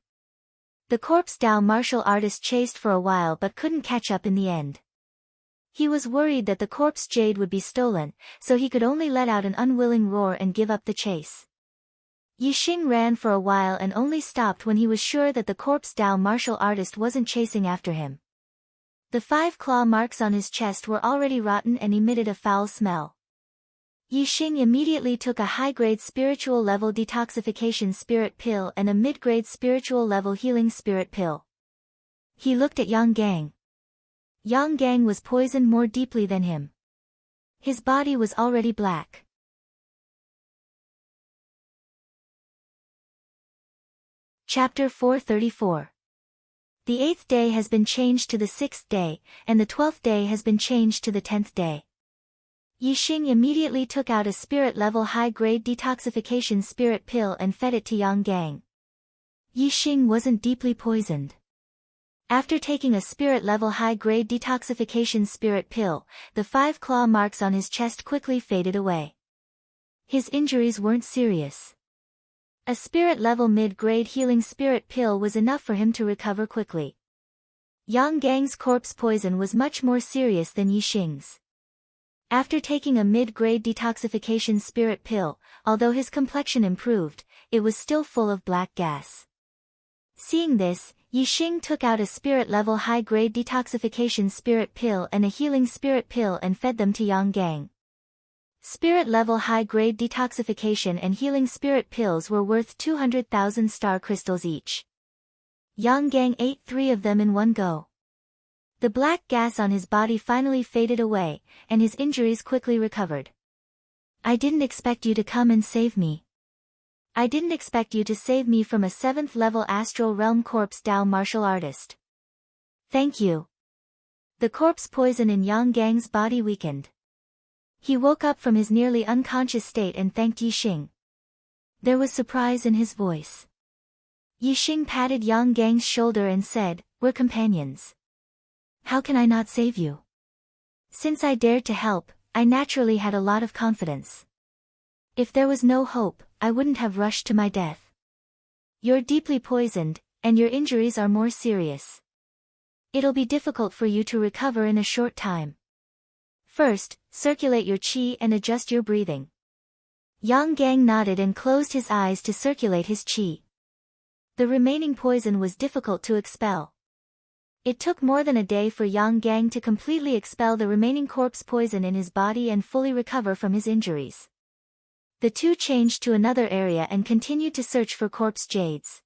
The corpse Dao martial artist chased for a while but couldn't catch up in the end. He was worried that the corpse jade would be stolen, so he could only let out an unwilling roar and give up the chase. Yixing ran for a while and only stopped when he was sure that the corpse Dao martial artist wasn't chasing after him. The 5 claw marks on his chest were already rotten and emitted a foul smell. Yixing immediately took a high-grade spiritual level detoxification spirit pill and a mid-grade spiritual level healing spirit pill. He looked at Yang Gang. Yang Gang was poisoned more deeply than him. His body was already black. Chapter 434. The 8th day has been changed to the 6th day, and the 12th day has been changed to the 10th day. Yixing immediately took out a spirit-level high-grade detoxification spirit pill and fed it to Yang Gang. Yixing wasn't deeply poisoned. After taking a spirit-level high-grade detoxification spirit pill, the 5 claw marks on his chest quickly faded away. His injuries weren't serious. A spirit-level mid-grade healing spirit pill was enough for him to recover quickly. Yang Gang's corpse poison was much more serious than Yixing's. After taking a mid-grade detoxification spirit pill, although his complexion improved, it was still full of black gas. Seeing this, Yixing took out a spirit-level high-grade detoxification spirit pill and a healing spirit pill and fed them to Yang Gang. Spirit-level high-grade detoxification and healing spirit pills were worth 200,000 star crystals each. Yang Gang ate 3 of them in one go. The black gas on his body finally faded away, and his injuries quickly recovered. I didn't expect you to come and save me. I didn't expect you to save me from a 7th level astral realm corpse Dao martial artist. Thank you. The corpse poison in Yang Gang's body weakened. He woke up from his nearly unconscious state and thanked Yixing. There was surprise in his voice. Yixing patted Yang Gang's shoulder and said, "We're companions. How can I not save you? Since I dared to help, I naturally had a lot of confidence. If there was no hope, I wouldn't have rushed to my death. You're deeply poisoned, and your injuries are more serious. It'll be difficult for you to recover in a short time. First, circulate your qi and adjust your breathing." Yang Gang nodded and closed his eyes to circulate his qi. The remaining poison was difficult to expel. It took more than a day for Yang Gang to completely expel the remaining corpse poison in his body and fully recover from his injuries. The two changed to another area and continued to search for corpse jades.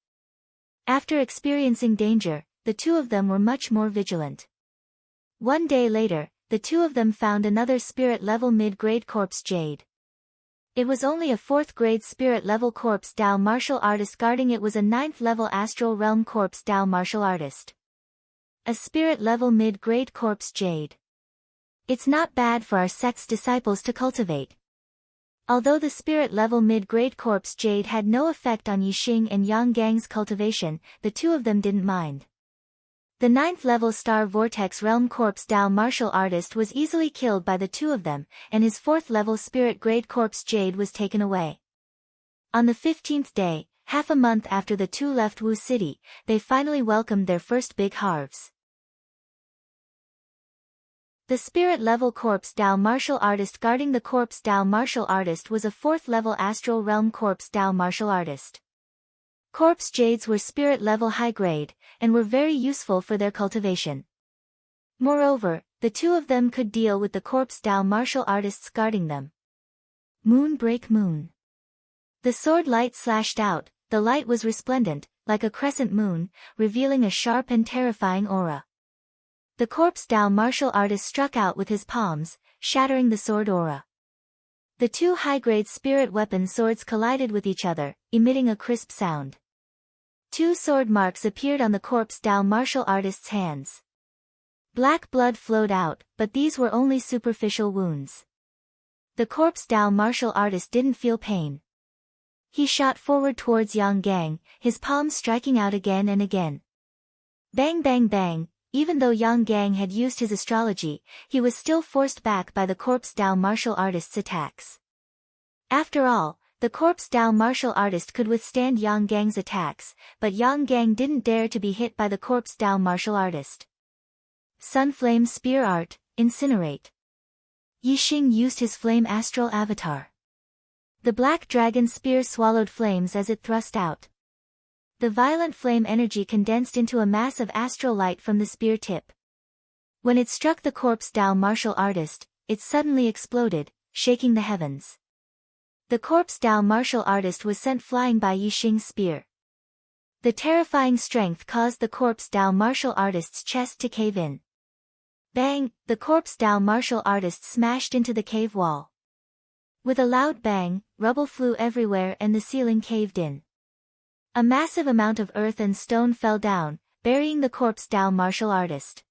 After experiencing danger, the two of them were much more vigilant. One day later, the two of them found another spirit-level mid-grade corpse jade. It was only a 4th-grade spirit-level corpse Dao martial artist guarding it was a 9th-level astral realm corpse Dao martial artist. A spirit-level mid-grade corpse jade. It's not bad for our sect's disciples to cultivate. Although the spirit-level mid-grade corpse jade had no effect on Yixing and Yang Gang's cultivation, the two of them didn't mind. The 9th-level star vortex realm corpse Dao martial artist was easily killed by the two of them, and his 4th-level spirit-grade corpse jade was taken away. On the 15th day, half a month after the two left Wu City, they finally welcomed their first big harvest. The spirit-level corpse Dao martial artist guarding the corpse Dao martial artist was a 4th-level astral realm corpse Dao martial artist. Corpse jades were spirit-level high-grade, and were very useful for their cultivation. Moreover, the two of them could deal with the corpse Dao martial artists guarding them. Moon break moon. The sword light slashed out, the light was resplendent, like a crescent moon, revealing a sharp and terrifying aura. The corpse Dao martial artist struck out with his palms, shattering the sword aura. The two high-grade spirit weapon swords collided with each other, emitting a crisp sound. 2 sword marks appeared on the corpse Dao martial artist's hands. Black blood flowed out, but these were only superficial wounds. The corpse Dao martial artist didn't feel pain. He shot forward towards Yang Gang, his palms striking out again and again. Bang bang bang, even though Yang Gang had used his astrology, he was still forced back by the corpse Dao martial artist's attacks. After all, the corpse Dao martial artist could withstand Yang Gang's attacks, but Yang Gang didn't dare to be hit by the corpse Dao martial artist. Sunflame Spear Art, Incinerate. Yixing used his flame astral avatar. The black dragon spear swallowed flames as it thrust out. The violent flame energy condensed into a mass of astral light from the spear tip. When it struck the corpse Dao martial artist, it suddenly exploded, shaking the heavens. The corpse Dao martial artist was sent flying by Yixing's spear. The terrifying strength caused the corpse Dao martial artist's chest to cave in. Bang! The corpse Dao martial artist smashed into the cave wall. With a loud bang, rubble flew everywhere and the ceiling caved in. A massive amount of earth and stone fell down, burying the corpse Dao martial artist.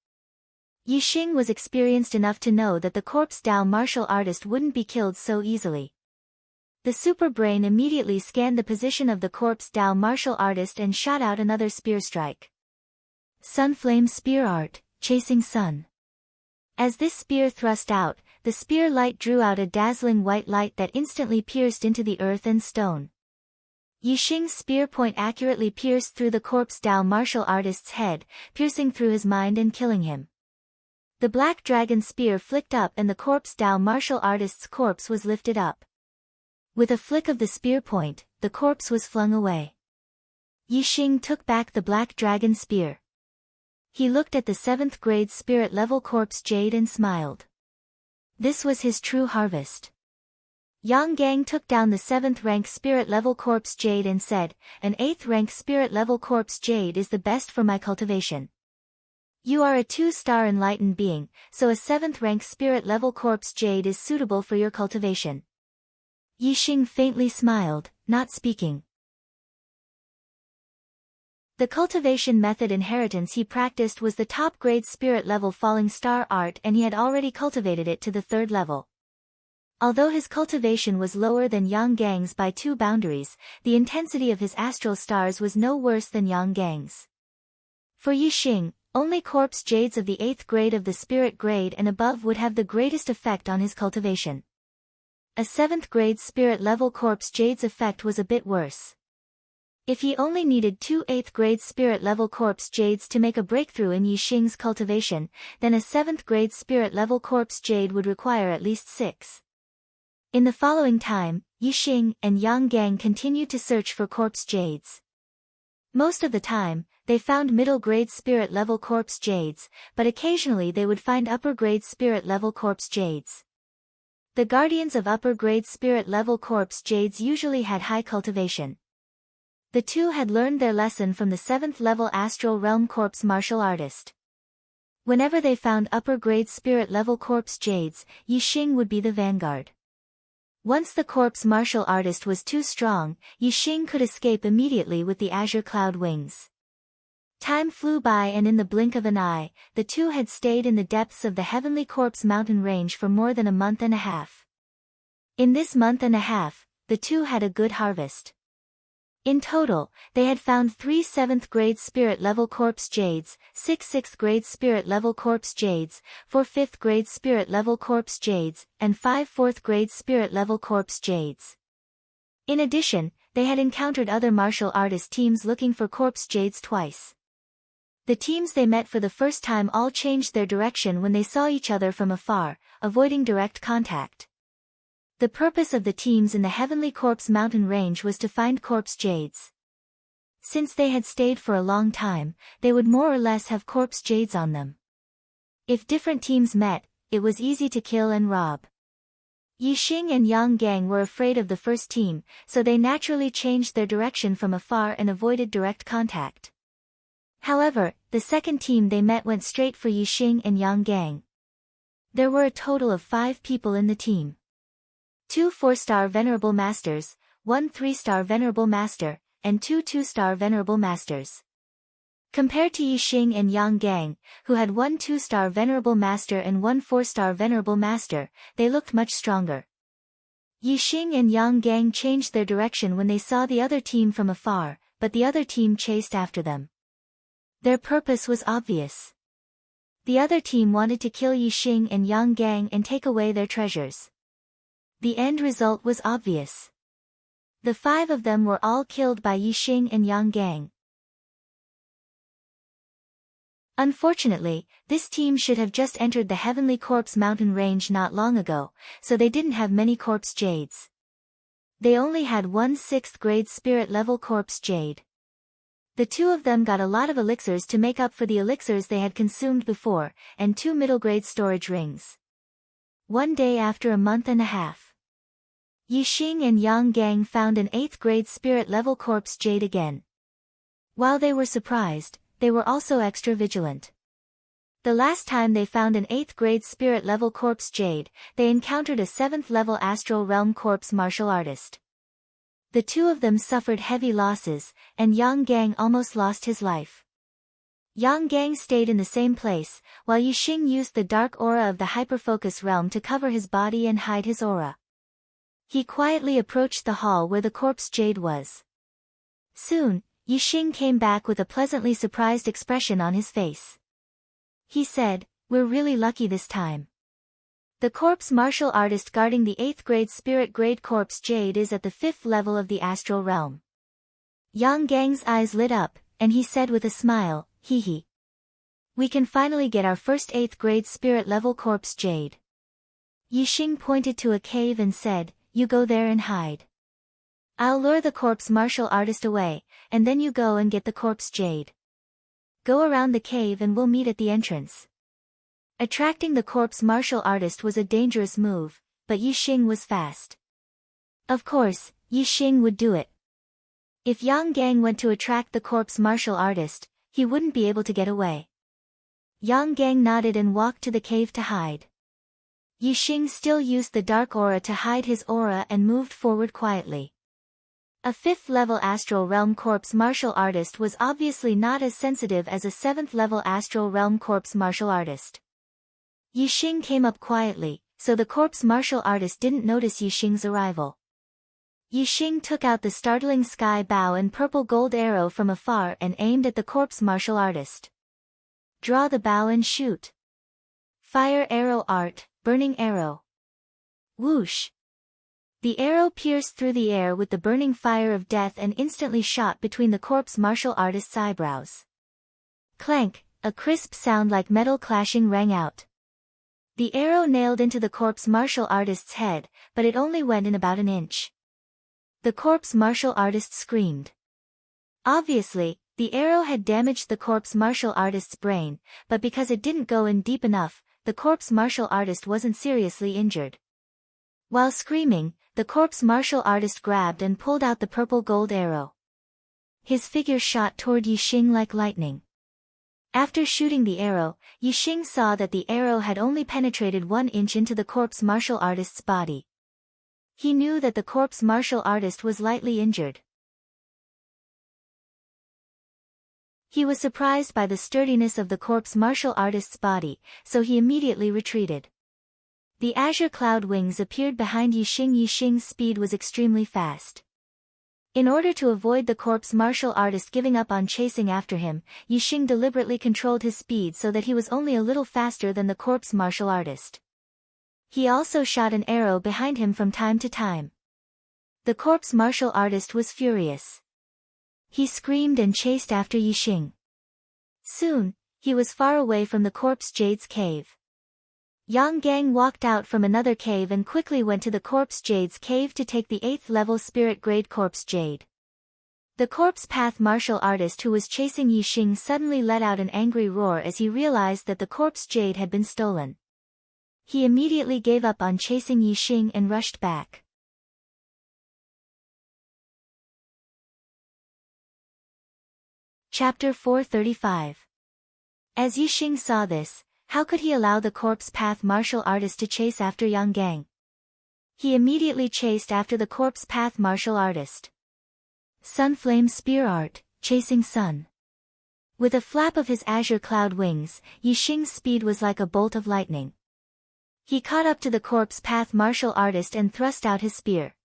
Yixing was experienced enough to know that the corpse Dao martial artist wouldn't be killed so easily. The super brain immediately scanned the position of the corpse Dao martial artist and shot out another spear strike. Sunflame Spear Art, Chasing Sun. As this spear thrust out, the spear light drew out a dazzling white light that instantly pierced into the earth and stone. Yixing's spear point accurately pierced through the corpse Dao martial artist's head, piercing through his mind and killing him. The black dragon spear flicked up and the corpse Dao martial artist's corpse was lifted up. With a flick of the spear point, the corpse was flung away. Yixing took back the black dragon spear. He looked at the 7th grade spirit level corpse Jade and smiled. This was his true harvest. Yang Gang took down the 7th rank spirit level corpse Jade and said, "An 8th rank spirit level corpse Jade is the best for my cultivation. You are a 2-star enlightened being, so a 7th rank spirit level corpse Jade is suitable for your cultivation." Yixing faintly smiled, not speaking. The cultivation method inheritance he practiced was the top grade spirit level falling star art and he had already cultivated it to the 3rd level. Although his cultivation was lower than Yang Gang's by 2 boundaries, the intensity of his astral stars was no worse than Yang Gang's. For Yixing, only corpse jades of the 8th grade of the spirit grade and above would have the greatest effect on his cultivation. A 7th grade spirit level corpse jade's effect was a bit worse. If he only needed 2 8th grade spirit level corpse jades to make a breakthrough in Yixing's cultivation, then a 7th grade spirit level corpse jade would require at least 6. In the following time, Yixing and Yang Gang continued to search for corpse jades. Most of the time, they found middle grade spirit level corpse jades, but occasionally they would find upper grade spirit level corpse jades. The guardians of upper grade spirit level corpse jades usually had high cultivation. The two had learned their lesson from the 7th level astral realm corpse martial artist. Whenever they found upper grade spirit level corpse jades, Yixing would be the vanguard. Once the corpse martial artist was too strong, Yixing could escape immediately with the azure cloud wings. Time flew by and in the blink of an eye, the two had stayed in the depths of the heavenly corpse mountain range for more than a month and a half. In this month and a half, the two had a good harvest. In total, they had found 3 7th grade spirit level corpse jades, 6 6th grade spirit level corpse jades, 4 5th grade spirit level corpse jades, and 5 4th grade spirit level corpse jades. In addition, they had encountered other martial artist teams looking for corpse jades twice. The teams they met for the first time all changed their direction when they saw each other from afar, avoiding direct contact. The purpose of the teams in the Heavenly Corpse Mountain Range was to find corpse jades. Since they had stayed for a long time, they would more or less have corpse jades on them. If different teams met, it was easy to kill and rob. Yixing and Yang Gang were afraid of the first team, so they naturally changed their direction from afar and avoided direct contact. However, the second team they met went straight for Yixing and Yang Gang. There were a total of 5 people in the team. 2 4-star Venerable Masters, 1 3-star Venerable Master, and 2 2-star Venerable Masters. Compared to Yixing and Yang Gang, who had 1 2-star Venerable Master and 1 4-star Venerable Master, they looked much stronger. Yixing and Yang Gang changed their direction when they saw the other team from afar, but the other team chased after them. Their purpose was obvious. The other team wanted to kill Yixing and Yang Gang and take away their treasures. The end result was obvious. The 5 of them were all killed by Yixing and Yang Gang. Unfortunately, this team should have just entered the Heavenly Corpse mountain range not long ago, so they didn't have many corpse jades. They only had 1 6th grade spirit level corpse jade. The 2 of them got a lot of elixirs to make up for the elixirs they had consumed before, and 2 middle grade storage rings. One day after a month and a half, Yixing and Yang Gang found an 8th grade spirit level corpse jade again. While they were surprised, they were also extra vigilant. The last time they found an 8th grade spirit level corpse jade, they encountered a 7th level astral realm corpse martial artist. The 2 of them suffered heavy losses, and Yang Gang almost lost his life. Yang Gang stayed in the same place, while Yixing used the dark aura of the hyperfocus realm to cover his body and hide his aura. He quietly approached the hall where the corpse jade was. Soon, Yixing came back with a pleasantly surprised expression on his face. He said, "We're really lucky this time. The corpse martial artist guarding the 8th grade spirit grade corpse jade is at the 5th level of the astral realm." Yang Gang's eyes lit up, and he said with a smile, "Hee hee. We can finally get our first 8th grade spirit level corpse jade." Yixing pointed to a cave and said, "You go there and hide. I'll lure the corpse martial artist away, and then you go and get the corpse jade. Go around the cave and we'll meet at the entrance." Attracting the corpse martial artist was a dangerous move, but Yixing was fast. Of course, Yixing would do it. If Yang Gang went to attract the corpse martial artist, he wouldn't be able to get away. Yang Gang nodded and walked to the cave to hide. Yixing still used the dark aura to hide his aura and moved forward quietly. A 5th level astral realm corpse martial artist was obviously not as sensitive as a 7th level astral realm corpse martial artist. Yixing came up quietly, so the corpse martial artist didn't notice Yixing's arrival. Yixing took out the startling sky bow and purple gold arrow from afar and aimed at the corpse martial artist. Draw the bow and shoot. Fire arrow art, burning arrow. Whoosh. The arrow pierced through the air with the burning fire of death and instantly shot between the corpse martial artist's eyebrows. Clank, a crisp sound like metal clashing rang out. The arrow nailed into the corpse martial artist's head, but it only went in about an inch. The corpse martial artist screamed. Obviously, the arrow had damaged the corpse martial artist's brain, but because it didn't go in deep enough, the corpse martial artist wasn't seriously injured. While screaming, the corpse martial artist grabbed and pulled out the purple gold arrow. His figure shot toward Yixing like lightning. After shooting the arrow, Yixing saw that the arrow had only penetrated 1 inch into the corpse martial artist's body. He knew that the corpse martial artist was lightly injured. He was surprised by the sturdiness of the corpse martial artist's body, so he immediately retreated. The azure cloud wings appeared behind Yixing. Yixing's speed was extremely fast. In order to avoid the corpse martial artist giving up on chasing after him, Yixing deliberately controlled his speed so that he was only a little faster than the corpse martial artist. He also shot an arrow behind him from time to time. The corpse martial artist was furious. He screamed and chased after Yixing. Soon, he was far away from the corpse jade's cave. Yang Gang walked out from another cave and quickly went to the corpse jade's cave to take the 8th level spirit grade corpse jade. The corpse path martial artist who was chasing Yixing suddenly let out an angry roar as he realized that the corpse jade had been stolen. He immediately gave up on chasing Yixing and rushed back. Chapter 435. As Yixing saw this, how could he allow the corpse path martial artist to chase after Yang Gang? He immediately chased after the corpse path martial artist. Sunflame spear art, chasing sun. With a flap of his azure cloud wings, Yixing's speed was like a bolt of lightning. He caught up to the corpse path martial artist and thrust out his spear.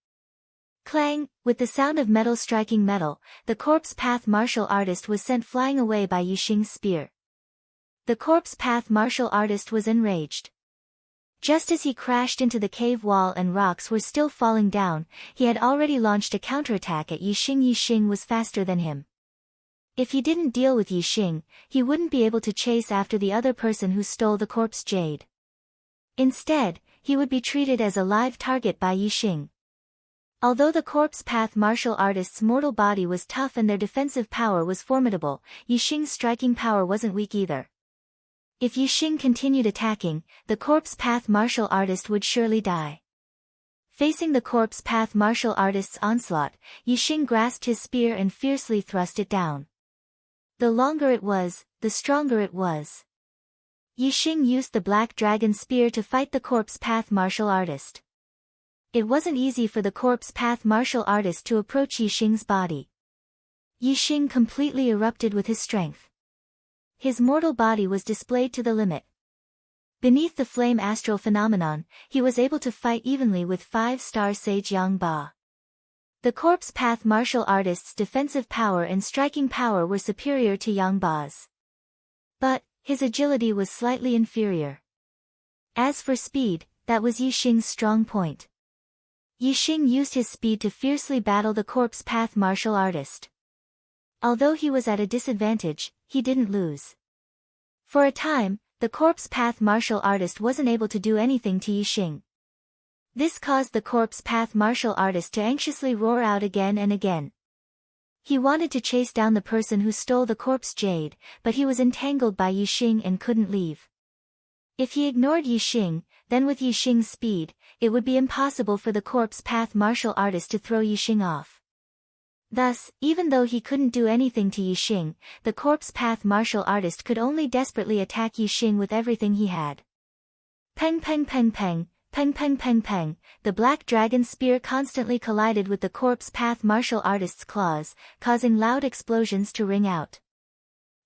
Clang! With the sound of metal striking metal, the corpse path martial artist was sent flying away by Yixing's spear. The corpse path martial artist was enraged. Just as he crashed into the cave wall and rocks were still falling down, he had already launched a counterattack at Yixing. Yixing was faster than him. If he didn't deal with Yixing, he wouldn't be able to chase after the other person who stole the corpse jade. Instead, he would be treated as a live target by Yixing. Although the corpse path martial artist's mortal body was tough and their defensive power was formidable, Yixing's striking power wasn't weak either. If Yixing continued attacking, the corpse path martial artist would surely die. Facing the corpse path martial artist's onslaught, Yixing grasped his spear and fiercely thrust it down. The longer it was, the stronger it was. Yixing used the black dragon spear to fight the corpse path martial artist. It wasn't easy for the corpse path martial artist to approach Yixing's body. Yixing completely erupted with his strength. His mortal body was displayed to the limit. Beneath the flame astral phenomenon, he was able to fight evenly with 5-star sage Yang Ba. The corpse path martial artist's defensive power and striking power were superior to Yang Ba's. But his agility was slightly inferior. As for speed, that was Yixing's strong point. Yixing used his speed to fiercely battle the corpse path martial artist. Although he was at a disadvantage, he didn't lose. For a time, the corpse path martial artist wasn't able to do anything to Yixing. This caused the corpse path martial artist to anxiously roar out again and again. He wanted to chase down the person who stole the corpse jade, but he was entangled by Yixing and couldn't leave. If he ignored Yixing, then with Yixing's speed, it would be impossible for the corpse path martial artist to throw Yixing off. Thus, even though he couldn't do anything to Yixing, the corpse path martial artist could only desperately attack Yixing with everything he had. Peng peng peng peng, peng peng peng peng, the black dragon spear constantly collided with the corpse path martial artist's claws, causing loud explosions to ring out.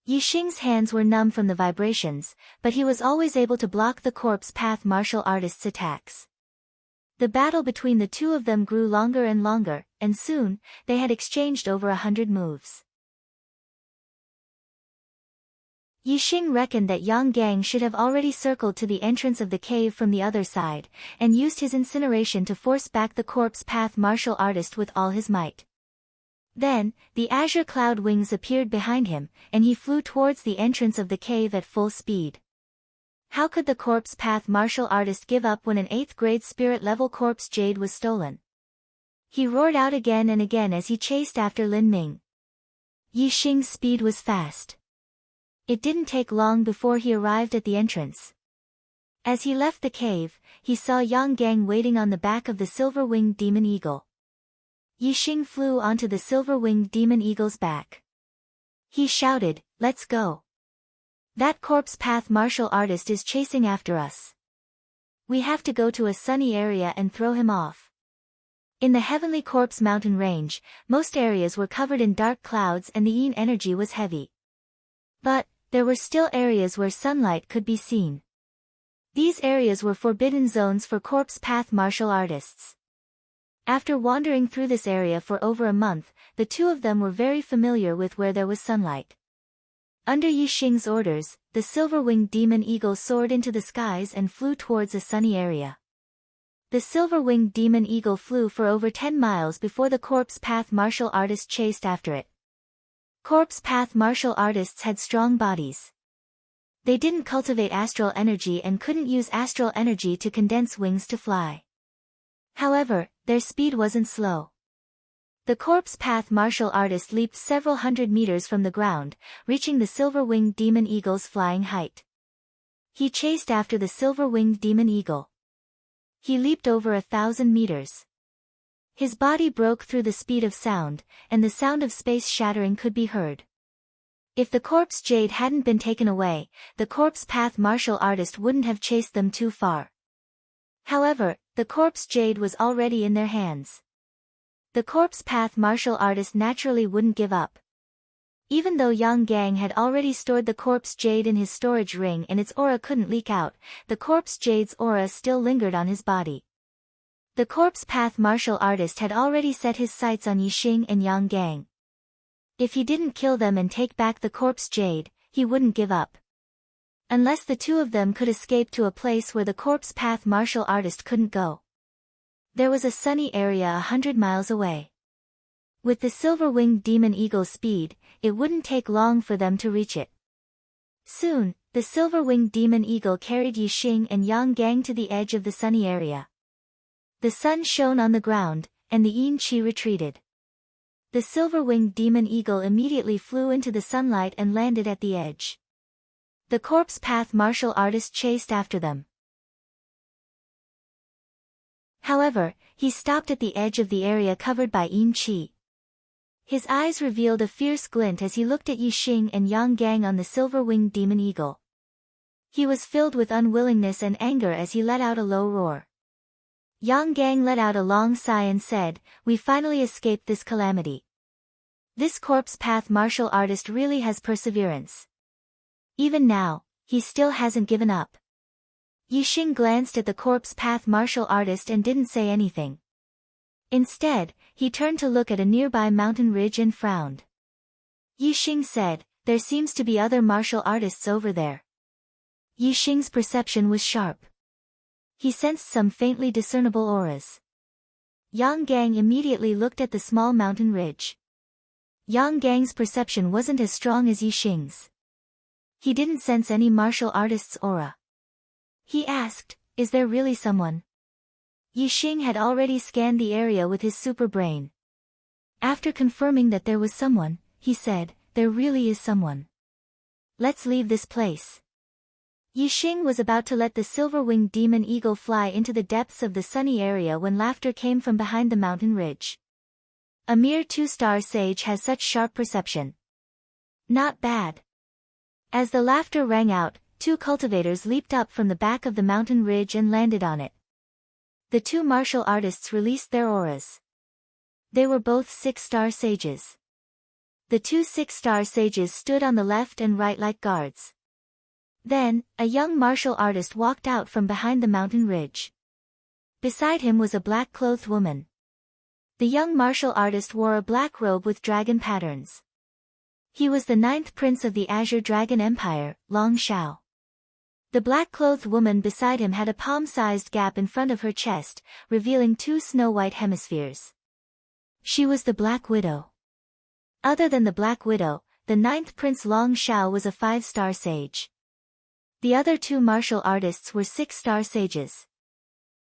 Yixing's hands were numb from the vibrations, but he was always able to block the corpse path martial artist's attacks. The battle between the two of them grew longer and longer, and soon, they had exchanged over 100 moves. Yixing reckoned that Yang Gang should have already circled to the entrance of the cave from the other side, and used his incineration to force back the corpse path martial artist with all his might. Then, the azure cloud wings appeared behind him, and he flew towards the entrance of the cave at full speed. How could the corpse path martial artist give up when an 8th grade spirit level corpse jade was stolen? He roared out again and again as he chased after Lin Ming. Yixing's speed was fast. It didn't take long before he arrived at the entrance. As he left the cave, he saw Yang Gang waiting on the back of the silver-winged demon eagle. Yixing flew onto the silver-winged demon eagle's back. He shouted, "Let's go. That corpse path martial artist is chasing after us. We have to go to a sunny area and throw him off." In the heavenly corpse mountain range, most areas were covered in dark clouds and the yin energy was heavy. But there were still areas where sunlight could be seen. These areas were forbidden zones for corpse path martial artists. After wandering through this area for over a month, the two of them were very familiar with where there was sunlight. Under Yixing's orders, the silver-winged demon eagle soared into the skies and flew towards a sunny area. The silver-winged demon eagle flew for over 10 miles before the corpse path martial artist chased after it. Corpse path martial artists had strong bodies. They didn't cultivate astral energy and couldn't use astral energy to condense wings to fly. However, their speed wasn't slow. The corpse path martial artist leaped several hundred meters from the ground, reaching the silver-winged demon eagle's flying height. He chased after the silver-winged demon eagle. He leaped over 1,000 meters. His body broke through the speed of sound, and the sound of space shattering could be heard. If the corpse jade hadn't been taken away, the corpse path martial artist wouldn't have chased them too far. However, the corpse jade was already in their hands. The corpse path martial artist naturally wouldn't give up. Even though Yang Gang had already stored the corpse jade in his storage ring and its aura couldn't leak out, the corpse jade's aura still lingered on his body. The corpse path martial artist had already set his sights on Yixing and Yang Gang. If he didn't kill them and take back the corpse jade, he wouldn't give up. Unless the two of them could escape to a place where the corpse path martial artist couldn't go. There was a sunny area 100 miles away. With the silver-winged demon eagle's speed, it wouldn't take long for them to reach it. Soon, the silver-winged demon eagle carried Yixing and Yang Gang to the edge of the sunny area. The sun shone on the ground, and the yin qi retreated. The silver-winged demon eagle immediately flew into the sunlight and landed at the edge. The corpse path martial artist chased after them. However, he stopped at the edge of the area covered by yin qi. His eyes revealed a fierce glint as he looked at Yixing and Yang Gang on the silver-winged demon eagle. He was filled with unwillingness and anger as he let out a low roar. Yang Gang let out a long sigh and said, "We finally escaped this calamity. This corpse path martial artist really has perseverance. Even now, he still hasn't given up." Yixing glanced at the corpse path martial artist and didn't say anything. Instead, he turned to look at a nearby mountain ridge and frowned. Yixing said, "There seems to be other martial artists over there." Yixing's perception was sharp. He sensed some faintly discernible auras. Yang Gang immediately looked at the small mountain ridge. Yang Gang's perception wasn't as strong as Yixing's. He didn't sense any martial artist's aura. He asked, "Is there really someone?" Yixing had already scanned the area with his super brain. After confirming that there was someone, he said, "There really is someone. Let's leave this place." Yixing was about to let the silver-winged demon eagle fly into the depths of the sunny area when laughter came from behind the mountain ridge. A mere 2-star sage has such sharp perception. Not bad. As the laughter rang out, 2 cultivators leaped up from the back of the mountain ridge and landed on it. The 2 martial artists released their auras. They were both 6-star sages. The 2 6-star sages stood on the left and right like guards. Then, a young martial artist walked out from behind the mountain ridge. Beside him was a black-clothed woman. The young martial artist wore a black robe with dragon patterns. He was the 9th prince of the Azure Dragon Empire, Long Shao. The black-clothed woman beside him had a palm-sized gap in front of her chest, revealing 2 snow-white hemispheres. She was the Black Widow. Other than the Black Widow, the 9th prince Long Shao was a 5-star sage. The other 2 martial artists were 6-star sages.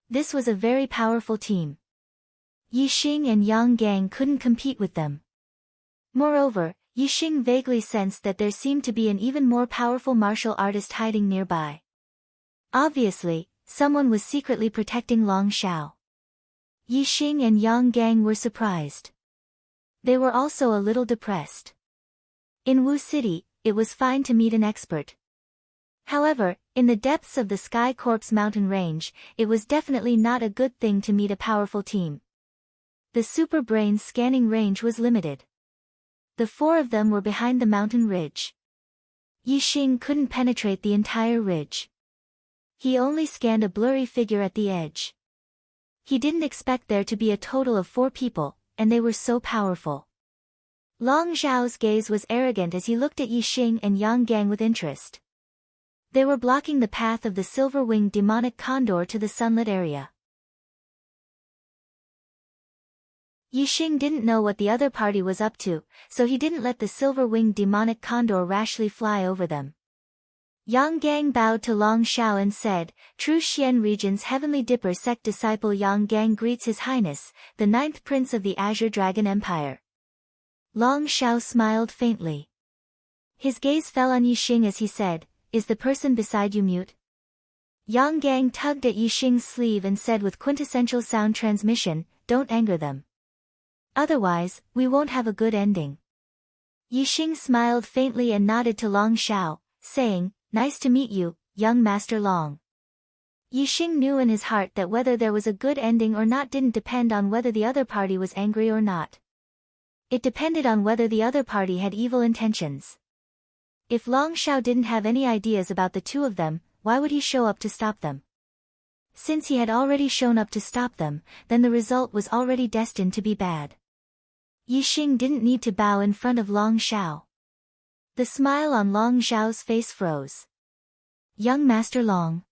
This was a very powerful team. Yixing and Yang Gang couldn't compete with them. Moreover, Yixing vaguely sensed that there seemed to be an even more powerful martial artist hiding nearby. Obviously, someone was secretly protecting Long Shao. Yixing and Yang Gang were surprised. They were also a little depressed. In Wu City, it was fine to meet an expert. However, in the depths of the Sky Corpse mountain range, it was definitely not a good thing to meet a powerful team. The super brain's scanning range was limited. The 4 of them were behind the mountain ridge. Yixing couldn't penetrate the entire ridge. He only scanned a blurry figure at the edge. He didn't expect there to be a total of 4 people, and they were so powerful. Long Zhao's gaze was arrogant as he looked at Yixing and Yang Gang with interest. They were blocking the path of the silver-winged demonic condor to the sunlit area. Yixing didn't know what the other party was up to, so he didn't let the silver-winged demonic condor rashly fly over them. Yang Gang bowed to Long Shao and said, "True Xian region's Heavenly Dipper sect disciple Yang Gang greets His Highness, the 9th Prince of the Azure Dragon Empire." Long Shao smiled faintly. His gaze fell on Yixing as he said, "Is the person beside you mute?" Yang Gang tugged at Yixing's sleeve and said with quintessential sound transmission, "Don't anger them. Otherwise, we won't have a good ending." Yixing smiled faintly and nodded to Long Shao, saying, "Nice to meet you, young Master Long." Yixing knew in his heart that whether there was a good ending or not didn't depend on whether the other party was angry or not. It depended on whether the other party had evil intentions. If Long Shao didn't have any ideas about the two of them, why would he show up to stop them? Since he had already shown up to stop them, then the result was already destined to be bad. Yixing didn't need to bow in front of Long Shao. The smile on Long Xiao's face froze. Young Master Long.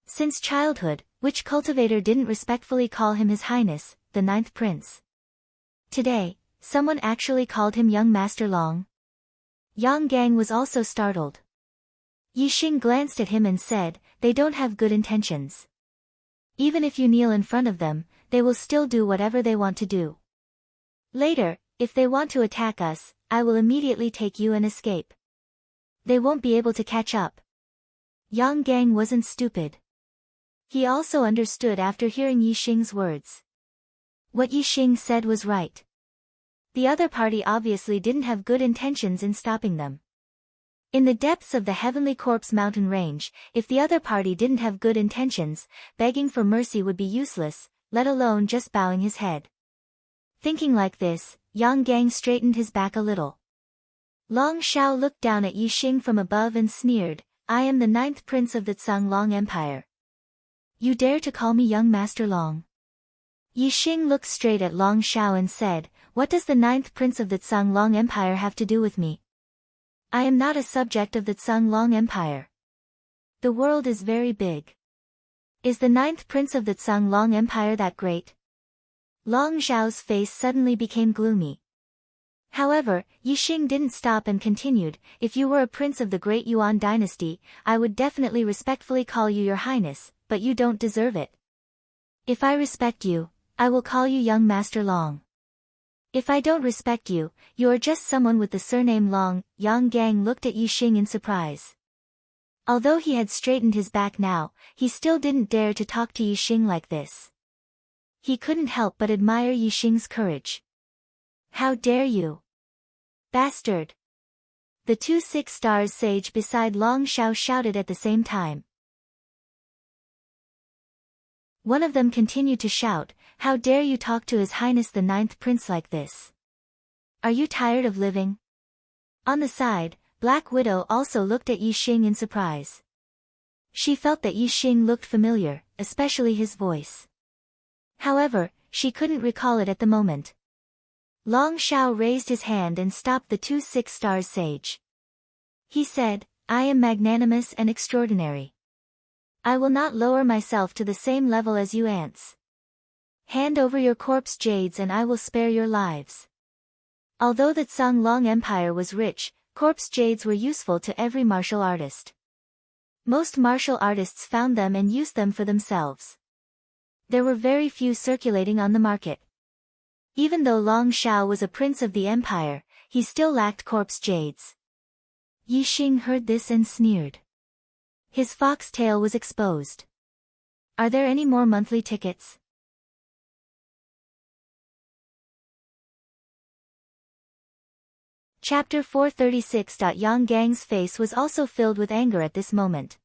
Since childhood, which cultivator didn't respectfully call him His Highness, the Ninth Prince? Today, someone actually called him Young Master Long. Yang Gang was also startled. Yixing glanced at him and said, "They don't have good intentions. Even if you kneel in front of them, they will still do whatever they want to do. Later, if they want to attack us, I will immediately take you and escape. They won't be able to catch up." Yang Gang wasn't stupid. He also understood after hearing Yixing's words. What Yixing said was right. The other party obviously didn't have good intentions in stopping them. In the depths of the Heavenly Corpse mountain range, if the other party didn't have good intentions, begging for mercy would be useless, let alone just bowing his head. Thinking like this, Yang Gang straightened his back a little. Long Shao looked down at Yixing from above and sneered, "I am the ninth prince of the Tsang Long Empire. You dare to call me Young Master Long?" Yixing looked straight at Long Shao and said, "What does the ninth prince of the Tsang Long Empire have to do with me? I am not a subject of the Tsang Long Empire. The world is very big. Is the ninth prince of the Tsang Long Empire that great?" Long Zhao's face suddenly became gloomy. However, Yixing didn't stop and continued, "If you were a prince of the great Yuan dynasty, I would definitely respectfully call you Your Highness, but you don't deserve it. If I respect you, I will call you Young Master Long. If I don't respect you, you are just someone with the surname Long." Yang Gang looked at Yixing in surprise. Although he had straightened his back now, he still didn't dare to talk to Yixing like this. He couldn't help but admire Yixing's courage. "How dare you? Bastard!" The two 6 stars sage beside Long Shao shouted at the same time. One of them continued to shout, "How dare you talk to His Highness the Ninth Prince like this? Are you tired of living?" On the side, Black Widow also looked at Yixing in surprise. She felt that Yixing looked familiar, especially his voice. However, she couldn't recall it at the moment. Long Shao raised his hand and stopped the two 6 stars sage. He said, "I am magnanimous and extraordinary. I will not lower myself to the same level as you ants. Hand over your corpse jades and I will spare your lives." Although the Tsang Long Empire was rich, corpse jades were useful to every martial artist. Most martial artists found them and used them for themselves. There were very few circulating on the market. Even though Long Shao was a prince of the empire, he still lacked corpse jades. Yixing heard this and sneered. His fox tail was exposed. "Are there any more monthly tickets?" Chapter 436. Yang Gang's face was also filled with anger at this moment.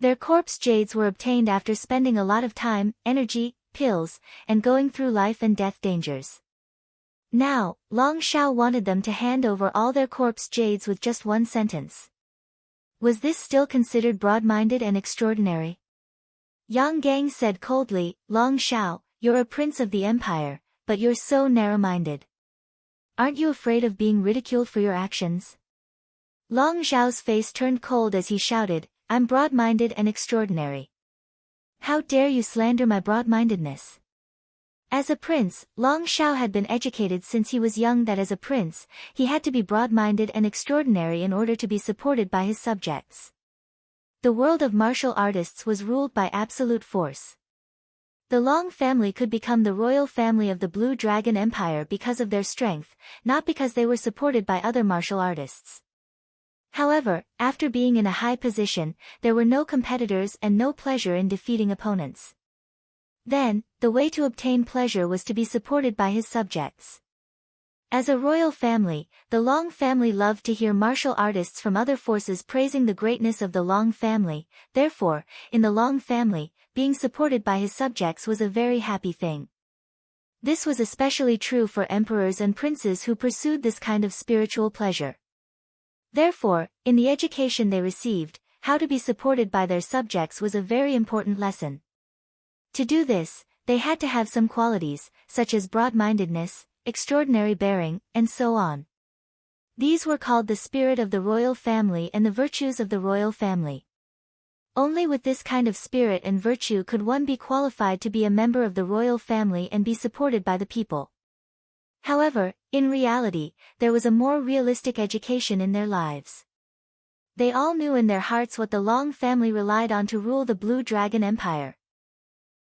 Their corpse jades were obtained after spending a lot of time, energy, pills, and going through life and death dangers. Now, Long Shao wanted them to hand over all their corpse jades with just one sentence. Was this still considered broad-minded and extraordinary? Yang Gang said coldly, "Long Shao, you're a prince of the empire, but you're so narrow-minded. Aren't you afraid of being ridiculed for your actions?" Long Zhao's face turned cold as he shouted, "I'm broad-minded and extraordinary. How dare you slander my broad-mindedness?" As a prince, Long Shao had been educated since he was young that as a prince, he had to be broad-minded and extraordinary in order to be supported by his subjects. The world of martial artists was ruled by absolute force. The Long family could become the royal family of the Blue Dragon Empire because of their strength, not because they were supported by other martial artists. However, after being in a high position, there were no competitors and no pleasure in defeating opponents. Then, the way to obtain pleasure was to be supported by his subjects. As a royal family, the Long family loved to hear martial artists from other forces praising the greatness of the Long family. Therefore, in the Long family, being supported by his subjects was a very happy thing. This was especially true for emperors and princes who pursued this kind of spiritual pleasure. Therefore, in the education they received, how to be supported by their subjects was a very important lesson. To do this, they had to have some qualities, such as broad-mindedness, extraordinary bearing, and so on. These were called the spirit of the royal family and the virtues of the royal family. Only with this kind of spirit and virtue could one be qualified to be a member of the royal family and be supported by the people. However, in reality, there was a more realistic education in their lives. They all knew in their hearts what the Long family relied on to rule the Blue Dragon Empire.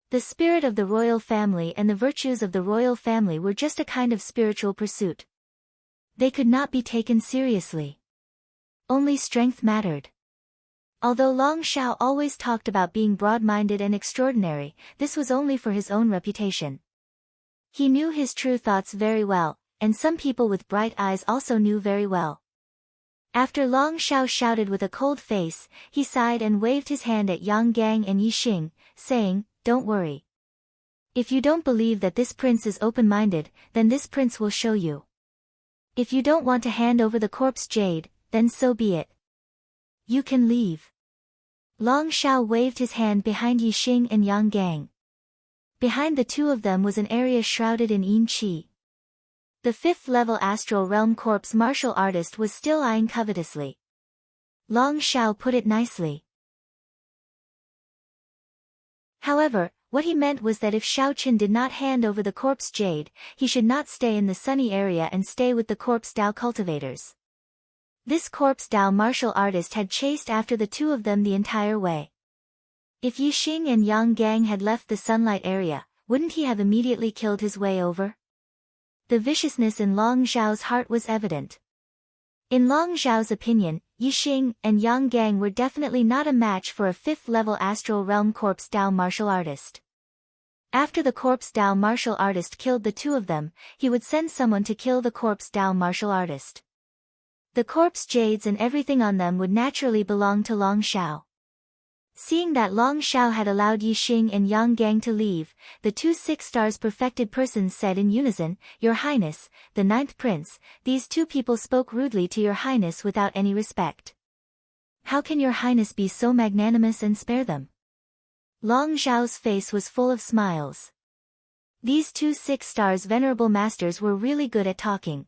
The spirit of the royal family and the virtues of the royal family were just a kind of spiritual pursuit. They could not be taken seriously. Only strength mattered. Although Long Shao always talked about being broad-minded and extraordinary, this was only for his own reputation. He knew his true thoughts very well, and some people with bright eyes also knew very well. After Long Shao shouted with a cold face, he sighed and waved his hand at Yang Gang and Yi Xing, saying, "Don't worry. If you don't believe that this prince is open-minded, then this prince will show you. If you don't want to hand over the corpse jade, then so be it. You can leave." Long Shao waved his hand behind Yi Xing and Yang Gang. Behind the two of them was an area shrouded in yin qi. The fifth-level astral realm corpse martial artist was still eyeing covetously. Long Shao put it nicely. However, what he meant was that if Shao Qin did not hand over the corpse jade, he should not stay in the sunny area and stay with the corpse Dao cultivators. This corpse Dao martial artist had chased after the two of them the entire way. If Yi Xing and Yang Gang had left the sunlight area, wouldn't he have immediately killed his way over? The viciousness in Long Zhao's heart was evident. In Long Zhao's opinion, Yi Xing and Yang Gang were definitely not a match for a fifth-level astral realm corpse Dao martial artist. After the corpse Dao martial artist killed the two of them, he would send someone to kill the corpse Dao martial artist. The corpse jades and everything on them would naturally belong to Long Shao. Seeing that Long Shao had allowed Yi Xing and Yang Gang to leave, the two 6-stars perfected persons said in unison, "Your Highness, the 9th Prince, these two people spoke rudely to Your Highness without any respect. How can Your Highness be so magnanimous and spare them?" Long Zhao's face was full of smiles. These two 6-stars venerable masters were really good at talking.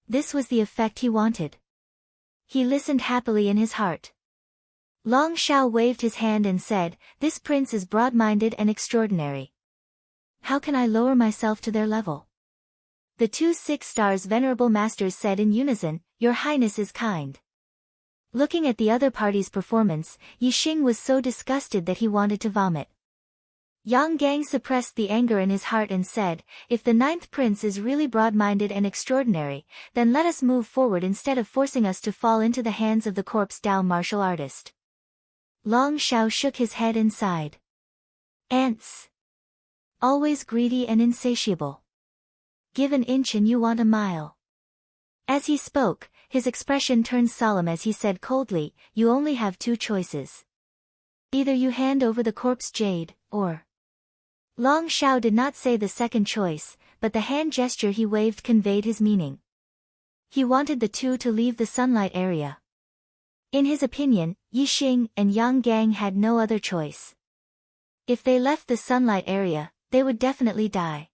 This was the effect he wanted. He listened happily in his heart. Long Shao waved his hand and said, "This prince is broad-minded and extraordinary. How can I lower myself to their level?" The two 6-stars venerable masters said in unison, "Your Highness is kind." Looking at the other party's performance, Yi Xing was so disgusted that he wanted to vomit. Yang Gang suppressed the anger in his heart and said, "If the 9th prince is really broad-minded and extraordinary, then let us move forward instead of forcing us to fall into the hands of the corpse Dao martial artist." Long Shao shook his head and sighed. Ants. Always greedy and insatiable. Give an inch and you want a mile. As he spoke, his expression turned solemn as he said coldly, "You only have two choices. Either you hand over the corpse jade, or..." Long Shao did not say the second choice, but the hand gesture he waved conveyed his meaning. He wanted the two to leave the sunlight area. In his opinion, Yi Xing and Yang Gang had no other choice. If they left the sunlight area, they would definitely die.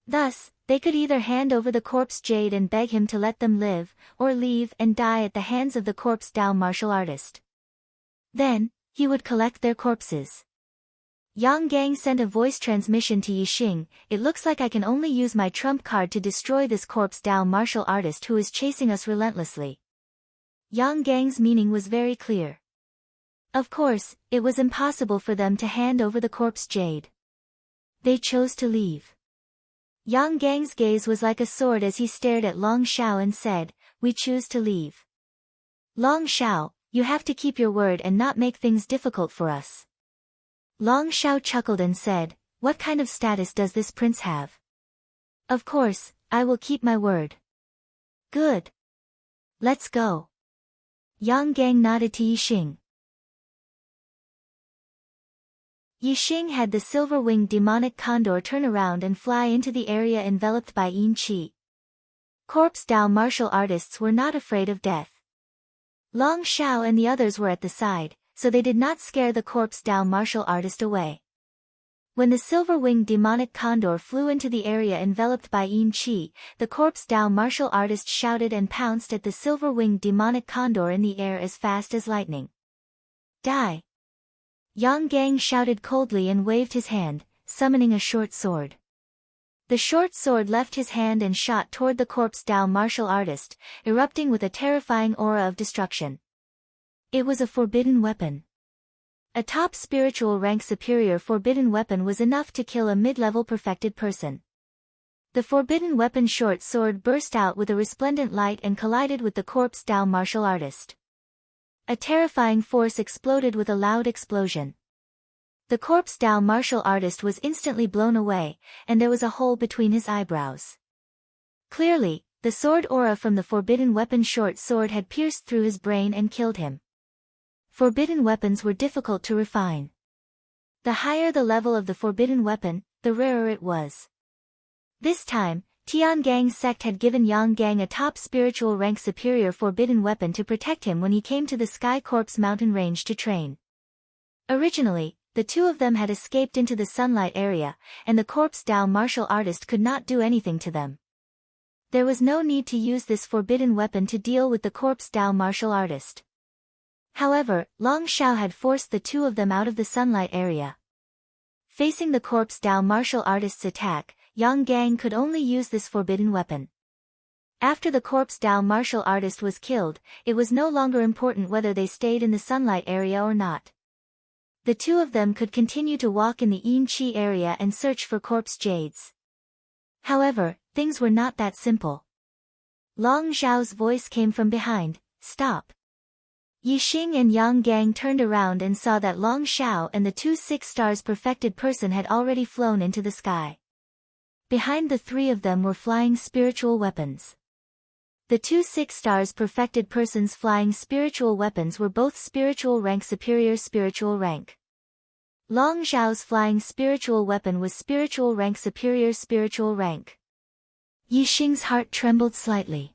Thus, they could either hand over the corpse jade and beg him to let them live, or leave and die at the hands of the corpse Dao martial artist. Then, he would collect their corpses. Yang Gang sent a voice transmission to Yi Xing, "It looks like I can only use my trump card to destroy this corpse Dao martial artist who is chasing us relentlessly." Yang Gang's meaning was very clear. Of course, it was impossible for them to hand over the corpse jade. They chose to leave. Yang Gang's gaze was like a sword as he stared at Long Shao and said, "We choose to leave. Long Shao, you have to keep your word and not make things difficult for us." Long Shao chuckled and said, "What kind of status does this prince have? Of course, I will keep my word." "Good. Let's go." Yang Gang nodded to Yi Xing. Yixing had the silver-winged demonic condor turn around and fly into the area enveloped by Yin Qi. Corpse Dao martial artists were not afraid of death. Long Shao and the others were at the side, so they did not scare the Corpse Dao martial artist away. When the silver-winged demonic condor flew into the area enveloped by Yin Qi, the Corpse Dao martial artist shouted and pounced at the silver-winged demonic condor in the air as fast as lightning. Die! Yang Gang shouted coldly and waved his hand, summoning a short sword. The short sword left his hand and shot toward the Corpse Dao martial artist, erupting with a terrifying aura of destruction. It was a forbidden weapon. A top spiritual rank superior forbidden weapon was enough to kill a mid-level perfected person. The forbidden weapon short sword burst out with a resplendent light and collided with the Corpse Dao martial artist. A terrifying force exploded with a loud explosion. The Corpse Dao martial artist was instantly blown away, and there was a hole between his eyebrows. Clearly, the sword aura from the forbidden weapon short sword had pierced through his brain and killed him. Forbidden weapons were difficult to refine. The higher the level of the forbidden weapon, the rarer it was. This time, Tiangang's sect had given Yang Gang a top spiritual rank superior forbidden weapon to protect him when he came to the Sky Corpse mountain range to train. Originally, the two of them had escaped into the sunlight area, and the Corpse Dao martial artist could not do anything to them. There was no need to use this forbidden weapon to deal with the Corpse Dao martial artist. However, Long Shao had forced the two of them out of the sunlight area. Facing the Corpse Dao martial artist's attack, Yang Gang could only use this forbidden weapon. After the Corpse Dao martial artist was killed, it was no longer important whether they stayed in the sunlight area or not. The two of them could continue to walk in the Yin Qi area and search for corpse jades. However, things were not that simple. Long Zhao's voice came from behind, "Stop." Yixing and Yang Gang turned around and saw that Long Shao and the two 6 stars perfected person had already flown into the sky. Behind the three of them were flying spiritual weapons. The two 6 stars perfected persons flying spiritual weapons were both spiritual rank superior spiritual rank. Long Zhao's flying spiritual weapon was spiritual rank superior spiritual rank. Yixing's heart trembled slightly.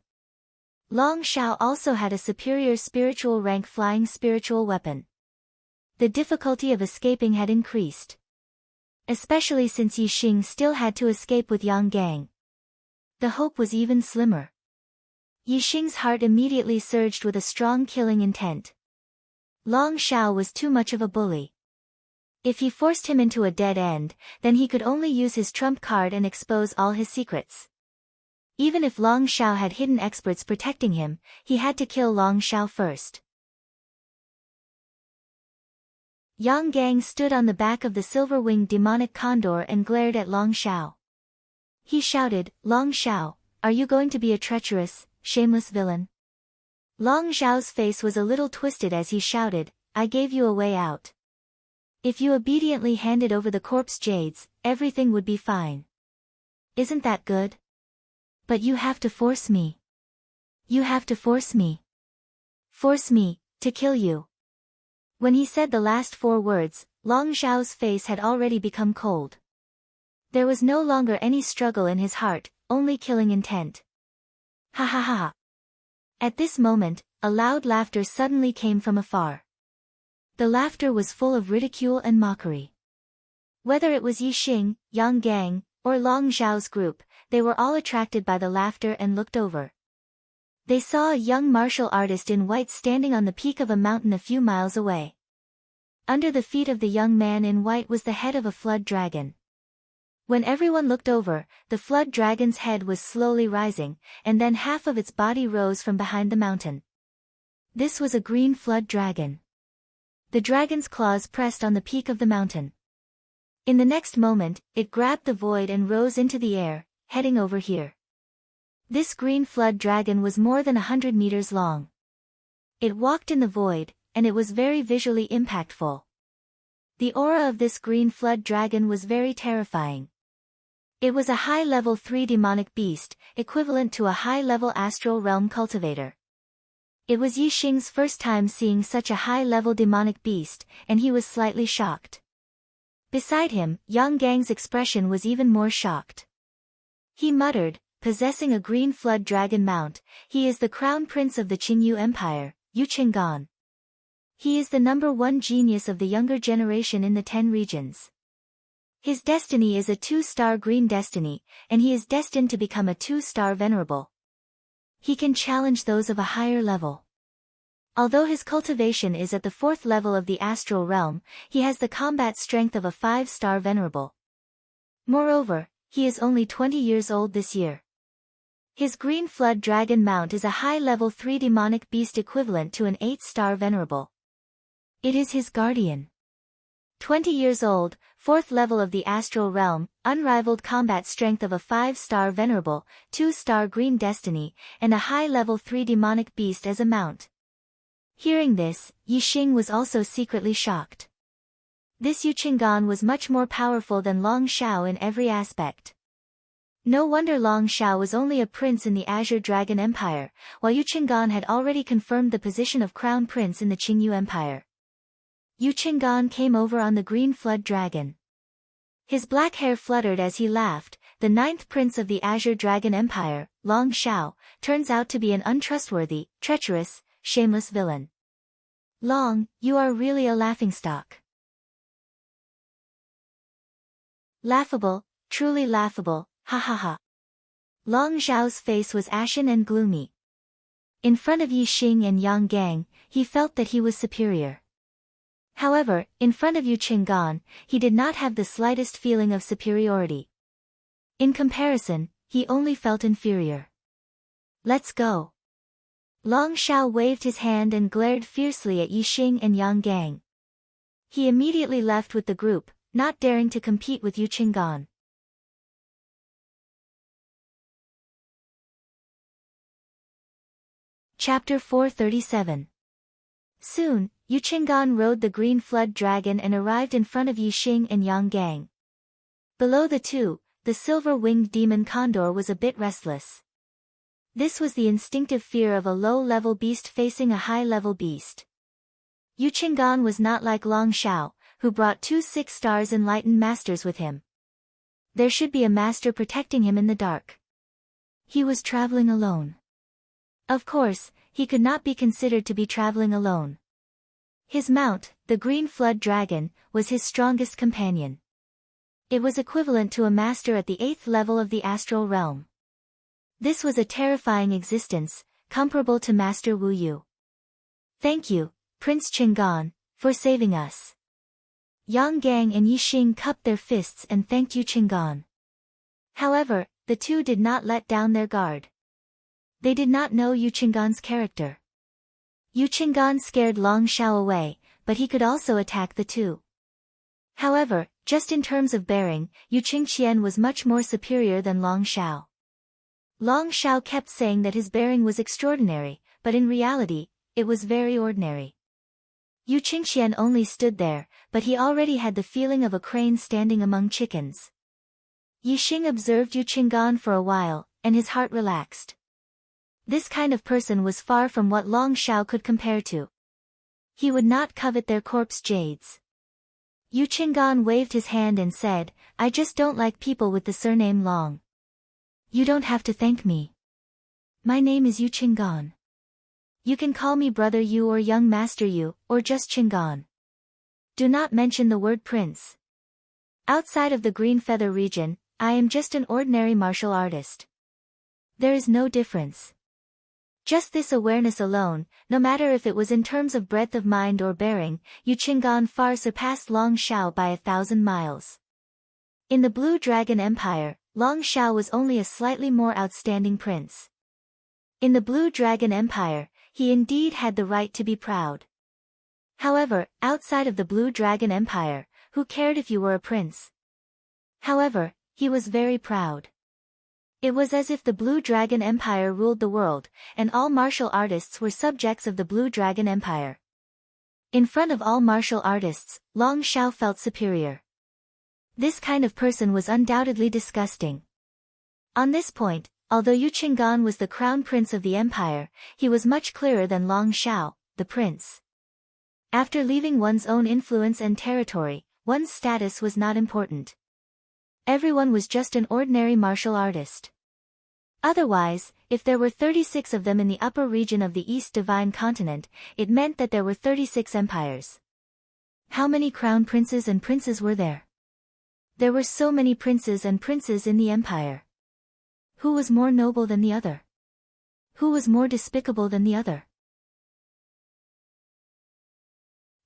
Long Shao also had a superior spiritual rank flying spiritual weapon. The difficulty of escaping had increased. Especially since Yixing still had to escape with Yang Gang. The hope was even slimmer. Yixing's heart immediately surged with a strong killing intent. Long Shao was too much of a bully. If he forced him into a dead end, then he could only use his trump card and expose all his secrets. Even if Long Shao had hidden experts protecting him, he had to kill Long Shao first. Yang Gang stood on the back of the silver-winged demonic condor and glared at Long Shao. He shouted, "Long Shao, are you going to be a treacherous, shameless villain?" Long Zhao's face was a little twisted as he shouted, "I gave you a way out. If you obediently handed over the corpse jades, everything would be fine. Isn't that good? But you have to force me. You have to force me. Force me, to kill you." When he said the last 4 words, Long Zhao's face had already become cold. There was no longer any struggle in his heart, only killing intent. Ha ha ha. At this moment, a loud laughter suddenly came from afar. The laughter was full of ridicule and mockery. Whether it was Yixing, Yang Gang, or Long Zhao's group, they were all attracted by the laughter and looked over. They saw a young martial artist in white standing on the peak of a mountain a few miles away. Under the feet of the young man in white was the head of a flood dragon. When everyone looked over, the flood dragon's head was slowly rising, and then half of its body rose from behind the mountain. This was a green flood dragon. The dragon's claws pressed on the peak of the mountain. In the next moment, it grabbed the void and rose into the air, heading over here. This green flood dragon was more than 100 meters long. It walked in the void, and it was very visually impactful. The aura of this green flood dragon was very terrifying. It was a high-level 3 demonic beast, equivalent to a high-level astral realm cultivator. It was Yixing's first time seeing such a high-level demonic beast, and he was slightly shocked. Beside him, Yang Gang's expression was even more shocked. He muttered, possessing a green flood dragon mount, he is the crown prince of the Qingyu Empire, Yu Qinggan. He is the #1 genius of the younger generation in the 10 regions. His destiny is a 2-star green destiny, and he is destined to become a 2-star venerable. He can challenge those of a higher level. Although his cultivation is at the 4th level of the astral realm, he has the combat strength of a 5-star venerable. Moreover, he is only 20 years old this year. His green flood dragon mount is a high-level 3 demonic beast equivalent to an 8-star venerable. It is his guardian. 20 years old, 4th level of the astral realm, unrivaled combat strength of a 5-star venerable, 2-star green destiny, and a high-level 3 demonic beast as a mount. Hearing this, Yi Xing was also secretly shocked. This Yu Qinggan was much more powerful than Long Shao in every aspect. No wonder Long Shao was only a prince in the Azure Dragon Empire, while Yu Qinggan had already confirmed the position of crown prince in the Qingyu Empire. Yu Qinggan came over on the green flood dragon. His black hair fluttered as he laughed. The 9th prince of the Azure Dragon Empire, Long Shao, turns out to be an untrustworthy, treacherous, shameless villain. Long, you are really a laughingstock. Laughable, truly laughable, ha ha ha. Long Zhao's face was ashen and gloomy. In front of Yi Xing and Yang Gang, he felt that he was superior. However, in front of Yu Qinggan, he did not have the slightest feeling of superiority. In comparison, he only felt inferior. Let's go. Long Shao waved his hand and glared fiercely at Yi Xing and Yang Gang. He immediately left with the group, not daring to compete with Yu Qinggan. Chapter 437. Soon, Yu Qinggan rode the green flood dragon and arrived in front of Yi Xing and Yang Gang. Below the two, the silver-winged demon condor was a bit restless. This was the instinctive fear of a low-level beast facing a high-level beast. Yu Qinggan was not like Long Shao, who brought 2 6-stars enlightened masters with him. There should be a master protecting him in the dark. He was traveling alone. Of course, he could not be considered to be traveling alone. His mount, the green flood dragon, was his strongest companion. It was equivalent to a master at the 8th level of the astral realm. This was a terrifying existence, comparable to Master Wu Yu. Thank you, Prince Qinggan, for saving us. Yang Gang and Yi Xing cupped their fists and thanked Yu Qinggan. However, the two did not let down their guard. They did not know Yu Qinggan's character. Yu Qinggan scared Long Shao away, but he could also attack the two. However, just in terms of bearing, Yu Qingqian was much more superior than Long Shao. Long Shao kept saying that his bearing was extraordinary, but in reality, it was very ordinary. Yu Qingqian only stood there, but he already had the feeling of a crane standing among chickens. Yi Xing observed Yu Qinggan for a while, and his heart relaxed. This kind of person was far from what Long Shao could compare to. He would not covet their corpse jades. Yu Qinggan waved his hand and said, I just don't like people with the surname Long. You don't have to thank me. My name is Yu Qinggan. You can call me Brother Yu or Young Master Yu, or just Qinggan. Do not mention the word prince. Outside of the Green Feather region, I am just an ordinary martial artist. There is no difference. Just this awareness alone, no matter if it was in terms of breadth of mind or bearing, Yu Qinggan far surpassed Long Shao by 1,000 miles. In the Blue Dragon Empire, Long Shao was only a slightly more outstanding prince. In the Blue Dragon Empire, he indeed had the right to be proud. However, outside of the Blue Dragon Empire, who cared if you were a prince? However, he was very proud. It was as if the Blue Dragon Empire ruled the world, and all martial artists were subjects of the Blue Dragon Empire. In front of all martial artists, Long Shao felt superior. This kind of person was undoubtedly disgusting. On this point, although Yu Qinggan was the crown prince of the empire, he was much clearer than Long Shao, the prince. After leaving one's own influence and territory, one's status was not important. Everyone was just an ordinary martial artist. Otherwise, if there were 36 of them in the upper region of the East Divine Continent, it meant that there were 36 empires. How many crown princes and princes were there? There were so many princes and princes in the empire. Who was more noble than the other? Who was more despicable than the other?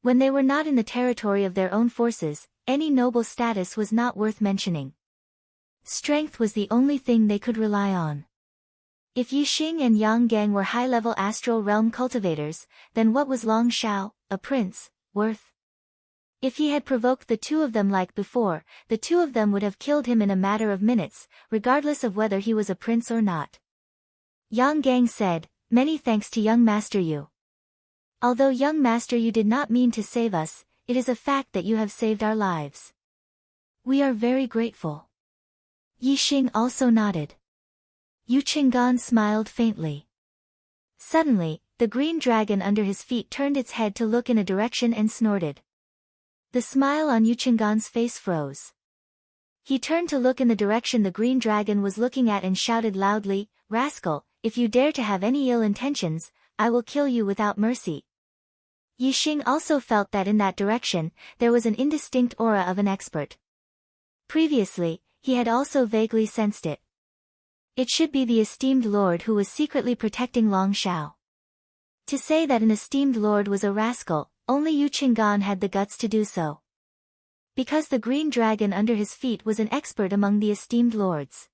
When they were not in the territory of their own forces, any noble status was not worth mentioning. Strength was the only thing they could rely on. If Yixing and Yang Gang were high-level astral realm cultivators, then what was Long Shao, a prince, worth? If he had provoked the two of them like before, the two of them would have killed him in a matter of minutes, regardless of whether he was a prince or not. Yang Gang said, "Many thanks to young Master Yu. Although young Master Yu did not mean to save us, it is a fact that you have saved our lives. We are very grateful." Yixing also nodded. Yu Qinggan smiled faintly. Suddenly, the green dragon under his feet turned its head to look in a direction and snorted. The smile on Yu Qinggan's face froze. He turned to look in the direction the green dragon was looking at and shouted loudly, "Rascal, if you dare to have any ill intentions, I will kill you without mercy." Yixing also felt that in that direction, there was an indistinct aura of an expert. Previously, he had also vaguely sensed it. It should be the esteemed lord who was secretly protecting Long Shao. To say that an esteemed lord was a rascal, only Yu Qinggan had the guts to do so. Because the green dragon under his feet was an expert among the esteemed lords.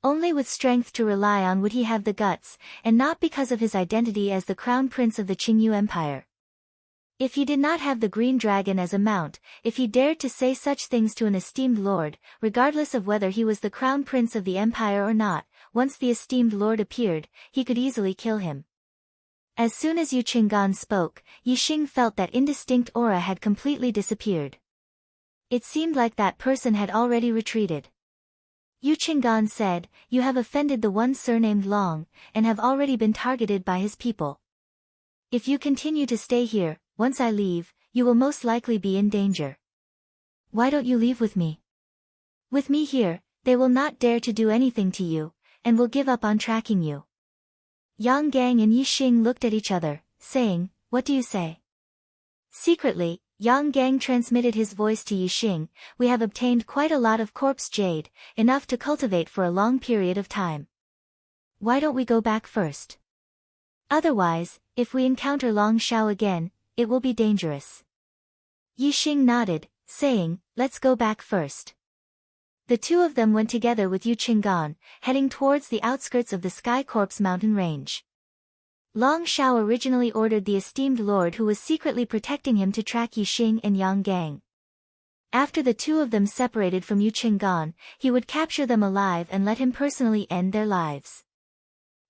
Only with strength to rely on would he have the guts, and not because of his identity as the crown prince of the Qingyu Empire. If he did not have the green dragon as a mount, if he dared to say such things to an esteemed lord, regardless of whether he was the crown prince of the empire or not, once the esteemed lord appeared, he could easily kill him. As soon as Yu Qinggan spoke, Yixing felt that indistinct aura had completely disappeared. It seemed like that person had already retreated. Yu Qinggan said, "You have offended the one surnamed Long, and have already been targeted by his people. If you continue to stay here, once I leave, you will most likely be in danger. Why don't you leave with me? With me here, they will not dare to do anything to you, and will give up on tracking you." Yang Gang and Yixing looked at each other, saying, "What do you say?" Secretly, Yang Gang transmitted his voice to Yixing, "We have obtained quite a lot of corpse jade, enough to cultivate for a long period of time. Why don't we go back first? Otherwise, if we encounter Long Shao again, it will be dangerous." Yixing nodded, saying, "Let's go back first." The two of them went together with Yu Qinggan, heading towards the outskirts of the Sky Corpse mountain range. Long Shao originally ordered the esteemed lord who was secretly protecting him to track Yixing and Yang Gang. After the two of them separated from Yu Qinggan, he would capture them alive and let him personally end their lives.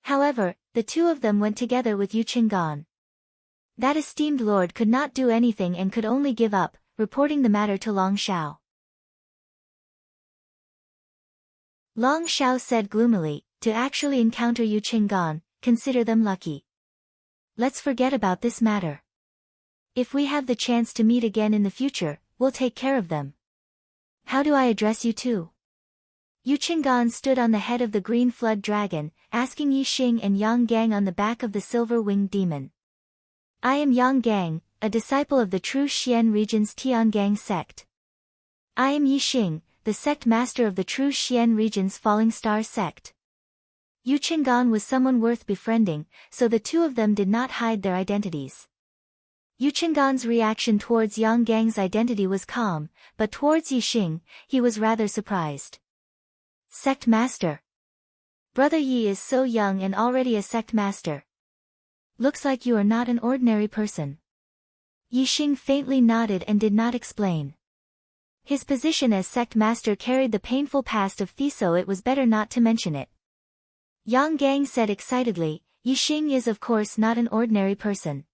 However, the two of them went together with Yu Qinggan. That esteemed lord could not do anything and could only give up, reporting the matter to Long Shao. Long Shao said gloomily, "To actually encounter Yu Qinggan, consider them lucky. Let's forget about this matter. If we have the chance to meet again in the future, we'll take care of them. How do I address you two?" Yu Qinggan stood on the head of the green flood dragon, asking Yixing and Yang Gang on the back of the silver-winged demon. "I am Yang Gang, a disciple of the true Xian region's Tiangang sect. I am Yixing, the sect master of the true Xian region's Falling Star sect." Yu Qinggan was someone worth befriending, so the two of them did not hide their identities. Yu Qinggan's reaction towards Yang Gang's identity was calm, but towards Yixing, he was rather surprised. "Sect master? Brother Yi is so young and already a sect master. Looks like you are not an ordinary person." Yixing faintly nodded and did not explain. His position as sect master carried the painful past of Thiso, it was better not to mention it. Yang Gang said excitedly, "Yixing is of course not an ordinary person.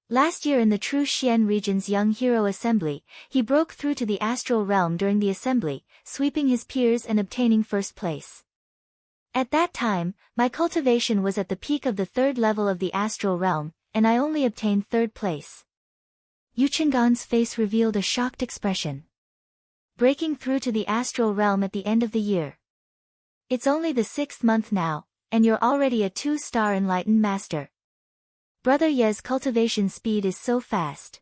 Last year in the True Xian region's Young Hero Assembly, he broke through to the astral realm during the assembly, sweeping his peers and obtaining first place. At that time, my cultivation was at the peak of the third level of the astral realm, and I only obtained third place." Yuchingan's face revealed a shocked expression. Breaking through to the astral realm at the end of the year. It's only the 6th month now, and you're already a 2-star enlightened master. Brother Ye's cultivation speed is so fast.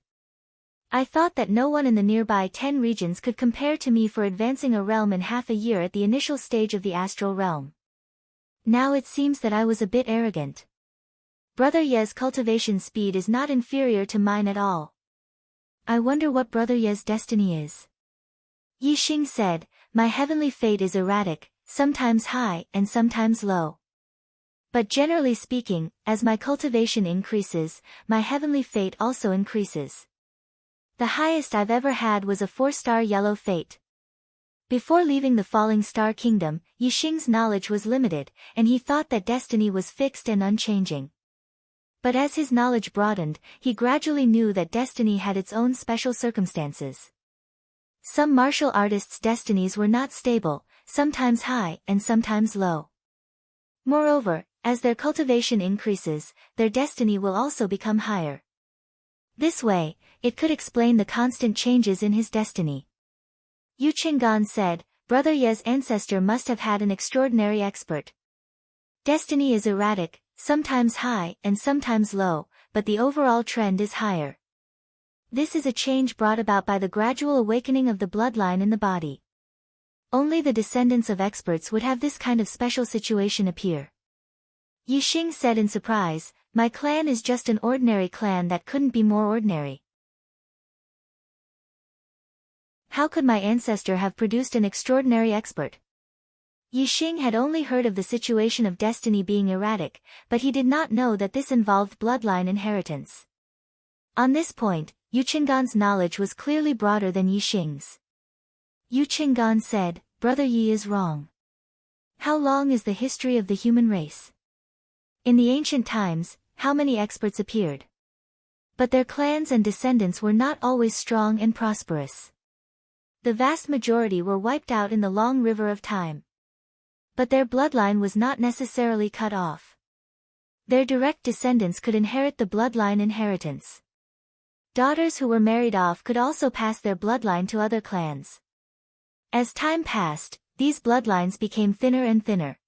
I thought that no one in the nearby 10 regions could compare to me for advancing a realm in half a year at the initial stage of the astral realm. Now it seems that I was a bit arrogant. Brother Ye's cultivation speed is not inferior to mine at all. I wonder what Brother Ye's destiny is. Yi Xing said, my heavenly fate is erratic, sometimes high and sometimes low. But generally speaking, as my cultivation increases, my heavenly fate also increases. The highest I've ever had was a 4-star yellow fate. Before leaving the Falling Star Kingdom, Yi Xing's knowledge was limited, and he thought that destiny was fixed and unchanging. But as his knowledge broadened, he gradually knew that destiny had its own special circumstances. Some martial artists' destinies were not stable, sometimes high and sometimes low. Moreover, as their cultivation increases, their destiny will also become higher. This way, it could explain the constant changes in his destiny. Yu Qinggan said, Brother Ye's ancestor must have had an extraordinary expert. Destiny is erratic, sometimes high and sometimes low, but the overall trend is higher. This is a change brought about by the gradual awakening of the bloodline in the body. Only the descendants of experts would have this kind of special situation appear. Yi Xing said in surprise, my clan is just an ordinary clan that couldn't be more ordinary. How could my ancestor have produced an extraordinary expert? Yi Xing had only heard of the situation of destiny being erratic, but he did not know that this involved bloodline inheritance. On this point, Yu Qinggan's knowledge was clearly broader than Yi Xing's. Yu Qinggan said, Brother Yi is wrong. How long is the history of the human race? In the ancient times, how many experts appeared? But their clans and descendants were not always strong and prosperous. The vast majority were wiped out in the long river of time. But their bloodline was not necessarily cut off. Their direct descendants could inherit the bloodline inheritance. Daughters who were married off could also pass their bloodline to other clans. As time passed, these bloodlines became thinner and thinner.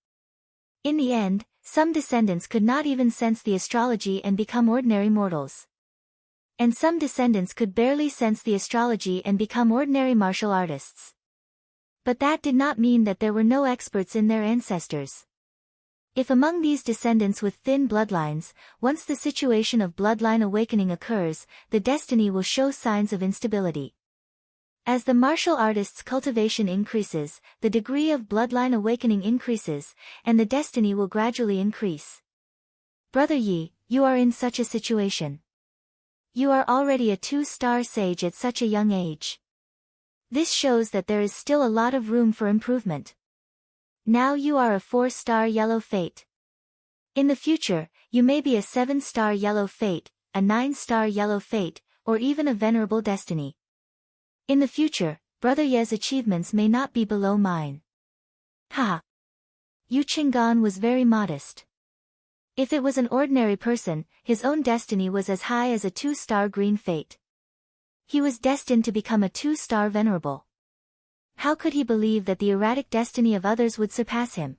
In the end, some descendants could not even sense the astrology and become ordinary mortals. And some descendants could barely sense the astrology and become ordinary martial artists. But that did not mean that there were no experts in their ancestors. If among these descendants with thin bloodlines, once the situation of bloodline awakening occurs, the destiny will show signs of instability. As the martial artist's cultivation increases, the degree of bloodline awakening increases, and the destiny will gradually increase. Brother Yi, you are in such a situation. You are already a 2-star sage at such a young age. This shows that there is still a lot of room for improvement. Now you are a 4-star yellow fate. In the future, you may be a 7-star yellow fate, a 9-star yellow fate, or even a venerable destiny. In the future, Brother Ye's achievements may not be below mine. Ha! Yu Qinggan was very modest. If it was an ordinary person, his own destiny was as high as a 2-star green fate. He was destined to become a 2-star venerable. How could he believe that the erratic destiny of others would surpass him?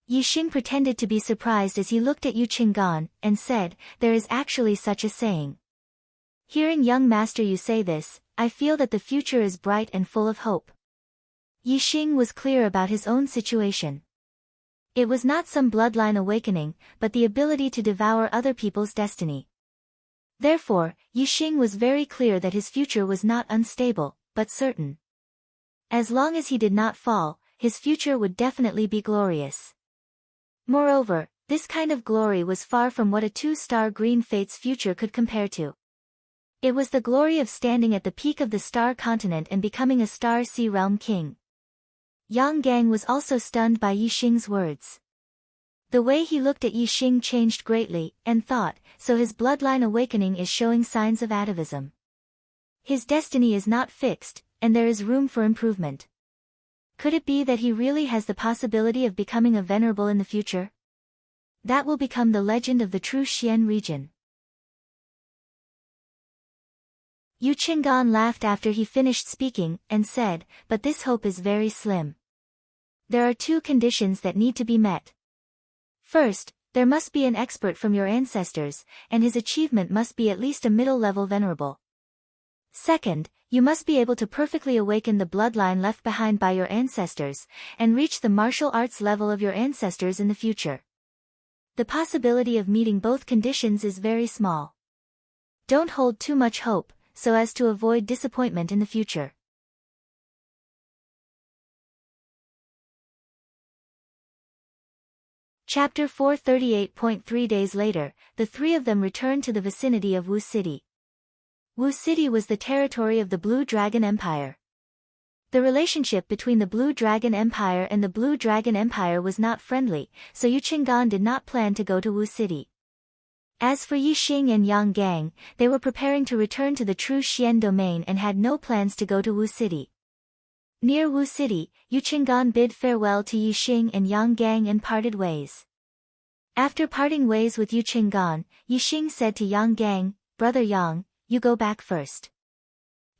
Yi Xing pretended to be surprised as he looked at Yu Qinggan, and said, there is actually such a saying. Hearing young master you say this, I feel that the future is bright and full of hope. Yi Xing was clear about his own situation. It was not some bloodline awakening, but the ability to devour other people's destiny. Therefore, Yi Xing was very clear that his future was not unstable, but certain. As long as he did not fall, his future would definitely be glorious. Moreover, this kind of glory was far from what a 2-star green fate's future could compare to. It was the glory of standing at the peak of the star continent and becoming a star sea realm king. Yang Gang was also stunned by Yi Xing's words. The way he looked at Yi Xing changed greatly, and thought, so his bloodline awakening is showing signs of atavism. His destiny is not fixed, and there is room for improvement. Could it be that he really has the possibility of becoming a venerable in the future? That will become the legend of the true Xian region. Yu Qinggan laughed after he finished speaking, and said, "But this hope is very slim. There are two conditions that need to be met. First, there must be an expert from your ancestors, and his achievement must be at least a middle-level venerable. Second, you must be able to perfectly awaken the bloodline left behind by your ancestors, and reach the martial arts level of your ancestors in the future. The possibility of meeting both conditions is very small. Don't hold too much hope, so as to avoid disappointment in the future." Chapter 438. 3 days later, the three of them returned to the vicinity of Wu City. Wu City was the territory of the Blue Dragon Empire. The relationship between the Blue Dragon Empire and the Blue Dragon Empire was not friendly, so Yu Qinggan did not plan to go to Wu City. As for Yi Xing and Yang Gang, they were preparing to return to the True Xian domain and had no plans to go to Wu City. Near Wu City, Yu Qinggan bid farewell to Yi Xing and Yang Gang and parted ways. After parting ways with Yu Qinggan, Yi Xing said to Yang Gang, "Brother Yang, you go back first.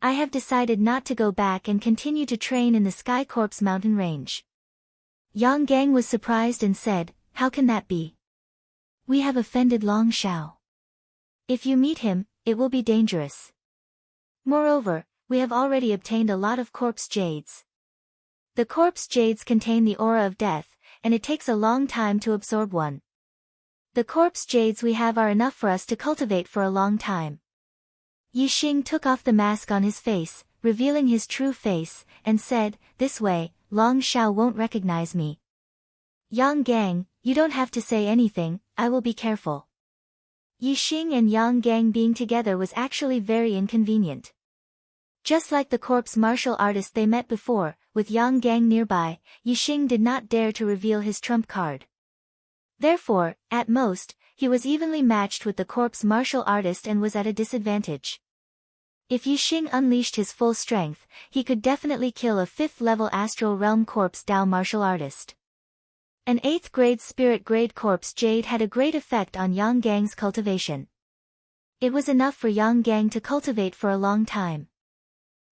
I have decided not to go back and continue to train in the Sky Corpse mountain range." Yang Gang was surprised and said, "How can that be? We have offended Long Shao. If you meet him, it will be dangerous. Moreover, we have already obtained a lot of corpse jades. The corpse jades contain the aura of death, and it takes a long time to absorb one. The corpse jades we have are enough for us to cultivate for a long time." Yi Xing took off the mask on his face, revealing his true face, and said, "This way, Long Shao won't recognize me." "Yang Gang, you don't have to say anything, I will be careful." Yi Xing and Yang Gang being together was actually very inconvenient. Just like the corpse martial artist they met before, with Yang Gang nearby, Yi Xing did not dare to reveal his trump card. Therefore, at most, he was evenly matched with the corpse martial artist and was at a disadvantage. If Yi Xing unleashed his full strength, he could definitely kill a 5th-level Astral Realm Corpse Dao martial artist. An 8th-grade Spirit-grade Corpse Jade had a great effect on Yang Gang's cultivation. It was enough for Yang Gang to cultivate for a long time.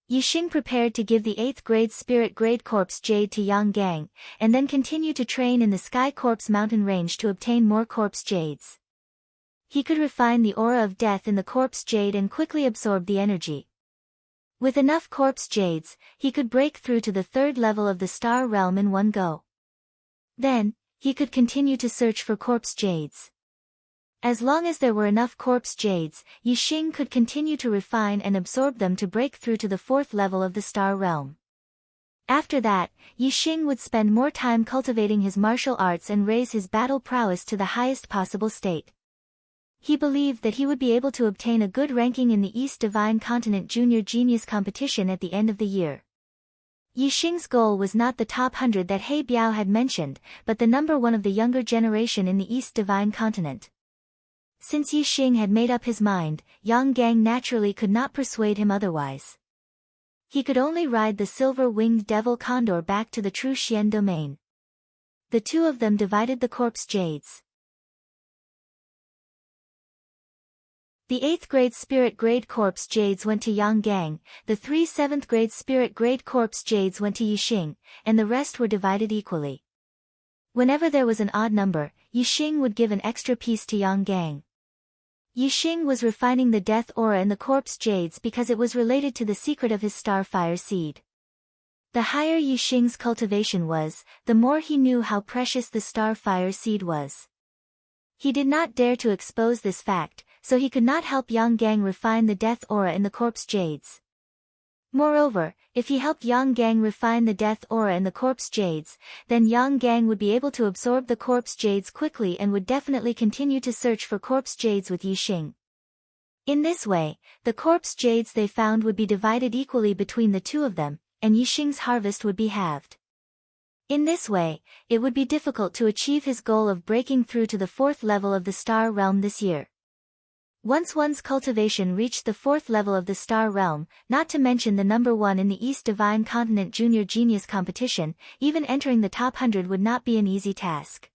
Yi Xing prepared to give the 8th-grade Spirit-grade Corpse Jade to Yang Gang, and then continue to train in the Sky Corpse mountain range to obtain more Corpse Jades. He could refine the aura of death in the Corpse Jade and quickly absorb the energy. With enough Corpse Jades, he could break through to the 3rd level of the Star Realm in one go. Then, he could continue to search for Corpse Jades. As long as there were enough Corpse Jades, Yi Xing could continue to refine and absorb them to break through to the 4th level of the Star Realm. After that, Yi Xing would spend more time cultivating his martial arts and raise his battle prowess to the highest possible state. He believed that he would be able to obtain a good ranking in the East Divine Continent Junior Genius competition at the end of the year. Yi Xing's goal was not the top 100 that He Biao had mentioned, but the number 1 of the younger generation in the East Divine Continent. Since Yi Xing had made up his mind, Yang Gang naturally could not persuade him otherwise. He could only ride the silver-winged devil condor back to the True Xian domain. The two of them divided the Corpse Jades. The 8th-grade Spirit-grade Corpse Jades went to Yang Gang, the 3 7th-grade Spirit-grade Corpse Jades went to Yi Xing, and the rest were divided equally. Whenever there was an odd number, Yi Xing would give an extra piece to Yang Gang. Yi Xing was refining the death aura in the Corpse Jades because it was related to the secret of his Starfire seed. The higher Yi Xing's cultivation was, the more he knew how precious the Starfire seed was. He did not dare to expose this fact, so he could not help Yang Gang refine the death aura in the Corpse Jades. Moreover, if he helped Yang Gang refine the death aura in the Corpse Jades, then Yang Gang would be able to absorb the Corpse Jades quickly and would definitely continue to search for Corpse Jades with Yi Xing. In this way, the Corpse Jades they found would be divided equally between the two of them, and Yi Xing's harvest would be halved. In this way, it would be difficult to achieve his goal of breaking through to the 4th level of the Star Realm this year. Once one's cultivation reached the 4th level of the Star Realm, not to mention the number 1 in the East Divine Continent Junior Genius competition, even entering the top 100 would not be an easy task.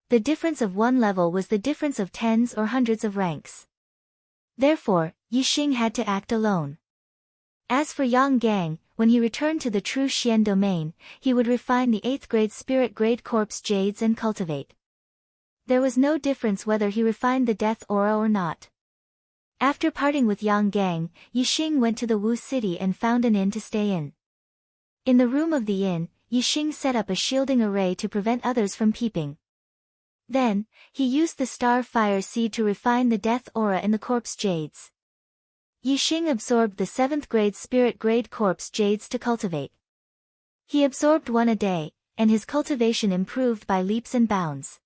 The difference of one level was the difference of tens or hundreds of ranks. Therefore, Yixing had to act alone. As for Yang Gang, when he returned to the true Xian domain, he would refine the 8th grade spirit grade corpse jades and cultivate. There was no difference whether he refined the death aura or not. After parting with Yang Gang, Yixing went to the Wu city and found an inn to stay in. In the room of the inn, Yixing set up a shielding array to prevent others from peeping. Then, he used the star fire seed to refine the death aura in the corpse jades. Yixing absorbed the 7th grade spirit grade corpse jades to cultivate. He absorbed one a day, and his cultivation improved by leaps and bounds.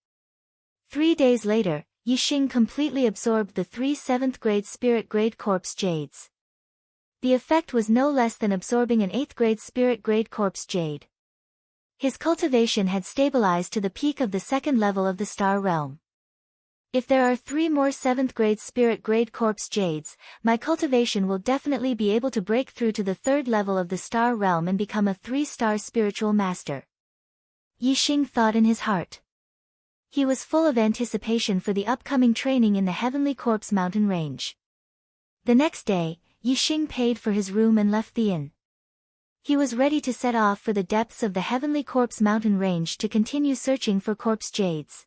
3 days later, Yixing completely absorbed the 3 7th grade spirit grade corpse jades. The effect was no less than absorbing an 8th grade spirit grade corpse jade. His cultivation had stabilized to the peak of the 2nd level of the star realm. If there are 3 more 7th grade spirit grade corpse jades, my cultivation will definitely be able to break through to the 3rd level of the star realm and become a 3-star spiritual master. Yixing thought in his heart. He was full of anticipation for the upcoming training in the Heavenly Corpse mountain range. The next day, Yixing paid for his room and left the inn. He was ready to set off for the depths of the Heavenly Corpse mountain range to continue searching for corpse jades.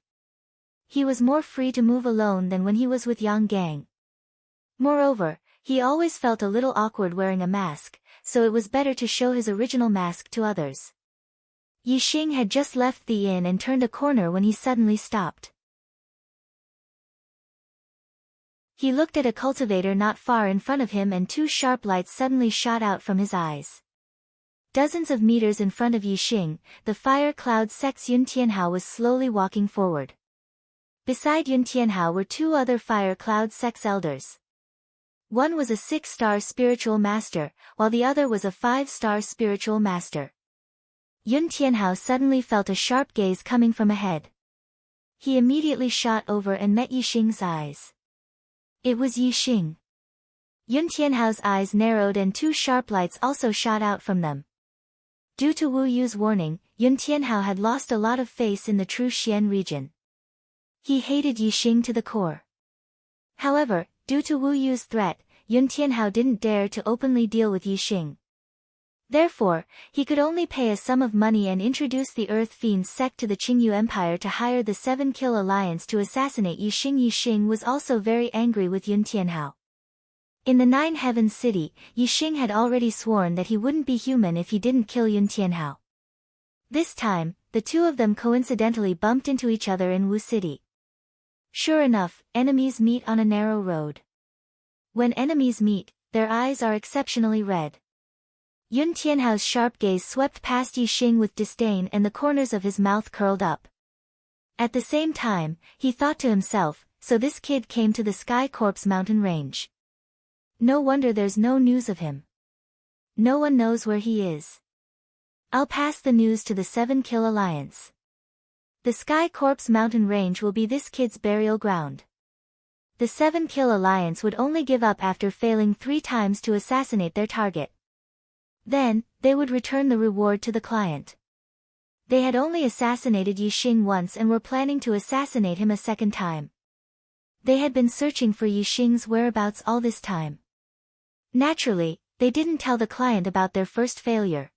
He was more free to move alone than when he was with Yang Gang. Moreover, he always felt a little awkward wearing a mask, so it was better to show his original mask to others. Yixing had just left the inn and turned a corner when he suddenly stopped. He looked at a cultivator not far in front of him and 2 sharp lights suddenly shot out from his eyes. Dozens of meters in front of Yixing, the fire cloud sex Yun Tianhao was slowly walking forward. Beside Yun Tianhao were 2 other fire cloud sex elders. One was a 6-star spiritual master, while the other was a 5-star spiritual master. Yun Tianhao suddenly felt a sharp gaze coming from ahead. He immediately shot over and met Yixing's eyes. It was Yixing. Yun Tianhao's eyes narrowed and 2 sharp lights also shot out from them. Due to Wu Yu's warning, Yun Tianhao had lost a lot of face in the true Xian region. He hated Yixing to the core. However, due to Wu Yu's threat, Yun Tianhao didn't dare to openly deal with Yixing. Therefore, he could only pay a sum of money and introduce the Earth Fiends sect to the Qingyu Empire to hire the 7-kill alliance to assassinate Yixing. Yixing was also very angry with Yun Tianhao. In the 9 Heavens City, Yixing had already sworn that he wouldn't be human if he didn't kill Yun Tianhao. This time, the 2 of them coincidentally bumped into each other in Wu City. Sure enough, enemies meet on a narrow road. When enemies meet, their eyes are exceptionally red. Yun Tianhao's sharp gaze swept past Yixing with disdain and the corners of his mouth curled up. At the same time, he thought to himself, so this kid came to the Sky Corpse mountain range. No wonder there's no news of him. No one knows where he is. I'll pass the news to the 7-kill alliance. The Sky Corpse mountain range will be this kid's burial ground. The 7-kill alliance would only give up after failing 3 times to assassinate their target. Then, they would return the reward to the client. They had only assassinated Yixing once and were planning to assassinate him a 2nd time. They had been searching for Yixing's whereabouts all this time. Naturally, they didn't tell the client about their first failure.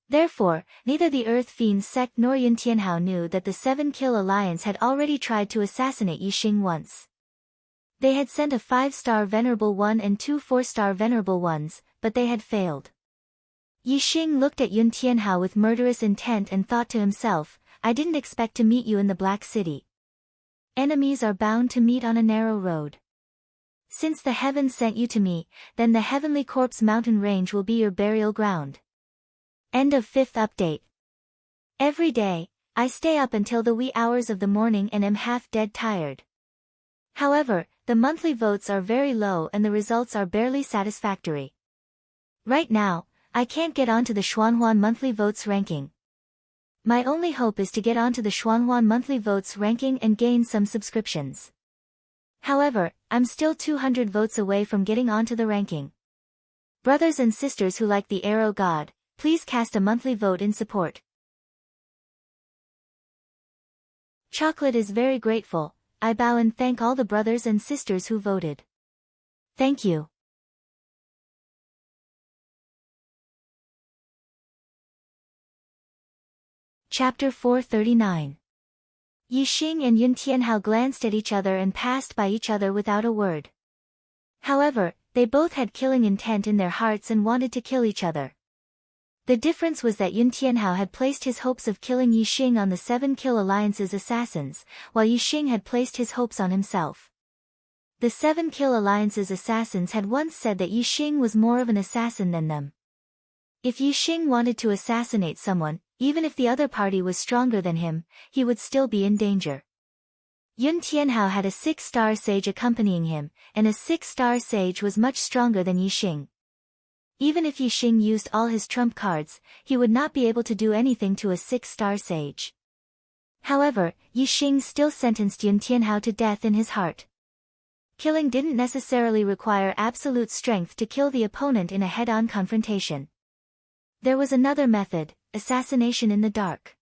Therefore, neither the Earth Fiends sect nor Yun Tianhao knew that the 7-kill alliance had already tried to assassinate Yixing once. They had sent a 5-star Venerable One and 2 4-star Venerable Ones, but they had failed. Yixing looked at Yun Tianhao with murderous intent and thought to himself, I didn't expect to meet you in the Black City. Enemies are bound to meet on a narrow road. Since the heavens sent you to me, then the Heavenly Corpse mountain range will be your burial ground. End of 5th update. Every day, I stay up until the wee hours of the morning and am half dead tired. However, the monthly votes are very low and the results are barely satisfactory. Right now, I can't get onto the Xuanhuan monthly votes ranking. My only hope is to get onto the Xuanhuan monthly votes ranking and gain some subscriptions. However, I'm still 200 votes away from getting onto the ranking. Brothers and sisters who like the Arrow God, please cast a monthly vote in support. Chocolate is very grateful. I bow and thank all the brothers and sisters who voted. Thank you. Chapter 439. Yixing and Yun Tianhao glanced at each other and passed by each other without a word. However, they both had killing intent in their hearts and wanted to kill each other. The difference was that Yun Tianhao had placed his hopes of killing Yixing on the 7 Kill Alliance's assassins, while Yixing had placed his hopes on himself. The 7 Kill Alliance's assassins had once said that Yixing was more of an assassin than them. If Yixing wanted to assassinate someone, even if the other party was stronger than him, he would still be in danger. Yun Tianhao had a 6-star sage accompanying him, and a 6-star sage was much stronger than Yixing. Even if Yixing used all his trump cards, he would not be able to do anything to a 6-star sage. However, Yixing still sentenced Yun Tianhao to death in his heart. Killing didn't necessarily require absolute strength to kill the opponent in a head-on confrontation. There was another method, assassination in the dark.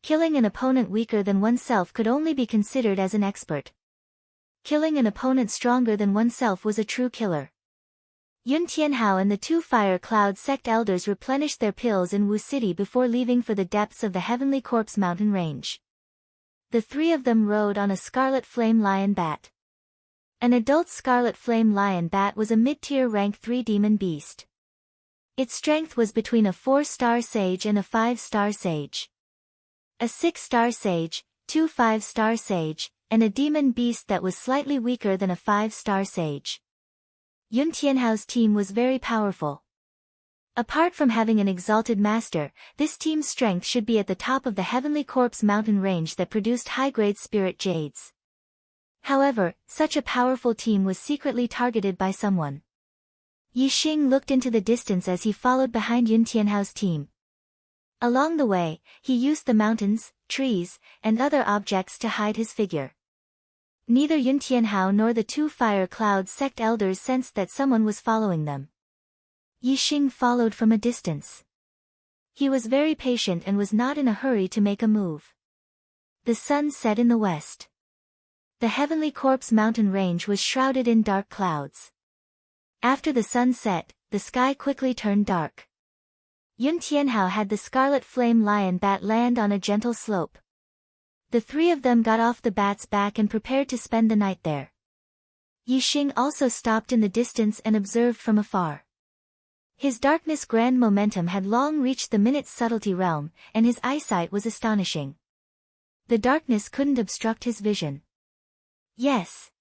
Killing an opponent weaker than oneself could only be considered as an expert. Killing an opponent stronger than oneself was a true killer. Yun Tianhao and the 2 Fire Cloud sect elders replenished their pills in Wu City before leaving for the depths of the Heavenly Corpse mountain range. The 3 of them rode on a Scarlet Flame Lion bat. An adult Scarlet Flame Lion bat was a mid-tier rank 3 demon beast. Its strength was between a 4-star sage and a 5-star sage. A 6-star sage, 2 5-star sage, and a demon beast that was slightly weaker than a 5-star sage. Yun Tianhao's team was very powerful. Apart from having an exalted master, this team's strength should be at the top of the Heavenly Corpse mountain range that produced high-grade spirit jades. However, such a powerful team was secretly targeted by someone. Yixing looked into the distance as he followed behind Yun Tianhao's team. Along the way, he used the mountains, trees, and other objects to hide his figure. Neither Yun Tianhao nor the 2 Fire Cloud sect elders sensed that someone was following them. Yixing followed from a distance. He was very patient and was not in a hurry to make a move. The sun set in the west. The Heavenly Corpse mountain range was shrouded in dark clouds. After the sun set, the sky quickly turned dark. Yun Tianhao had the Scarlet Flame Lion bat land on a gentle slope. The 3 of them got off the bat's back and prepared to spend the night there. Yixing also stopped in the distance and observed from afar. His darkness grand momentum had long reached the minute's subtlety realm, and his eyesight was astonishing. The darkness couldn't obstruct his vision. Yes.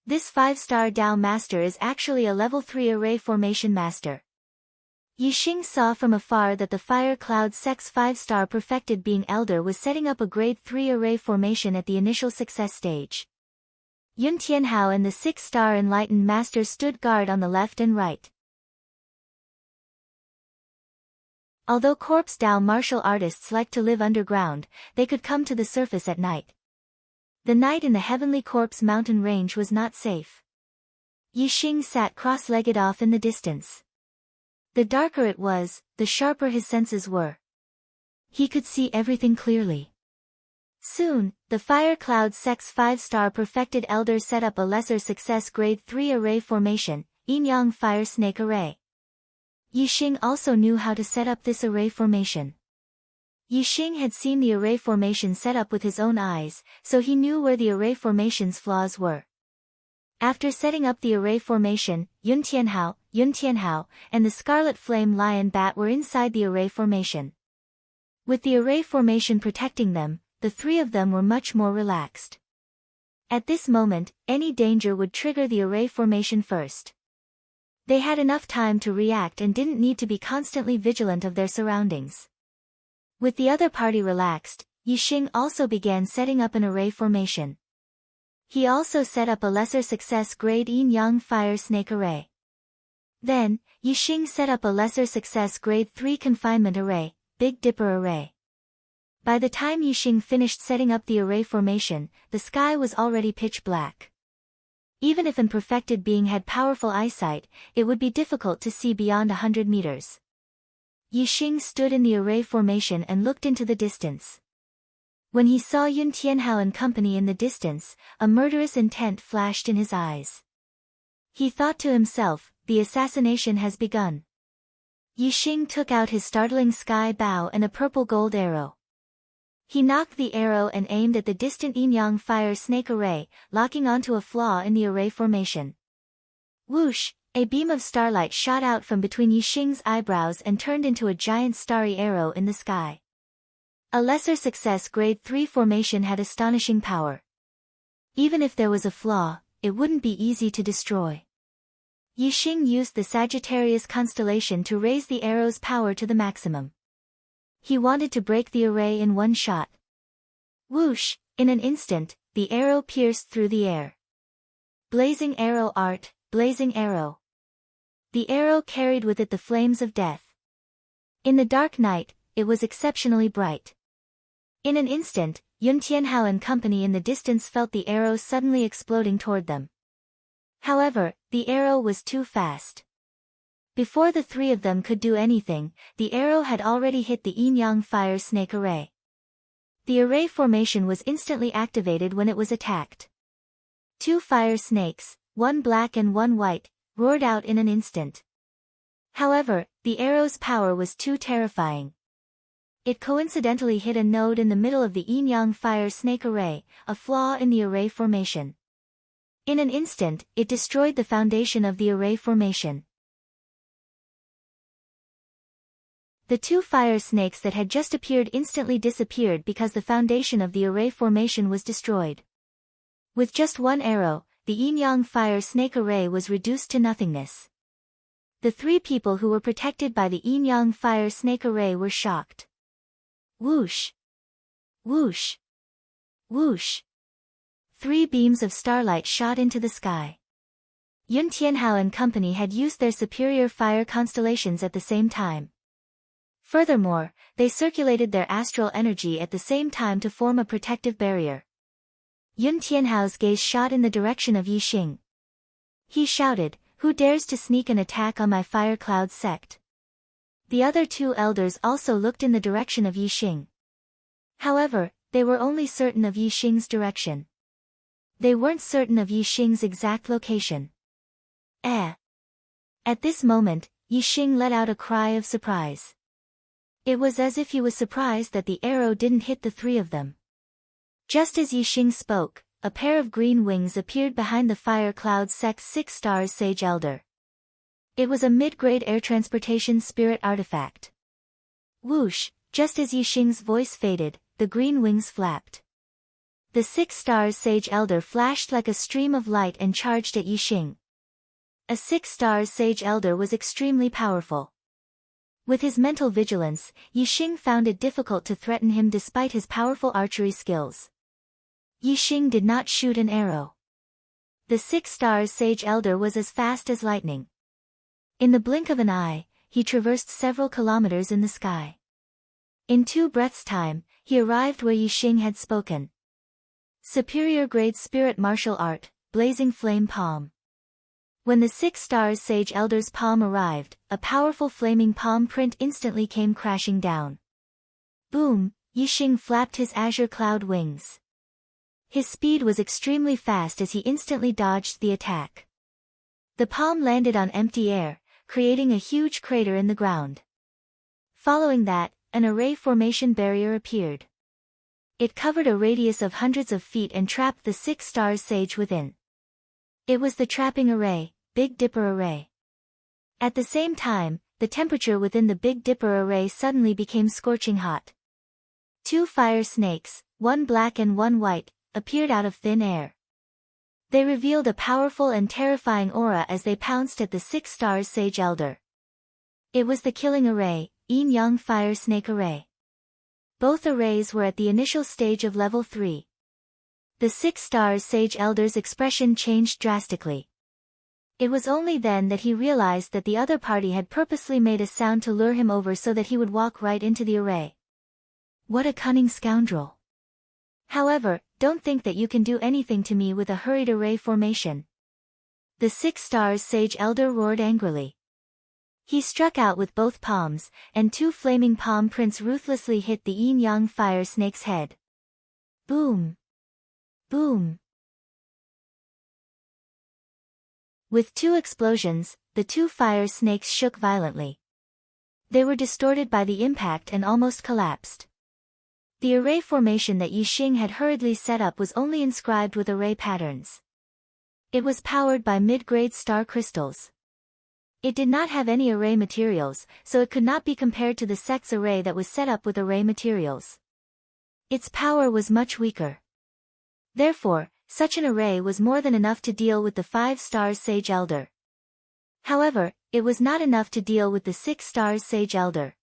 This 5-star Dao Master is actually a level 3 array formation master. Yixing saw from afar that the Fire Cloud sect's 5-star perfected being elder was setting up a grade 3 array formation at the initial success stage. Yun Tianhao and the 6-star enlightened master stood guard on the left and right. Although Corpse Dao martial artists like to live underground, they could come to the surface at night. The night in the Heavenly Corpse mountain range was not safe. Yixing sat cross-legged off in the distance. The darker it was, the sharper his senses were. He could see everything clearly. Soon, the Fire Cloud sect's 5-star perfected elder set up a lesser success grade 3 array formation, Yin-Yang Fire Snake Array. Yixing also knew how to set up this array formation. Yixing had seen the array formation set up with his own eyes, so he knew where the array formation's flaws were. After setting up the array formation, Yun Tianhao, and the Scarlet Flame Lion bat were inside the array formation. With the array formation protecting them, the 3 of them were much more relaxed. At this moment, any danger would trigger the array formation first. They had enough time to react and didn't need to be constantly vigilant of their surroundings. With the other party relaxed, Yixing also began setting up an array formation. He also set up a lesser success grade Yin-Yang Fire Snake Array. Then, Yixing set up a lesser success grade 3 confinement array, Big Dipper Array. By the time Yixing finished setting up the array formation, the sky was already pitch black. Even if an perfected being had powerful eyesight, it would be difficult to see beyond 100 meters. Yixing stood in the array formation and looked into the distance. When he saw Yun Tianhao and company in the distance, a murderous intent flashed in his eyes. He thought to himself, the assassination has begun. Yixing took out his startling sky bow and a purple gold arrow. He knocked the arrow and aimed at the distant yin-yang fire snake array, locking onto a flaw in the array formation. Whoosh! A beam of starlight shot out from between Yixing's eyebrows and turned into a giant starry arrow in the sky. A lesser success grade 3 formation had astonishing power. Even if there was a flaw, it wouldn't be easy to destroy. Yixing used the Sagittarius constellation to raise the arrow's power to the maximum. He wanted to break the array in one shot. Whoosh! In an instant, the arrow pierced through the air. Blazing arrow art, blazing arrow. The arrow carried with it the flames of death. In the dark night, it was exceptionally bright. In an instant, Yun Tianhao and company in the distance felt the arrow suddenly exploding toward them. However, the arrow was too fast. Before the three of them could do anything, the arrow had already hit the yin-yang fire snake array. The array formation was instantly activated when it was attacked. Two fire snakes, one black and one white, roared out in an instant. However, the arrow's power was too terrifying. It coincidentally hit a node in the middle of the yin-yang fire snake array, a flaw in the array formation. In an instant, it destroyed the foundation of the array formation. The two fire snakes that had just appeared instantly disappeared because the foundation of the array formation was destroyed. With just one arrow, the yin-yang fire snake array was reduced to nothingness. The three people who were protected by the yin-yang fire snake array were shocked. Whoosh! Whoosh! Whoosh! 3 beams of starlight shot into the sky. Yun Tianhao and company had used their superior fire constellations at the same time. Furthermore, they circulated their astral energy at the same time to form a protective barrier. Yun Tianhao's gaze shot in the direction of Yixing. He shouted, "Who dares to sneak an attack on my fire cloud sect?" The other two elders also looked in the direction of Yixing. However, they were only certain of Yixing's direction. They weren't certain of Yixing's exact location. Eh! At this moment, Yixing let out a cry of surprise. It was as if he was surprised that the arrow didn't hit the three of them. Just as Yixing spoke, a pair of green wings appeared behind the fire cloud sect's 6 stars sage elder. It was a mid-grade air transportation spirit artifact. Whoosh! Just as Yixing's voice faded, the green wings flapped. The 6 stars sage elder flashed like a stream of light and charged at Yixing. A 6 stars sage elder was extremely powerful. With his mental vigilance, Yixing found it difficult to threaten him despite his powerful archery skills. Yixing did not shoot an arrow. The 6 stars sage elder was as fast as lightning. In the blink of an eye, he traversed several kilometers in the sky. In 2 breaths' time, he arrived where Yixing had spoken. Superior grade spirit martial art, blazing flame palm. When the 6 stars sage elder's palm arrived, a powerful flaming palm print instantly came crashing down. Boom! Yixing flapped his azure cloud wings. His speed was extremely fast as he instantly dodged the attack. The palm landed on empty air, creating a huge crater in the ground. Following that, an array formation barrier appeared. It covered a radius of hundreds of feet and trapped the 6 stars sage within. It was the trapping array, Big Dipper array. At the same time, the temperature within the Big Dipper array suddenly became scorching hot. 2 fire snakes, one black and one white, appeared out of thin air. They revealed a powerful and terrifying aura as they pounced at the 6 stars sage elder. It was the killing array, yin-yang fire snake array. Both arrays were at the initial stage of level 3. The 6 stars sage elder's expression changed drastically. It was only then that he realized that the other party had purposely made a sound to lure him over so that he would walk right into the array. What a cunning scoundrel! However, don't think that you can do anything to me with a hurried array formation. The 6 stars sage elder roared angrily. He struck out with both palms, and 2 flaming palm prints ruthlessly hit the yin-yang fire snake's head. Boom! Boom! With 2 explosions, the 2 fire snakes shook violently. They were distorted by the impact and almost collapsed. The array formation that Yixing had hurriedly set up was only inscribed with array patterns. It was powered by mid-grade star crystals. It did not have any array materials, so it could not be compared to the sex array that was set up with array materials. Its power was much weaker. Therefore, such an array was more than enough to deal with the 5 stars Sage Elder. However, it was not enough to deal with the 6 stars Sage Elder.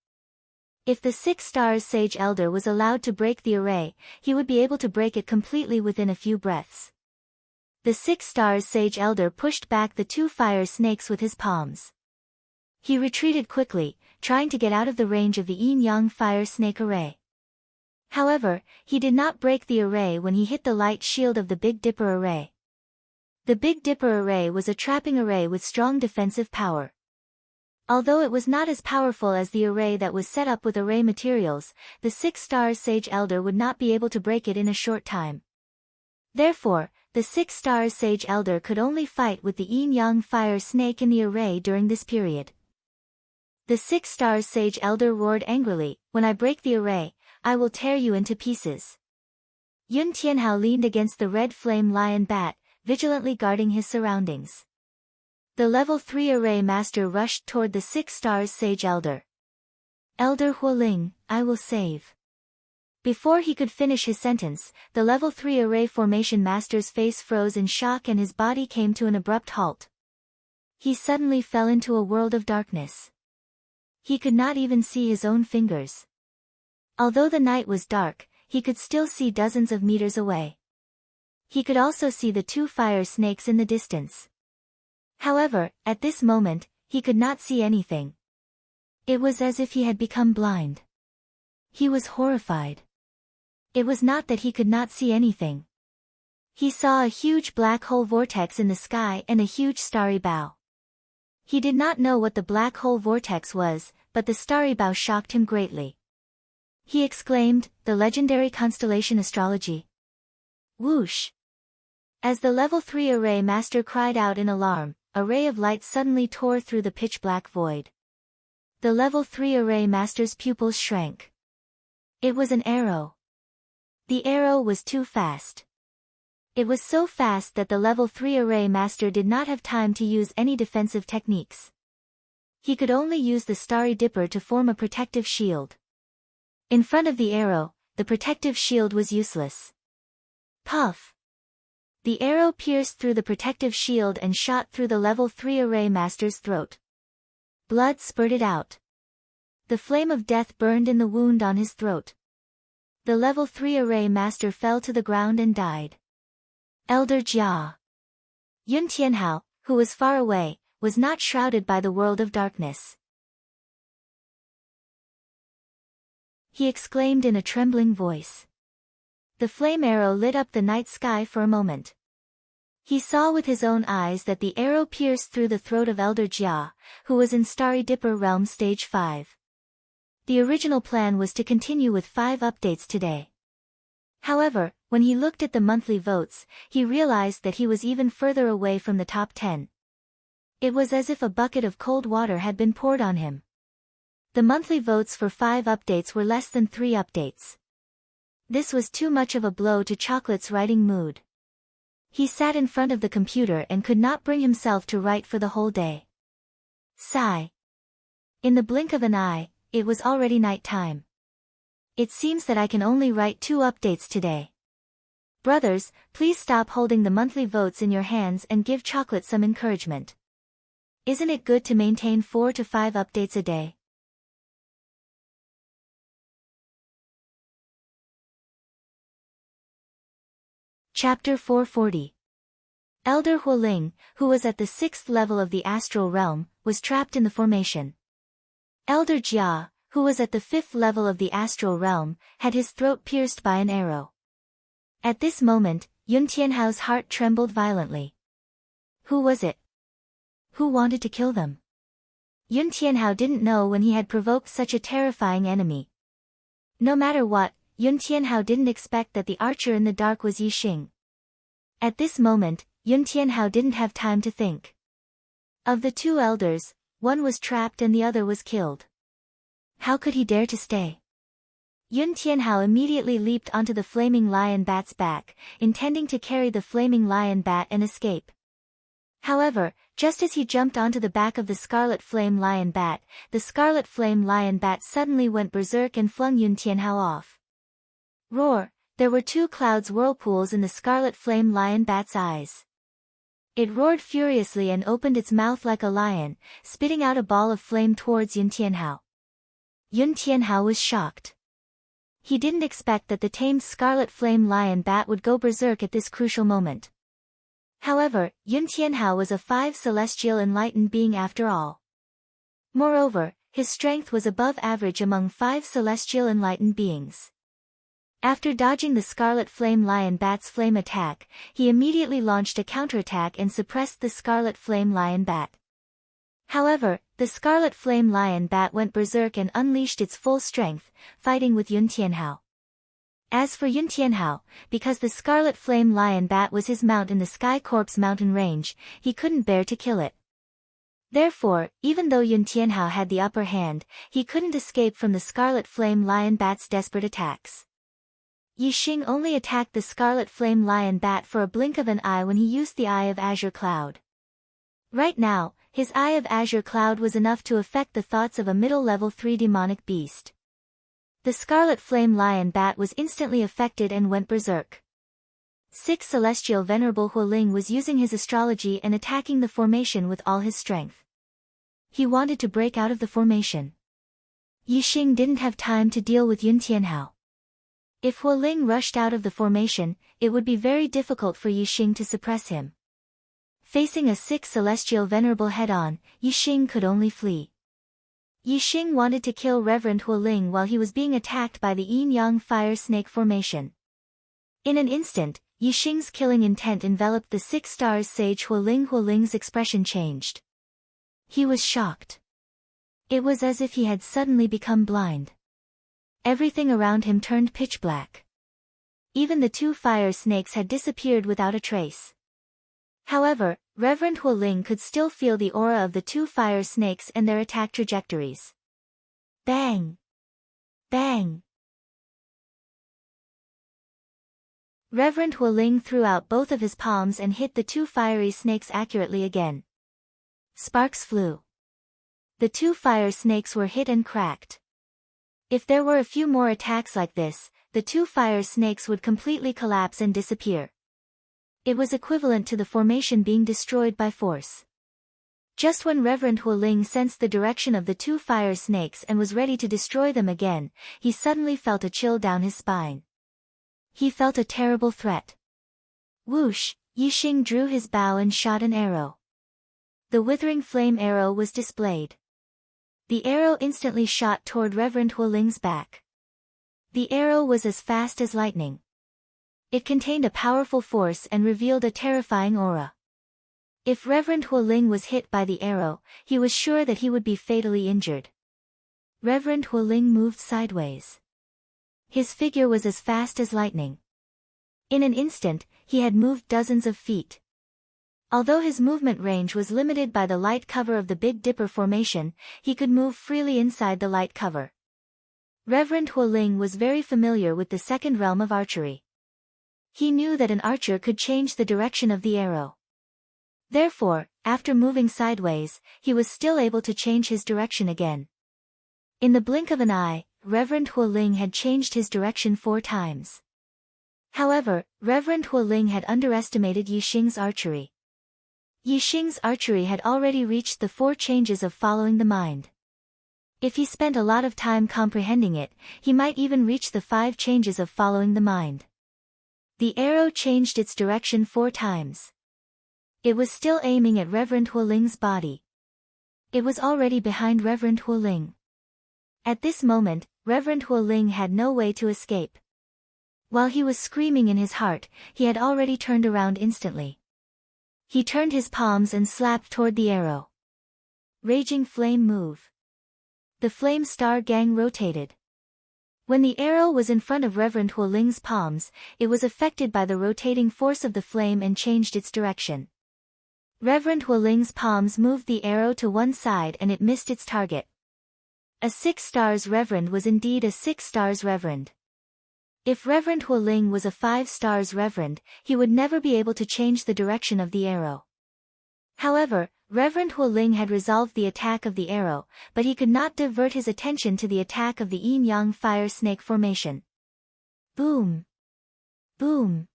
If the 6 stars Sage Elder was allowed to break the array, he would be able to break it completely within a few breaths. The 6 stars Sage Elder pushed back the 2 fire snakes with his palms. He retreated quickly, trying to get out of the range of the yin-yang fire snake array. However, he did not break the array when he hit the light shield of the Big Dipper array. The Big Dipper array was a trapping array with strong defensive power. Although it was not as powerful as the array that was set up with array materials, the 6 stars Sage Elder would not be able to break it in a short time. Therefore, the 6 stars Sage Elder could only fight with the yin-yang fire snake in the array during this period. The 6 stars Sage Elder roared angrily, "When I break the array, I will tear you into pieces." Yun Tianhao leaned against the red flame lion bat, vigilantly guarding his surroundings. The level 3 array master rushed toward the 6 stars Sage Elder. "Elder Huoling, I will save." Before he could finish his sentence, the level 3 array formation master's face froze in shock and his body came to an abrupt halt. He suddenly fell into a world of darkness. He could not even see his own fingers. Although the night was dark, he could still see dozens of meters away. He could also see the 2 fire snakes in the distance. However, at this moment, he could not see anything. It was as if he had become blind. He was horrified. It was not that he could not see anything. He saw a huge black hole vortex in the sky and a huge starry bow. He did not know what the black hole vortex was, but the starry bow shocked him greatly. He exclaimed, "The legendary constellation astrology." Whoosh! As the level 3 array master cried out in alarm, a ray of light suddenly tore through the pitch-black void. The level 3 array master's pupils shrank. It was an arrow. The arrow was too fast. It was so fast that the level 3 array master did not have time to use any defensive techniques. He could only use the starry dipper to form a protective shield. In front of the arrow, the protective shield was useless. Puff! The arrow pierced through the protective shield and shot through the level 3 array master's throat. Blood spurted out. The flame of death burned in the wound on his throat. The level 3 array master fell to the ground and died. Elder Jia. Yun Tianhao, who was far away, was not shrouded by the world of darkness. He exclaimed in a trembling voice. The flame arrow lit up the night sky for a moment. He saw with his own eyes that the arrow pierced through the throat of Elder Jia, who was in Starry Dipper Realm Stage 5. The original plan was to continue with 5 updates today. However, when he looked at the monthly votes, he realized that he was even further away from the top 10. It was as if a bucket of cold water had been poured on him. The monthly votes for 5 updates were less than 3 updates. This was too much of a blow to Chocolate's writing mood. He sat in front of the computer and could not bring himself to write for the whole day. Sigh. In the blink of an eye, it was already night time. It seems that I can only write 2 updates today. Brothers, please stop holding the monthly votes in your hands and give Chocolate some encouragement. Isn't it good to maintain 4 to 5 updates a day? Chapter 440. Elder Huoling, who was at the 6th level of the astral realm, was trapped in the formation. Elder Jia, who was at the 5th level of the astral realm, had his throat pierced by an arrow. At this moment, Yun Tianhao's heart trembled violently. Who was it? Who wanted to kill them? Yun Tianhao didn't know when he had provoked such a terrifying enemy. No matter what, Yun Tianhao didn't expect that the archer in the dark was Yixing. At this moment, Yun Tianhao didn't have time to think. Of the two elders, one was trapped and the other was killed. How could he dare to stay? Yun Tianhao immediately leaped onto the flaming lion bat's back, intending to carry the flaming lion bat and escape. However, just as he jumped onto the back of the scarlet flame lion bat, the scarlet flame lion bat suddenly went berserk and flung Yun Tianhao off. Roar! There were two clouds whirlpools in the scarlet flame lion bat's eyes. It roared furiously and opened its mouth like a lion, spitting out a ball of flame towards Yun Tianhao. Yun Tianhao was shocked. He didn't expect that the tamed scarlet flame lion bat would go berserk at this crucial moment. However, Yun Tianhao was a 5 celestial enlightened being after all. Moreover, his strength was above average among 5 celestial enlightened beings. After dodging the scarlet flame lion bat's flame attack, he immediately launched a counterattack and suppressed the scarlet flame lion bat. However, the scarlet flame lion bat went berserk and unleashed its full strength, fighting with Yun Tianhao. As for Yun Tianhao, because the scarlet flame lion bat was his mount in the Sky Corpse mountain range, he couldn't bear to kill it. Therefore, even though Yun Tianhao had the upper hand, he couldn't escape from the scarlet flame lion bat's desperate attacks. Yi Xing only attacked the scarlet flame lion bat for a blink of an eye when he used the Eye of Azure Cloud. Right now, his Eye of Azure Cloud was enough to affect the thoughts of a middle-level 3 demonic beast. The scarlet flame lion bat was instantly affected and went berserk. 6 Celestial Venerable Hualing was using his astrology and attacking the formation with all his strength. He wanted to break out of the formation. Yi Xing didn't have time to deal with Yun Tianhao. If Hualing rushed out of the formation, it would be very difficult for Yi Xing to suppress him. Facing a 6 Celestial Venerable head-on, Yi Xing could only flee. Yi Xing wanted to kill Reverend Hualing while he was being attacked by the Yin-Yang Fire Snake formation. In an instant, Yi Xing's killing intent enveloped the 6 stars sage Hualing. Hualing's expression changed. He was shocked. It was as if he had suddenly become blind. Everything around him turned pitch black. Even the 2 fire snakes had disappeared without a trace. However, Reverend Hualing could still feel the aura of the 2 fire snakes and their attack trajectories. Bang! Bang! Reverend Hualing threw out both of his palms and hit the 2 fiery snakes accurately again. Sparks flew. The 2 fire snakes were hit and cracked. If there were a few more attacks like this, the 2 fire snakes would completely collapse and disappear. It was equivalent to the formation being destroyed by force. Just when Reverend Hualing sensed the direction of the 2 fire snakes and was ready to destroy them again, he suddenly felt a chill down his spine. He felt a terrible threat. Whoosh! Yi Xing drew his bow and shot an arrow. The withering flame arrow was displayed. The arrow instantly shot toward Reverend Hualing's back. The arrow was as fast as lightning. It contained a powerful force and revealed a terrifying aura. If Reverend Hualing was hit by the arrow, he was sure that he would be fatally injured. Reverend Hualing moved sideways. His figure was as fast as lightning. In an instant, he had moved dozens of feet. Although his movement range was limited by the light cover of the Big Dipper formation, he could move freely inside the light cover. Reverend Hualing was very familiar with the second realm of archery. He knew that an archer could change the direction of the arrow. Therefore, after moving sideways, he was still able to change his direction again. In the blink of an eye, Reverend Hualing had changed his direction 4 times. However, Reverend Hualing had underestimated Yi Xing's archery. Yi Xing's archery had already reached the 4 changes of following the mind. If he spent a lot of time comprehending it, he might even reach the 5 changes of following the mind. The arrow changed its direction 4 times. It was still aiming at Reverend Hualing's body. It was already behind Reverend Hualing. At this moment, Reverend Hualing had no way to escape. While he was screaming in his heart, he had already turned around instantly. He turned his palms and slapped toward the arrow. Raging flame move. The flame star gang rotated. When the arrow was in front of Reverend Hualing's palms, it was affected by the rotating force of the flame and changed its direction. Reverend Hualing's palms moved the arrow to one side and it missed its target. A 6 stars Reverend was indeed a 6 stars Reverend. If Reverend Hualing was a 5 stars Reverend, he would never be able to change the direction of the arrow. However, Reverend Hualing had resolved the attack of the arrow, but he could not divert his attention to the attack of the yin-yang fire snake formation. Boom! Boom!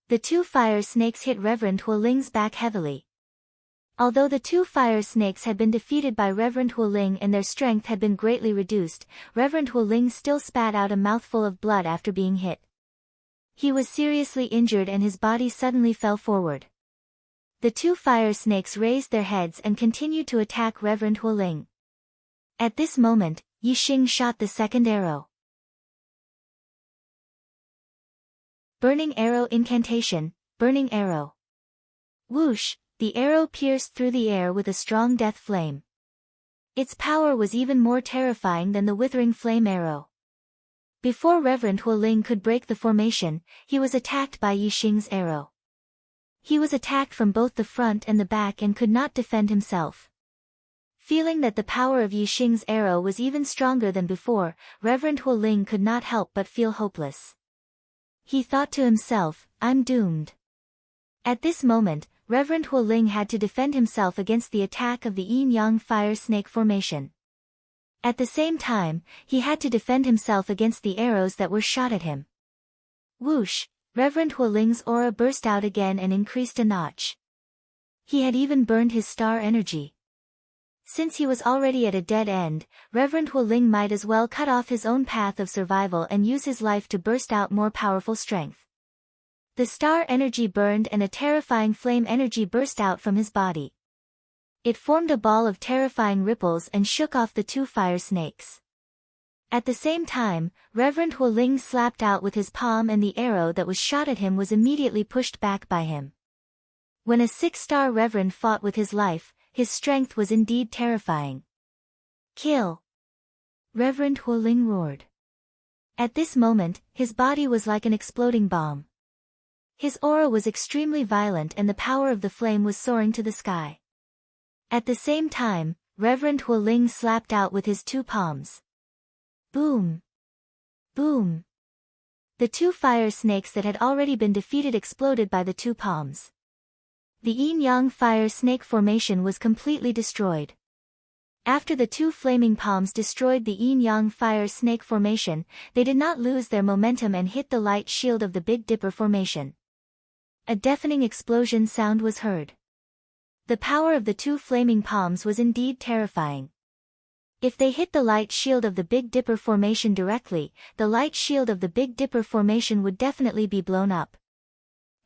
The 2 fire snakes hit Reverend Hualing's back heavily. Although the 2 fire snakes had been defeated by Reverend Hualing and their strength had been greatly reduced, Reverend Hualing still spat out a mouthful of blood after being hit. He was seriously injured and his body suddenly fell forward. The 2 fire snakes raised their heads and continued to attack Reverend Hualing. At this moment, Yixing shot the second arrow. Burning Arrow Incantation, Burning Arrow. Whoosh, the arrow pierced through the air with a strong death flame. Its power was even more terrifying than the withering flame arrow. Before Reverend Hualing could break the formation, he was attacked by Yixing's arrow. He was attacked from both the front and the back and could not defend himself. Feeling that the power of Yixing's arrow was even stronger than before, Reverend Hualing could not help but feel hopeless. He thought to himself, I'm doomed. At this moment, Reverend Hualing had to defend himself against the attack of the yin-yang fire snake formation. At the same time, he had to defend himself against the arrows that were shot at him. Whoosh! Reverend Hualing's aura burst out again and increased a notch. He had even burned his star energy. Since he was already at a dead end, Reverend Hualing might as well cut off his own path of survival and use his life to burst out more powerful strength. The star energy burned and a terrifying flame energy burst out from his body. It formed a ball of terrifying ripples and shook off the 2 fire snakes. At the same time, Reverend Hualing slapped out with his palm and the arrow that was shot at him was immediately pushed back by him. When a 6-star Reverend fought with his life, his strength was indeed terrifying. Kill! Reverend Hualing roared. At this moment, his body was like an exploding bomb. His aura was extremely violent and the power of the flame was soaring to the sky. At the same time, Reverend Hualing slapped out with his 2 palms. Boom! Boom! The 2 fire snakes that had already been defeated exploded by the 2 palms. The yin-yang fire snake formation was completely destroyed. After the 2 flaming palms destroyed the yin-yang fire snake formation, they did not lose their momentum and hit the light shield of the Big Dipper formation. A deafening explosion sound was heard. The power of the 2 flaming palms was indeed terrifying. If they hit the light shield of the Big Dipper formation directly, the light shield of the Big Dipper formation would definitely be blown up.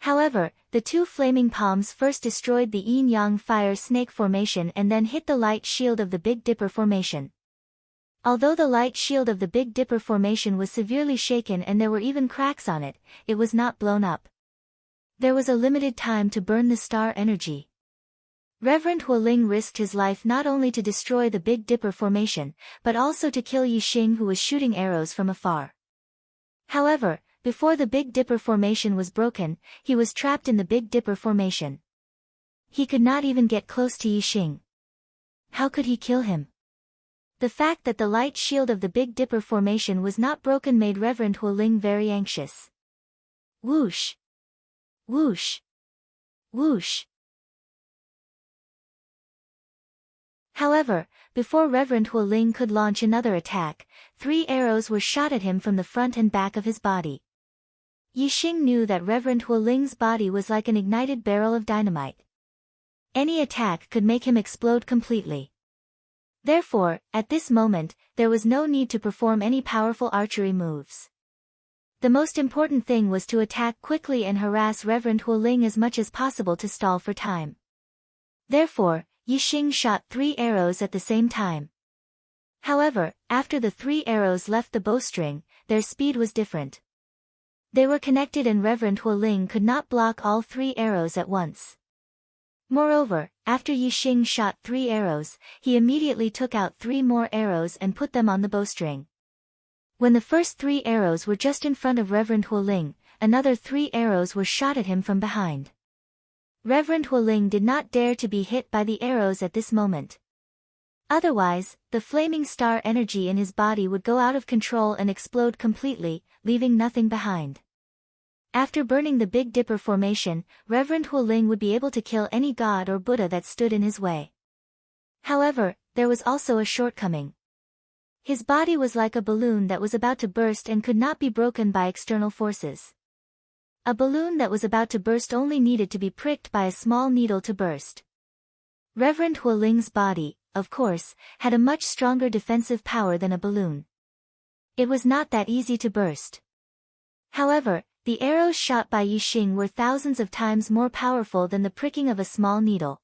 However, the 2 flaming palms first destroyed the yin-yang fire snake formation and then hit the light shield of the Big Dipper formation. Although the light shield of the Big Dipper formation was severely shaken and there were even cracks on it, it was not blown up. There was a limited time to burn the star energy. Reverend Hualing risked his life not only to destroy the Big Dipper formation, but also to kill Yixing who was shooting arrows from afar. However, before the Big Dipper formation was broken, he was trapped in the Big Dipper formation. He could not even get close to Yixing. How could he kill him? The fact that the light shield of the Big Dipper formation was not broken made Reverend Hualing very anxious. Whoosh! Whoosh! Whoosh! However, before Reverend Hualing could launch another attack, 3 arrows were shot at him from the front and back of his body. Yixing knew that Reverend Hualing's body was like an ignited barrel of dynamite. Any attack could make him explode completely. Therefore, at this moment, there was no need to perform any powerful archery moves. The most important thing was to attack quickly and harass Reverend Hualing as much as possible to stall for time. Therefore, Yixing shot 3 arrows at the same time. However, after the 3 arrows left the bowstring, their speed was different. They were connected and Reverend Hualing could not block all 3 arrows at once. Moreover, after Yixing shot 3 arrows, he immediately took out 3 more arrows and put them on the bowstring. When the first 3 arrows were just in front of Reverend Hualing, another 3 arrows were shot at him from behind. Reverend Hualing did not dare to be hit by the arrows at this moment. Otherwise, the flaming star energy in his body would go out of control and explode completely, leaving nothing behind. After burning the Big Dipper formation, Reverend Hualing would be able to kill any god or Buddha that stood in his way. However, there was also a shortcoming. His body was like a balloon that was about to burst and could not be broken by external forces. A balloon that was about to burst only needed to be pricked by a small needle to burst. Reverend Hualing's body, of course, had a much stronger defensive power than a balloon. It was not that easy to burst. However, the arrows shot by Yixing were thousands of times more powerful than the pricking of a small needle.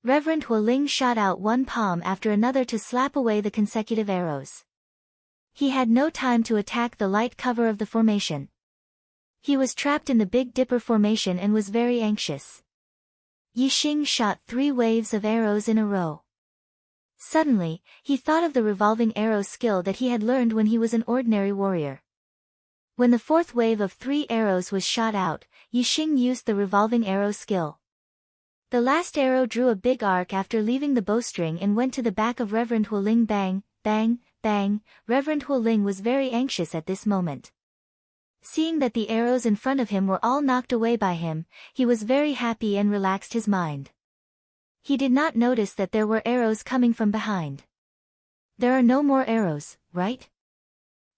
Reverend Hualing shot out one palm after another to slap away the consecutive arrows. He had no time to attack the light cover of the formation. He was trapped in the Big Dipper formation and was very anxious. Yixing shot 3 waves of arrows in a row. Suddenly, he thought of the revolving arrow skill that he had learned when he was an ordinary warrior. When the 4th wave of 3 arrows was shot out, Yixing used the revolving arrow skill. The last arrow drew a big arc after leaving the bowstring and went to the back of Reverend Hualing. Bang, bang, bang. Reverend Hualing was very anxious at this moment. Seeing that the arrows in front of him were all knocked away by him, he was very happy and relaxed his mind. He did not notice that there were arrows coming from behind. There are no more arrows, right?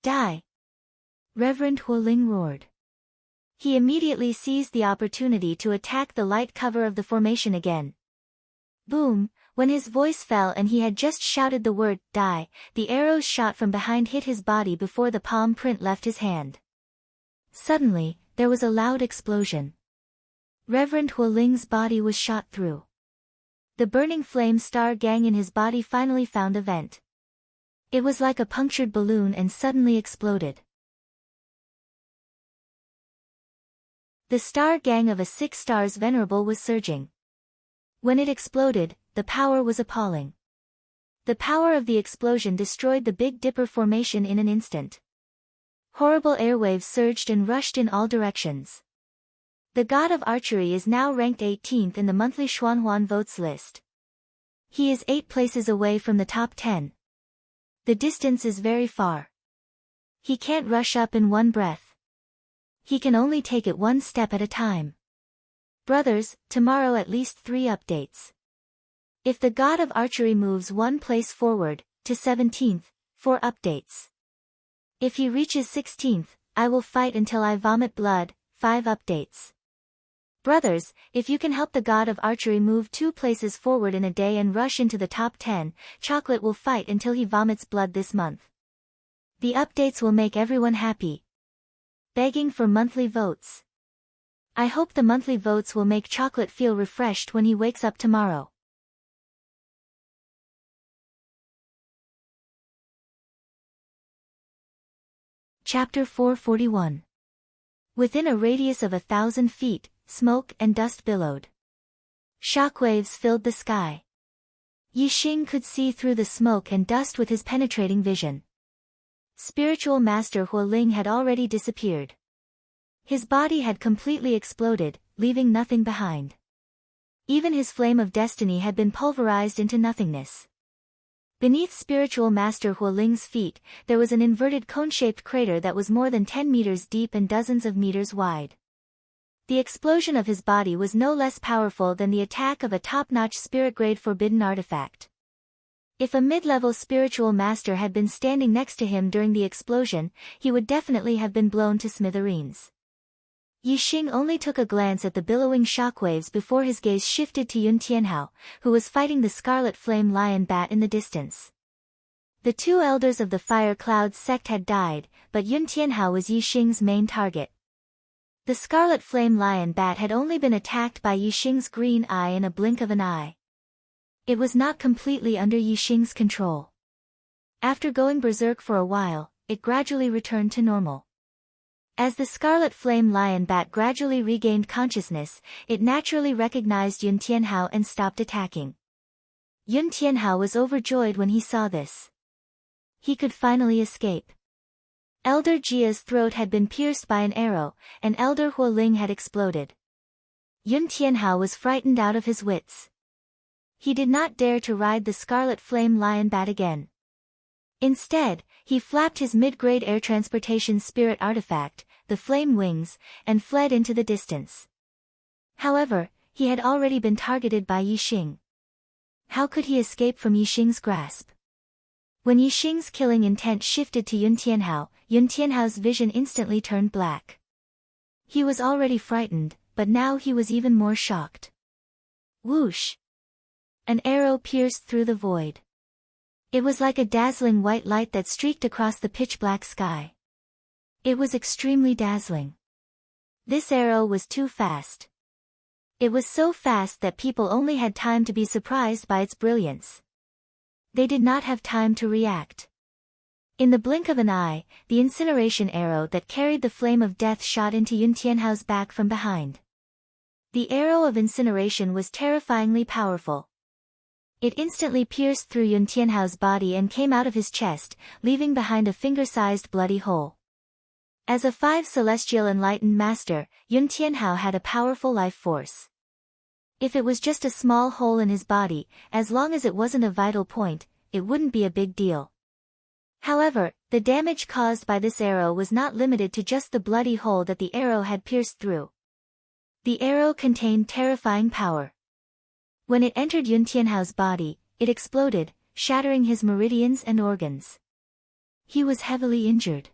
Die! Reverend Hualing roared. He immediately seized the opportunity to attack the light cover of the formation again. Boom! When his voice fell and he had just shouted the word, die, the arrows shot from behind hit his body before the palm print left his hand. Suddenly, there was a loud explosion. Reverend Hualing's body was shot through. The burning flame star gang in his body finally found a vent. It was like a punctured balloon and suddenly exploded. The star gang of a 6 stars venerable was surging. When it exploded, the power was appalling. The power of the explosion destroyed the Big Dipper formation in an instant. Horrible airwaves surged and rushed in all directions. The god of archery is now ranked 18th in the monthly Xuanhuan votes list. He is 8 places away from the top 10. The distance is very far. He can't rush up in one breath. He can only take it one step at a time. Brothers, tomorrow at least 3 updates. If the god of archery moves 1 place forward, to 17th, 4 updates. If he reaches 16th, I will fight until I vomit blood, 5 updates. Brothers, if you can help the god of archery move 2 places forward in a day and rush into the top 10, Chocolate will fight until he vomits blood this month. The updates will make everyone happy. Begging for monthly votes. I hope the monthly votes will make Chocolate feel refreshed when he wakes up tomorrow. Chapter 441. Within a radius of 1,000 feet, smoke and dust billowed. Shockwaves filled the sky. Yixing could see through the smoke and dust with his penetrating vision. Spiritual Master Hualing had already disappeared. His body had completely exploded, leaving nothing behind. Even his flame of destiny had been pulverized into nothingness. Beneath Spiritual Master Hualing's feet, there was an inverted cone-shaped crater that was more than 10 meters deep and dozens of meters wide. The explosion of his body was no less powerful than the attack of a top-notch spirit-grade forbidden artifact. If a mid-level spiritual master had been standing next to him during the explosion, he would definitely have been blown to smithereens. Yixing only took a glance at the billowing shockwaves before his gaze shifted to Yun Tianhao, who was fighting the Scarlet Flame Lion Bat in the distance. The 2 elders of the Fire Cloud sect had died, but Yun Tianhao was Yixing's main target. The Scarlet Flame Lion Bat had only been attacked by Yixing's green eye in a blink of an eye. It was not completely under Yixing's control. After going berserk for a while, it gradually returned to normal. As the Scarlet Flame Lion Bat gradually regained consciousness, it naturally recognized Yun Tianhao and stopped attacking. Yun Tianhao was overjoyed when he saw this. He could finally escape. Elder Jia's throat had been pierced by an arrow, and Elder Hualing had exploded. Yun Tianhao was frightened out of his wits. He did not dare to ride the scarlet flame lion bat again. Instead, he flapped his mid-grade air transportation spirit artifact, the flame wings, and fled into the distance. However, he had already been targeted by Yixing. How could he escape from Yixing's grasp? When Yixing's killing intent shifted to Yun Tianhao's vision instantly turned black. He was already frightened, but now he was even more shocked. Whoosh! An arrow pierced through the void. It was like a dazzling white light that streaked across the pitch-black sky. It was extremely dazzling. This arrow was too fast. It was so fast that people only had time to be surprised by its brilliance. They did not have time to react. In the blink of an eye, the incineration arrow that carried the flame of death shot into Yun Tianhao's back from behind. The arrow of incineration was terrifyingly powerful. It instantly pierced through Yun Tianhao's body and came out of his chest, leaving behind a finger-sized bloody hole. As a 5 celestial enlightened master, Yun Tianhao had a powerful life force. If it was just a small hole in his body, as long as it wasn't a vital point, it wouldn't be a big deal. However, the damage caused by this arrow was not limited to just the bloody hole that the arrow had pierced through. The arrow contained terrifying power. When it entered Yun Tianhao's body, it exploded, shattering his meridians and organs. He was heavily injured.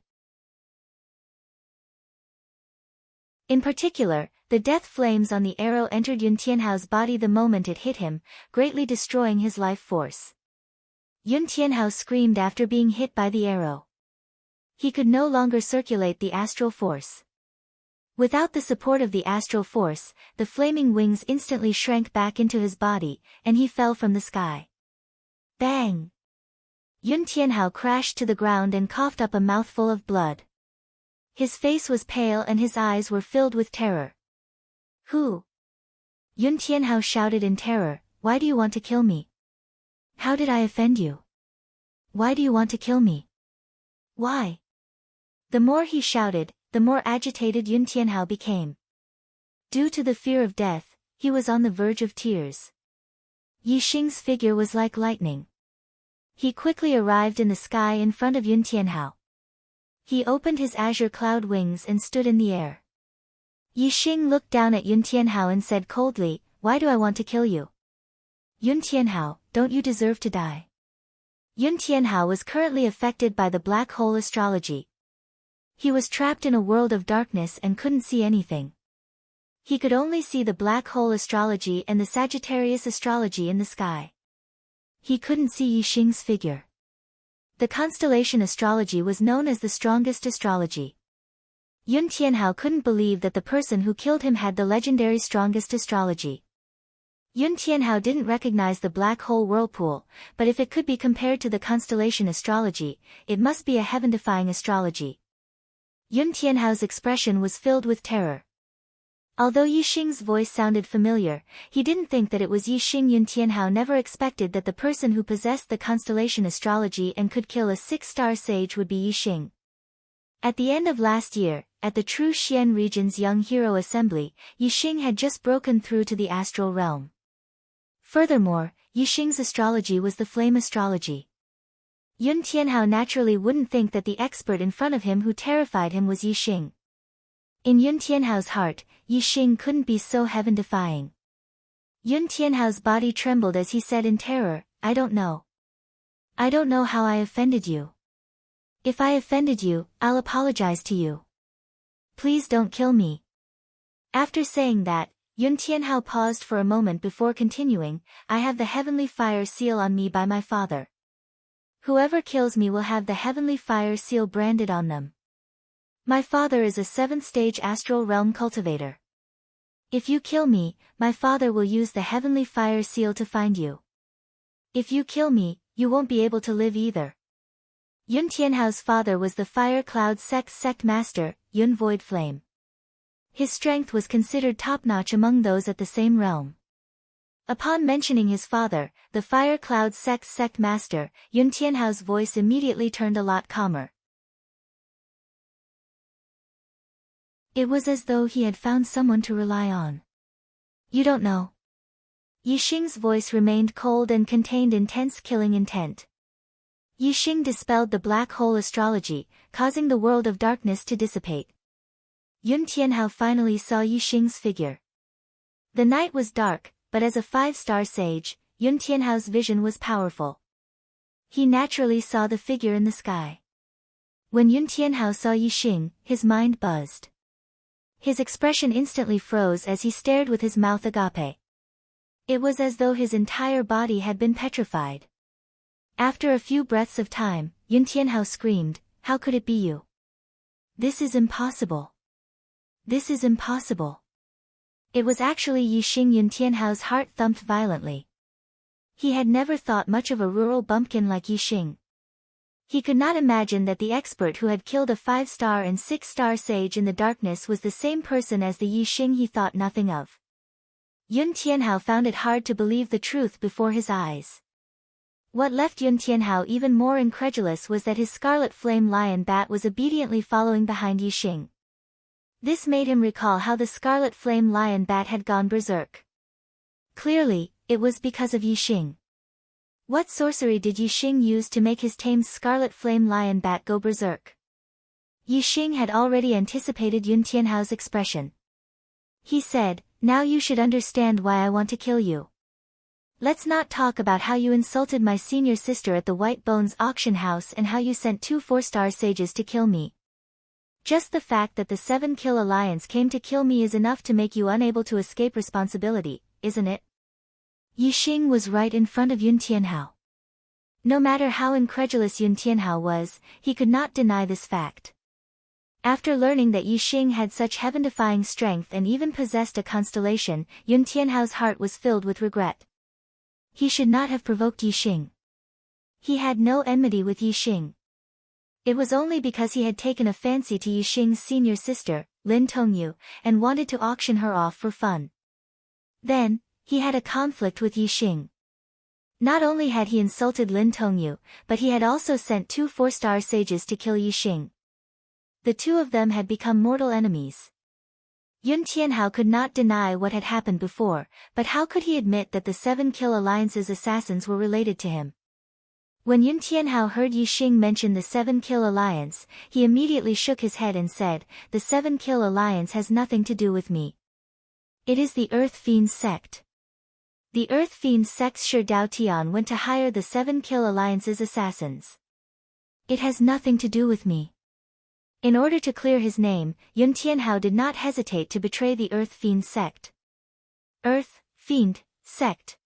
In particular, the death flames on the arrow entered Yun Tianhao's body the moment it hit him, greatly destroying his life force. Yun Tianhao screamed after being hit by the arrow. He could no longer circulate the astral force. Without the support of the astral force, the flaming wings instantly shrank back into his body, and he fell from the sky. Bang! Yun Tianhao crashed to the ground and coughed up a mouthful of blood. His face was pale and his eyes were filled with terror. Who? Yun Tianhao shouted in terror, "Why do you want to kill me? How did I offend you? Why do you want to kill me? Why?" The more he shouted, the more agitated Yun Tianhao became. Due to the fear of death, he was on the verge of tears. Yixing's figure was like lightning. He quickly arrived in the sky in front of Yun Tianhao. He opened his azure cloud wings and stood in the air. Yixing looked down at Yun Tianhao and said coldly, "Why do I want to kill you? Yun Tianhao, don't you deserve to die?" Yun Tianhao was currently affected by the black hole astrology. He was trapped in a world of darkness and couldn't see anything. He could only see the black hole astrology and the Sagittarius astrology in the sky. He couldn't see Yixing's figure. The constellation astrology was known as the strongest astrology. Yun Tianhao couldn't believe that the person who killed him had the legendary strongest astrology. Yun Tianhao didn't recognize the black hole whirlpool, but if it could be compared to the constellation astrology, it must be a heaven-defying astrology. Yun Tianhao's expression was filled with terror. Although Yixing's voice sounded familiar, he didn't think that it was Yixing. Yun Tianhao never expected that the person who possessed the constellation astrology and could kill a 6-star sage would be Yixing. At the end of last year, at the True Xian region's Young Hero Assembly, Yixing had just broken through to the astral realm. Furthermore, Yixing's astrology was the flame astrology. Yun Tianhao naturally wouldn't think that the expert in front of him who terrified him was Yixing. In Yun Tianhao's heart, Yixing couldn't be so heaven-defying. Yun Tianhao's body trembled as he said in terror, "I don't know. I don't know how I offended you. If I offended you, I'll apologize to you. Please don't kill me." After saying that, Yun Tianhao paused for a moment before continuing, "I have the heavenly fire seal on me by my father. Whoever kills me will have the heavenly fire seal branded on them. My father is a 7th-stage astral realm cultivator. If you kill me, my father will use the heavenly fire seal to find you. If you kill me, you won't be able to live either." Yun Tianhao's father was the Fire Cloud sect master, Yun Void Flame. His strength was considered top-notch among those at the same realm. Upon mentioning his father, the Fire Cloud sect master, Yun Tianhao's voice immediately turned a lot calmer. It was as though he had found someone to rely on. You don't know. Yixing's voice remained cold and contained intense killing intent. Yixing dispelled the black hole astrology, causing the world of darkness to dissipate. Yun Tianhao finally saw Yixing's figure. The night was dark, but as a 5-star sage, Yun Tianhao's vision was powerful. He naturally saw the figure in the sky. When Yun Tianhao saw Yixing, his mind buzzed. His expression instantly froze as he stared with his mouth agape. It was as though his entire body had been petrified. After a few breaths of time, Yun Tianhao screamed, "How could it be you? This is impossible. This is impossible." It was actually Yixing. Yun Tianhao's heart thumped violently. He had never thought much of a rural bumpkin like Yixing. He could not imagine that the expert who had killed a 5-star and 6-star sage in the darkness was the same person as the Yixing he thought nothing of. Yun Tianhao found it hard to believe the truth before his eyes. What left Yun Tianhao even more incredulous was that his scarlet flame lion bat was obediently following behind Yixing. This made him recall how the scarlet flame lion bat had gone berserk. Clearly, it was because of Yixing. What sorcery did Yixing use to make his tamed scarlet flame lion bat go berserk? Yixing had already anticipated Yun Tianhao's expression. He said, "Now you should understand why I want to kill you. Let's not talk about how you insulted my senior sister at the White Bones auction house and how you sent 2 4-star sages to kill me. Just the fact that the 7-kill alliance came to kill me is enough to make you unable to escape responsibility, isn't it?" Yixing was right in front of Yun Tianhao. No matter how incredulous Yun Tianhao was, he could not deny this fact. After learning that Yixing had such heaven-defying strength and even possessed a constellation, Yun Tianhao's heart was filled with regret. He should not have provoked Yixing. He had no enmity with Yixing. It was only because he had taken a fancy to Yixing's senior sister, Lin Tongyu, and wanted to auction her off for fun. Then, he had a conflict with Yixing. Not only had he insulted Lin Tongyu, but he had also sent 2 4-star sages to kill Yixing. The two of them had become mortal enemies. Yun Tianhao could not deny what had happened before, but how could he admit that the 7-kill alliance's assassins were related to him? When Yun Tianhao heard Yixing mention the 7-kill alliance, he immediately shook his head and said, "The 7-kill alliance has nothing to do with me. It is the Earth Fiends sect. The Earth Fiends sect's Shi Dao Tian went to hire the 7-kill alliance's assassins. It has nothing to do with me." In order to clear his name, Yun Tianhao did not hesitate to betray the Earth Fiend sect. Earth Fiend sect.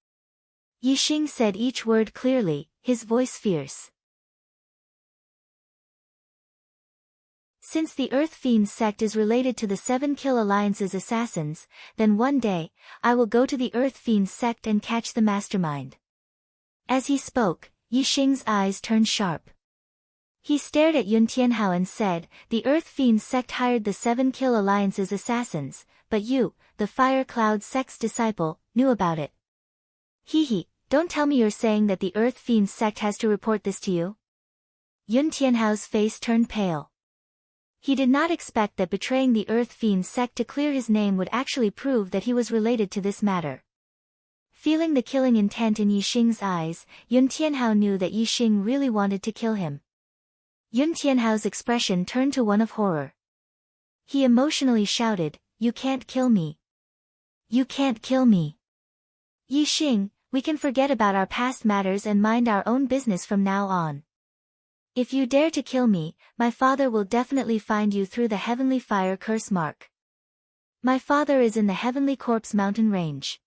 Yixing said each word clearly, his voice fierce. Since the Earth Fiend sect is related to the 7-kill alliance's assassins, then one day, I will go to the Earth Fiend sect and catch the mastermind. As he spoke, Yixing's eyes turned sharp. He stared at Yun Tianhao and said, "The Earth Fiend sect hired the 7-kill alliance's assassins, but you, the Fire Cloud sect's disciple, knew about it. He, don't tell me you're saying that the Earth Fiend sect has to report this to you?" Yun Tianhao's face turned pale. He did not expect that betraying the Earth Fiend sect to clear his name would actually prove that he was related to this matter. Feeling the killing intent in Yixing's eyes, Yun Tianhao knew that Yixing really wanted to kill him. Yun Tianhao's expression turned to one of horror. He emotionally shouted, "You can't kill me. You can't kill me. Yixing, we can forget about our past matters and mind our own business from now on. If you dare to kill me, my father will definitely find you through the heavenly fire curse mark. My father is in the Heavenly Corpse mountain range.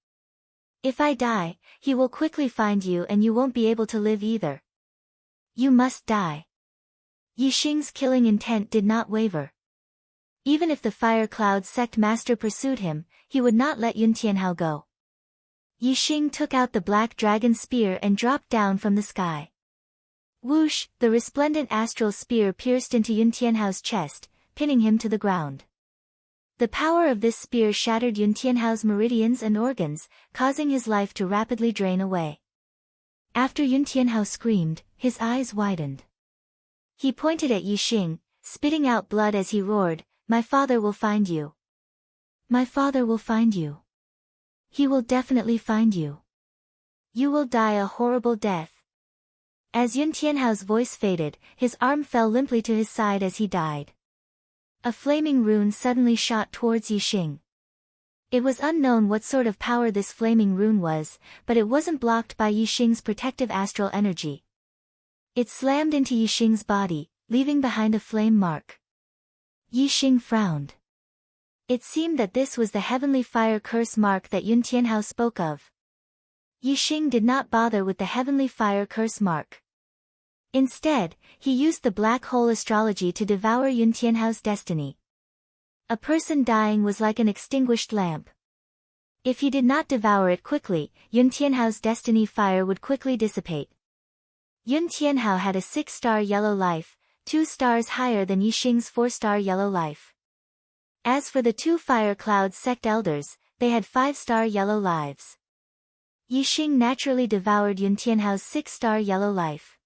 If I die, he will quickly find you and you won't be able to live either. You must die." Yixing's killing intent did not waver. Even if the Fire Cloud sect master pursued him, he would not let Yun Tianhao go. Yixing took out the black dragon spear and dropped down from the sky. Whoosh, the resplendent astral spear pierced into Yun Tianhao's chest, pinning him to the ground. The power of this spear shattered Yun Tianhao's meridians and organs, causing his life to rapidly drain away. After Yun Tianhao screamed, his eyes widened. He pointed at Yixing, spitting out blood as he roared, "My father will find you. My father will find you." He will definitely find you. You will die a horrible death. As Yun Tianhao's voice faded, his arm fell limply to his side as he died. A flaming rune suddenly shot towards Yixing. It was unknown what sort of power this flaming rune was, but it wasn't blocked by Yixing's protective astral energy. It slammed into Yixing's body, leaving behind a flame mark. Yixing frowned. It seemed that this was the heavenly fire curse mark that Yun Tianhao spoke of. Yixing did not bother with the heavenly fire curse mark. Instead, he used the black hole astrology to devour Yun Tianhao's destiny. A person dying was like an extinguished lamp. If he did not devour it quickly, Yun Tianhao's destiny fire would quickly dissipate. Yun Tianhao had a 6-star yellow life, 2 stars higher than Yixing's 4-star yellow life. As for the 2 Fire Cloud sect elders, they had 5-star yellow lives. Yixing naturally devoured Yun Tianhao's 6-star yellow life.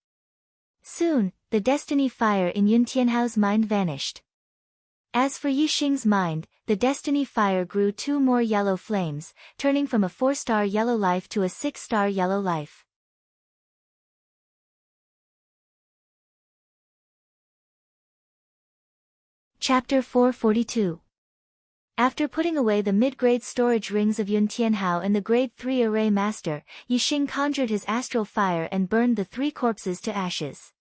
Soon, the destiny fire in Yun Tianhao's mind vanished. As for Yixing's mind, the destiny fire grew 2 more yellow flames, turning from a 4-star yellow life to a 6-star yellow life. Chapter 442. After putting away the mid-grade storage rings of Yun Tianhao and the grade 3 array master, Yixing conjured his astral fire and burned the 3 corpses to ashes.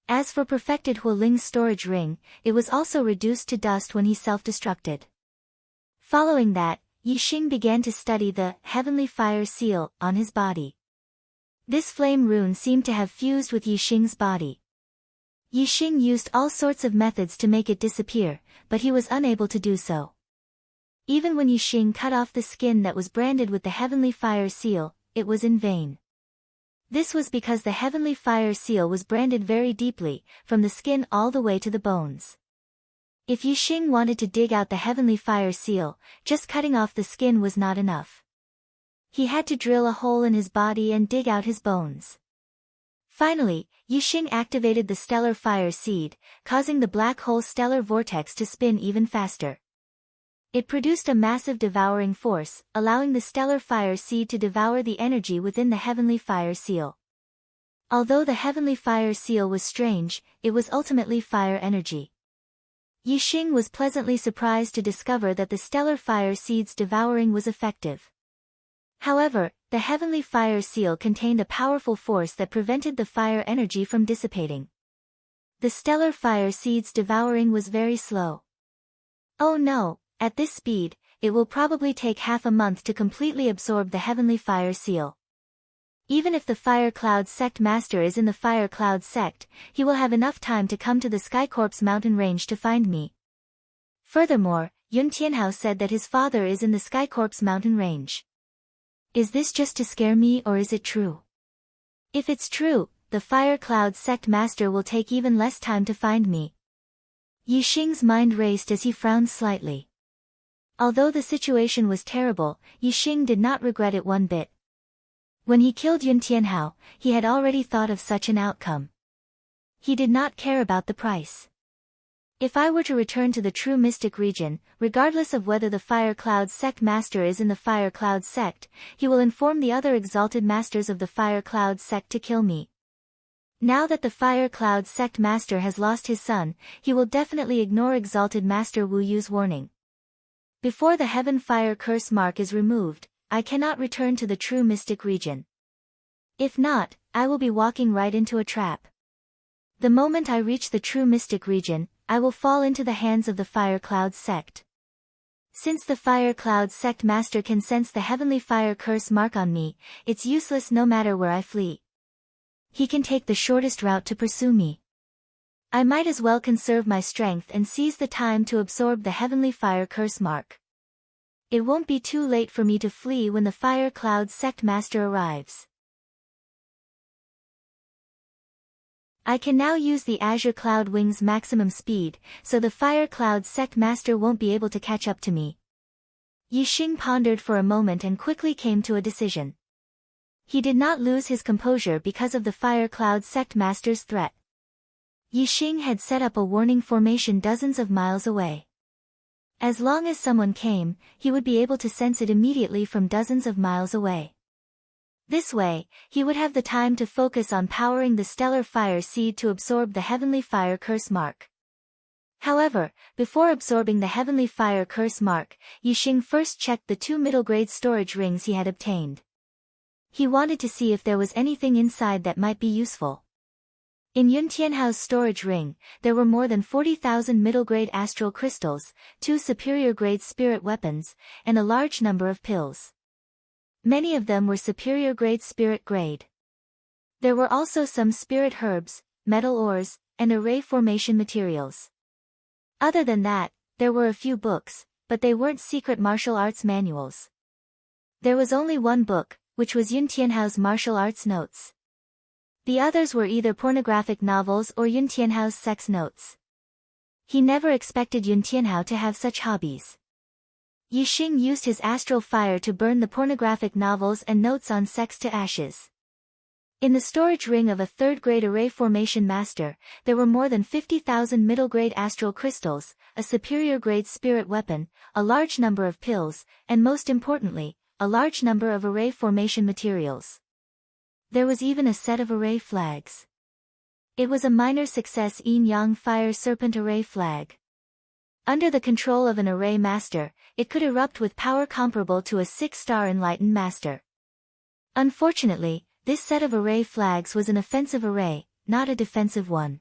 As for perfected Huoling's storage ring, it was also reduced to dust when he self-destructed. Following that, Yixing began to study the heavenly fire seal on his body. This flame rune seemed to have fused with Yixing's body. Yixing used all sorts of methods to make it disappear, but he was unable to do so. Even when Yixing cut off the skin that was branded with the heavenly fire seal, it was in vain. This was because the heavenly fire seal was branded very deeply, from the skin all the way to the bones. If Yixing wanted to dig out the heavenly fire seal, just cutting off the skin was not enough. He had to drill a hole in his body and dig out his bones. Finally, Yixing activated the stellar fire seed, causing the black hole stellar vortex to spin even faster. It produced a massive devouring force, allowing the stellar fire seed to devour the energy within the heavenly fire seal. Although the heavenly fire seal was strange, it was ultimately fire energy. Yixing was pleasantly surprised to discover that the stellar fire seed's devouring was effective. However, the heavenly fire seal contained a powerful force that prevented the fire energy from dissipating. The stellar fire seed's devouring was very slow. Oh no! At this speed, it will probably take half a month to completely absorb the heavenly fire seal. Even if the Fire Cloud sect master is in the Fire Cloud sect, he will have enough time to come to the Skycorp's mountain range to find me. Furthermore, Yun Tianhao said that his father is in the Skycorp's mountain range. Is this just to scare me or is it true? If it's true, the Fire Cloud sect master will take even less time to find me. Yixing's mind raced as he frowned slightly. Although the situation was terrible, Yixing did not regret it one bit. When he killed Yun Tianhao, he had already thought of such an outcome. He did not care about the price. If I were to return to the true mystic region, regardless of whether the Fire Cloud sect master is in the Fire Cloud sect, he will inform the other exalted masters of the Fire Cloud sect to kill me. Now that the Fire Cloud sect master has lost his son, he will definitely ignore exalted master Wu Yu's warning. Before the heaven fire curse mark is removed, I cannot return to the true mystic region. If not, I will be walking right into a trap. The moment I reach the true mystic region, I will fall into the hands of the Fire Cloud sect. Since the Fire Cloud sect master can sense the heavenly fire curse mark on me, it's useless no matter where I flee. He can take the shortest route to pursue me. I might as well conserve my strength and seize the time to absorb the heavenly fire curse mark. It won't be too late for me to flee when the Fire Cloud sect master arrives. I can now use the Azure Cloud Wing's maximum speed, so the Fire Cloud sect master won't be able to catch up to me. Yixing pondered for a moment and quickly came to a decision. He did not lose his composure because of the Fire Cloud sect master's threat. Yixing had set up a warning formation dozens of miles away. As long as someone came, he would be able to sense it immediately from dozens of miles away. This way, he would have the time to focus on powering the stellar fire seed to absorb the heavenly fire curse mark. However, before absorbing the heavenly fire curse mark, Yixing first checked the 2 middle-grade storage rings he had obtained. He wanted to see if there was anything inside that might be useful. In Yun Tianhao's storage ring, there were more than 40,000 middle-grade astral crystals, 2 superior-grade spirit weapons, and a large number of pills. Many of them were superior-grade spirit grade. There were also some spirit herbs, metal ores, and array formation materials. Other than that, there were a few books, but they weren't secret martial arts manuals. There was only one book, which was Yun Tianhao's martial arts notes. The others were either pornographic novels or Yun Tianhao's sex notes. He never expected Yun Tianhao to have such hobbies. Yixing used his astral fire to burn the pornographic novels and notes on sex to ashes. In the storage ring of a 3rd-grade array formation master, there were more than 50,000 middle-grade astral crystals, a superior-grade spirit weapon, a large number of pills, and most importantly, a large number of array formation materials. There was even a set of array flags. It was a minor success Yin-Yang Fire Serpent Array flag. Under the control of an array master, it could erupt with power comparable to a 6-star enlightened master. Unfortunately, this set of array flags was an offensive array, not a defensive one.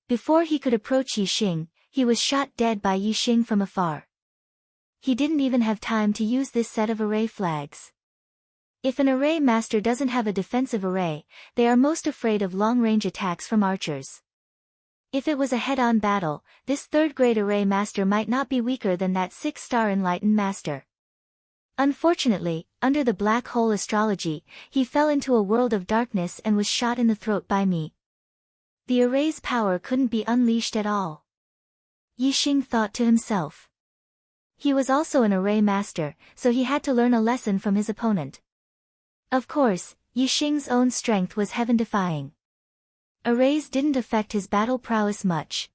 Before he could approach Yixing, he was shot dead by Yixing from afar. He didn't even have time to use this set of array flags. If an array master doesn't have a defensive array, they are most afraid of long-range attacks from archers. If it was a head-on battle, this 3rd-grade array master might not be weaker than that 6-star enlightened master. Unfortunately, under the black hole astrology, he fell into a world of darkness and was shot in the throat by me. The array's power couldn't be unleashed at all. Yixing thought to himself. He was also an array master, so he had to learn a lesson from his opponent. Of course, Yixing's own strength was heaven-defying. Arrays didn't affect his battle prowess much.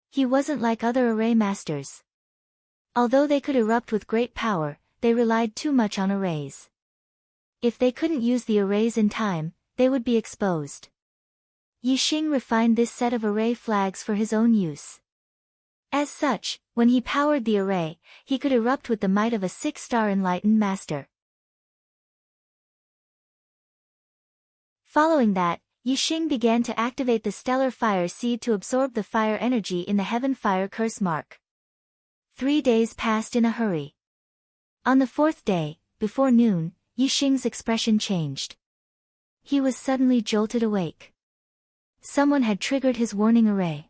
He wasn't like other array masters. Although they could erupt with great power, they relied too much on arrays. If they couldn't use the arrays in time, they would be exposed. Yixing refined this set of array flags for his own use. As such, when he powered the array, he could erupt with the might of a 6-star enlightened master. Following that, Yixing began to activate the stellar fire seed to absorb the fire energy in the heaven fire curse mark. 3 days passed in a hurry. On the 4th day, before noon, Yixing's expression changed. He was suddenly jolted awake. Someone had triggered his warning array.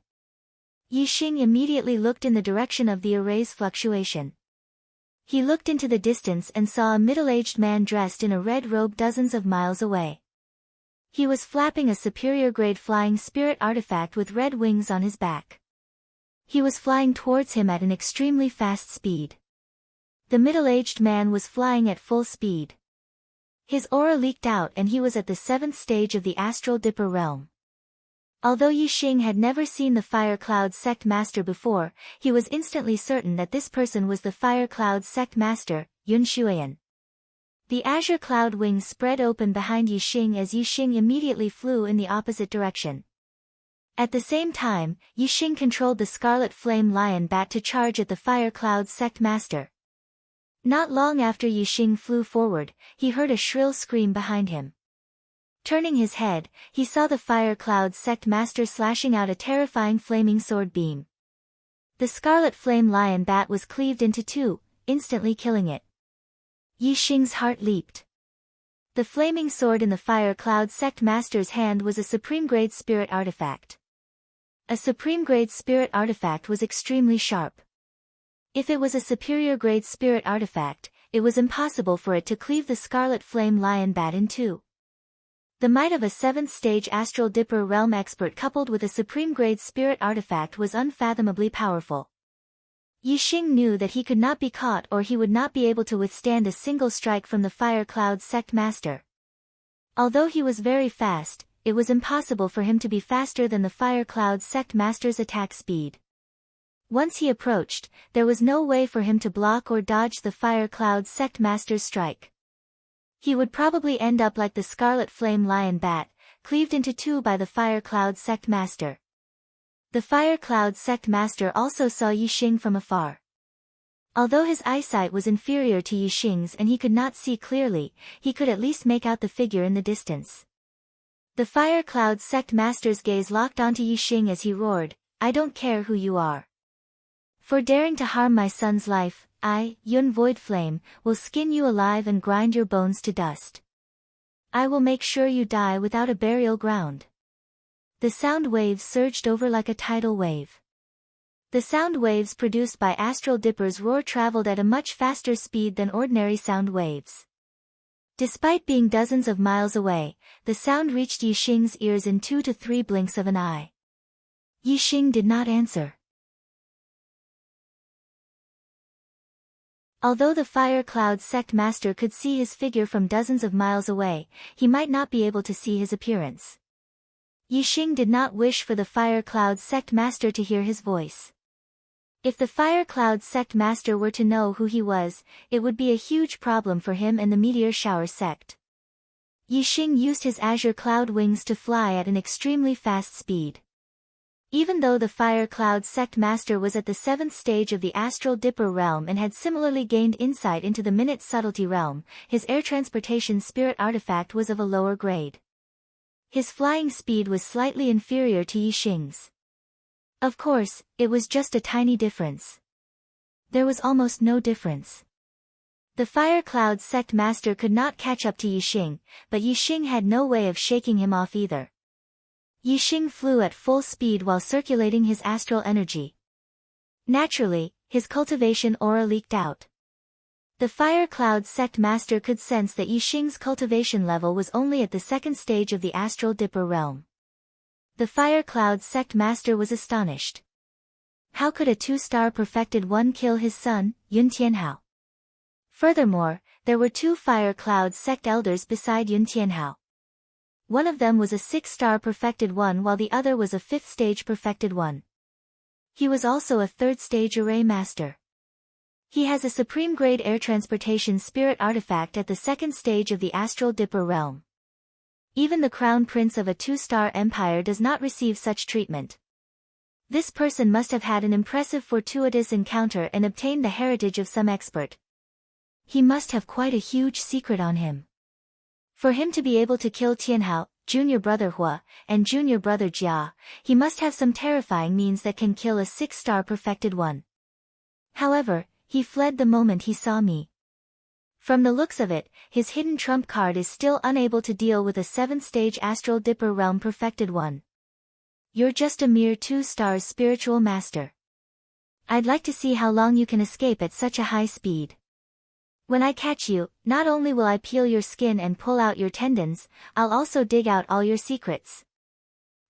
Yixing immediately looked in the direction of the array's fluctuation. He looked into the distance and saw a middle-aged man dressed in a red robe dozens of miles away. He was flapping a superior-grade flying spirit artifact with red wings on his back. He was flying towards him at an extremely fast speed. The middle-aged man was flying at full speed. His aura leaked out and he was at the 7th stage of the Astral Dipper realm. Although Yixing had never seen the Fire Cloud Sect Master before, he was instantly certain that this person was the Fire Cloud Sect Master, Yun Xuan. The azure cloud wings spread open behind Yixing as Yixing immediately flew in the opposite direction. At the same time, Yixing controlled the Scarlet Flame Lion Bat to charge at the Fire Cloud Sect Master. Not long after Yixing flew forward, he heard a shrill scream behind him. Turning his head, he saw the Fire Cloud Sect Master slashing out a terrifying flaming sword beam. The Scarlet Flame Lion Bat was cleaved into 2, instantly killing it. Yixing's heart leaped. The flaming sword in the Fire Cloud Sect Master's hand was a supreme-grade spirit artifact. A supreme-grade spirit artifact was extremely sharp. If it was a superior-grade spirit artifact, it was impossible for it to cleave the Scarlet Flame Lion Bat in 2. The might of a 7th-stage Astral Dipper realm expert coupled with a supreme-grade spirit artifact was unfathomably powerful. Yixing knew that he could not be caught or he would not be able to withstand a single strike from the Fire Cloud Sect Master. Although he was very fast, it was impossible for him to be faster than the Fire Cloud Sect Master's attack speed. Once he approached, there was no way for him to block or dodge the Fire Cloud Sect Master's strike. He would probably end up like the Scarlet Flame Lion Bat, cleaved into two by the Fire Cloud Sect Master. The Fire Cloud Sect Master also saw Yixing from afar. Although his eyesight was inferior to Yixing's and he could not see clearly, he could at least make out the figure in the distance. The Fire Cloud Sect Master's gaze locked onto Yixing as he roared, "I don't care who you are. For daring to harm my son's life, I, Yun Void Flame, will skin you alive and grind your bones to dust. I will make sure you die without a burial ground." The sound waves surged over like a tidal wave. The sound waves produced by Astral Dipper's roar traveled at a much faster speed than ordinary sound waves. Despite being dozens of miles away, the sound reached Yixing's ears in 2 to 3 blinks of an eye. Yixing did not answer. Although the Fire Cloud Sect Master could see his figure from dozens of miles away, he might not be able to see his appearance. Yixing did not wish for the Fire Cloud Sect Master to hear his voice. If the Fire Cloud Sect Master were to know who he was, it would be a huge problem for him and the Meteor Shower Sect. Yixing used his azure cloud wings to fly at an extremely fast speed. Even though the Fire Cloud Sect Master was at the 7th stage of the Astral Dipper realm and had similarly gained insight into the Minute Subtlety realm, his air transportation spirit artifact was of a lower grade. His flying speed was slightly inferior to Yixing's. Of course, it was just a tiny difference. There was almost no difference. The Fire Cloud Sect Master could not catch up to Yixing, but Yixing had no way of shaking him off either. Yixing flew at full speed while circulating his astral energy. Naturally, his cultivation aura leaked out. The Fire Cloud Sect Master could sense that Yixing's cultivation level was only at the 2nd stage of the Astral Dipper realm. The Fire Cloud Sect Master was astonished. How could a 2-star perfected one kill his son, Yun Tianhao? Furthermore, there were 2 Fire Cloud Sect elders beside Yun Tianhao. One of them was a 6-star perfected one while the other was a 5th stage perfected one. He was also a 3rd stage array master. He has a supreme grade air transportation spirit artifact at the 2nd stage of the Astral Dipper realm. Even the crown prince of a 2-star empire does not receive such treatment. This person must have had an impressive fortuitous encounter and obtained the heritage of some expert. He must have quite a huge secret on him. For him to be able to kill Tianhao, junior brother Hua, and junior brother Jia, he must have some terrifying means that can kill a 6-star perfected one. However, he fled the moment he saw me. From the looks of it, his hidden trump card is still unable to deal with a 7th stage Astral Dipper realm perfected one. You're just a mere 2-star spiritual master. I'd like to see how long you can escape at such a high speed. When I catch you, not only will I peel your skin and pull out your tendons, I'll also dig out all your secrets.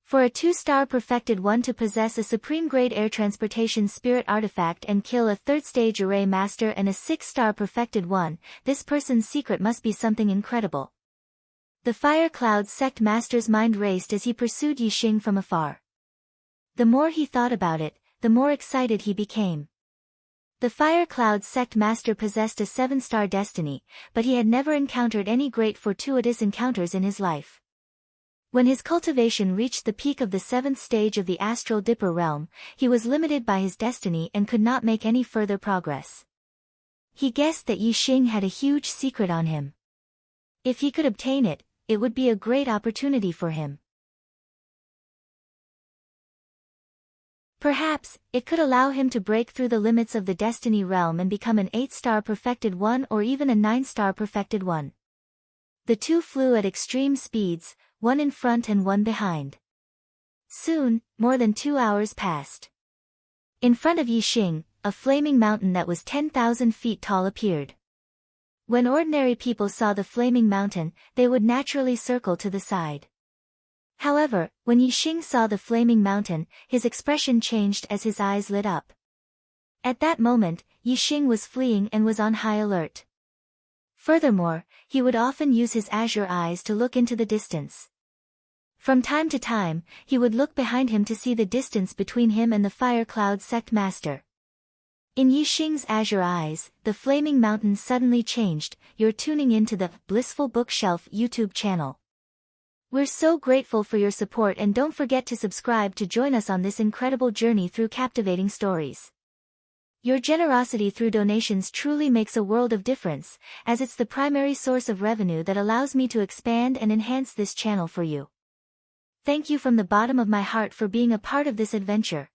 For a 2-star perfected one to possess a supreme grade air transportation spirit artifact and kill a 3rd stage array master and a 6-star perfected one, this person's secret must be something incredible. The Fire Cloud Sect Master's mind raced as he pursued Yixing from afar. The more he thought about it, the more excited he became. The Fire Cloud Sect Master possessed a 7-star destiny, but he had never encountered any great fortuitous encounters in his life. When his cultivation reached the peak of the 7th stage of the Astral Dipper realm, he was limited by his destiny and could not make any further progress. He guessed that Yixing had a huge secret on him. If he could obtain it, it would be a great opportunity for him. Perhaps, it could allow him to break through the limits of the Destiny realm and become an 8-star perfected one or even a 9-star perfected one. The two flew at extreme speeds, one in front and one behind. Soon, more than 2 hours passed. In front of Yixing, a flaming mountain that was 10,000 feet tall appeared. When ordinary people saw the flaming mountain, they would naturally circle to the side. However, when Yixing saw the flaming mountain, his expression changed as his eyes lit up. At that moment, Yixing was fleeing and was on high alert. Furthermore, he would often use his azure eyes to look into the distance. From time to time, he would look behind him to see the distance between him and the Fire Cloud sect master. In Yixing's azure eyes, the flaming mountains suddenly changed. You're tuning into the Blissful Bookshelf YouTube channel. We're so grateful for your support, and don't forget to subscribe to join us on this incredible journey through captivating stories. Your generosity through donations truly makes a world of difference, as it's the primary source of revenue that allows me to expand and enhance this channel for you. Thank you from the bottom of my heart for being a part of this adventure.